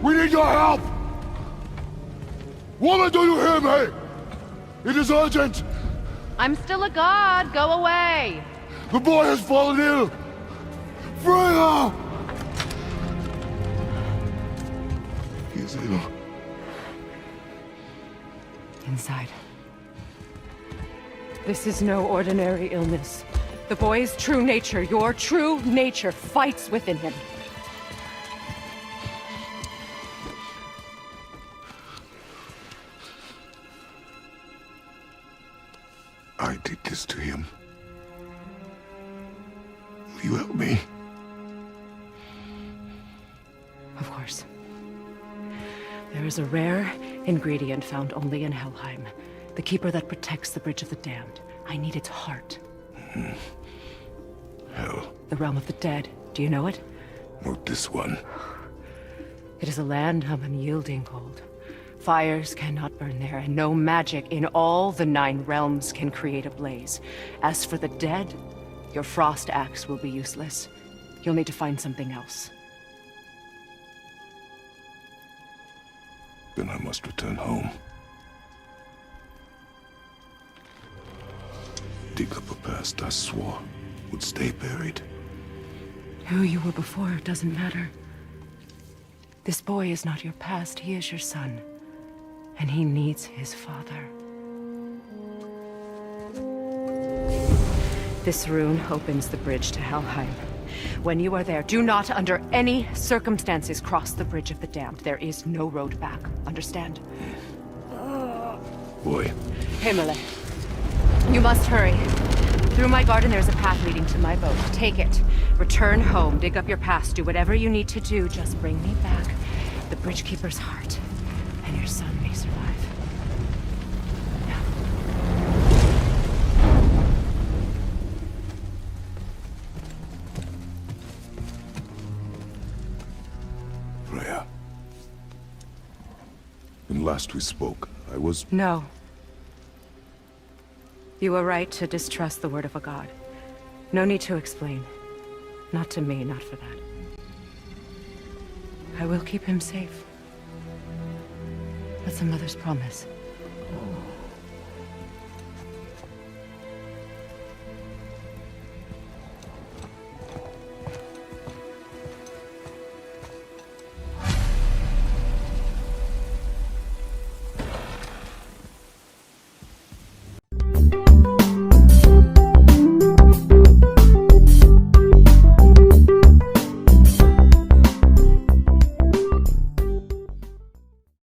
We need your help! Woman, do you hear me? It is urgent! I'm still a god. Go away. The boy has fallen ill! Freya! He is ill. Inside. This is no ordinary illness. The boy's true nature, your true nature, fights within him. I did this to him. Will you help me? Of course. There is a rare ingredient found only in Helheim. The keeper that protects the Bridge of the Damned. I need its heart. Hell. The realm of the dead. Do you know it? Not this one. It is a land of unyielding cold. Fires cannot burn there, and no magic in all the 9 realms can create a blaze. As for the dead, your frost axe will be useless. You'll need to find something else. Then I must return home. Dig up a past I swore would stay buried. Who you were before doesn't matter. This boy is not your past, he is your son. And he needs his father. This rune opens the bridge to Helheim. When you are there, do not under any circumstances cross the Bridge of the Damned. There is no road back. Understand? Boy. Himmele. You must hurry. Through my garden there's a path leading to my boat. Take it. Return home. Dig up your past. Do whatever you need to do. Just bring me back the Bridgekeeper's heart. And your son may survive. Freya. When last we spoke, I was... No. You were right to distrust the word of a god. No need to explain. Not to me, not for that. I will keep him safe. That's a mother's promise.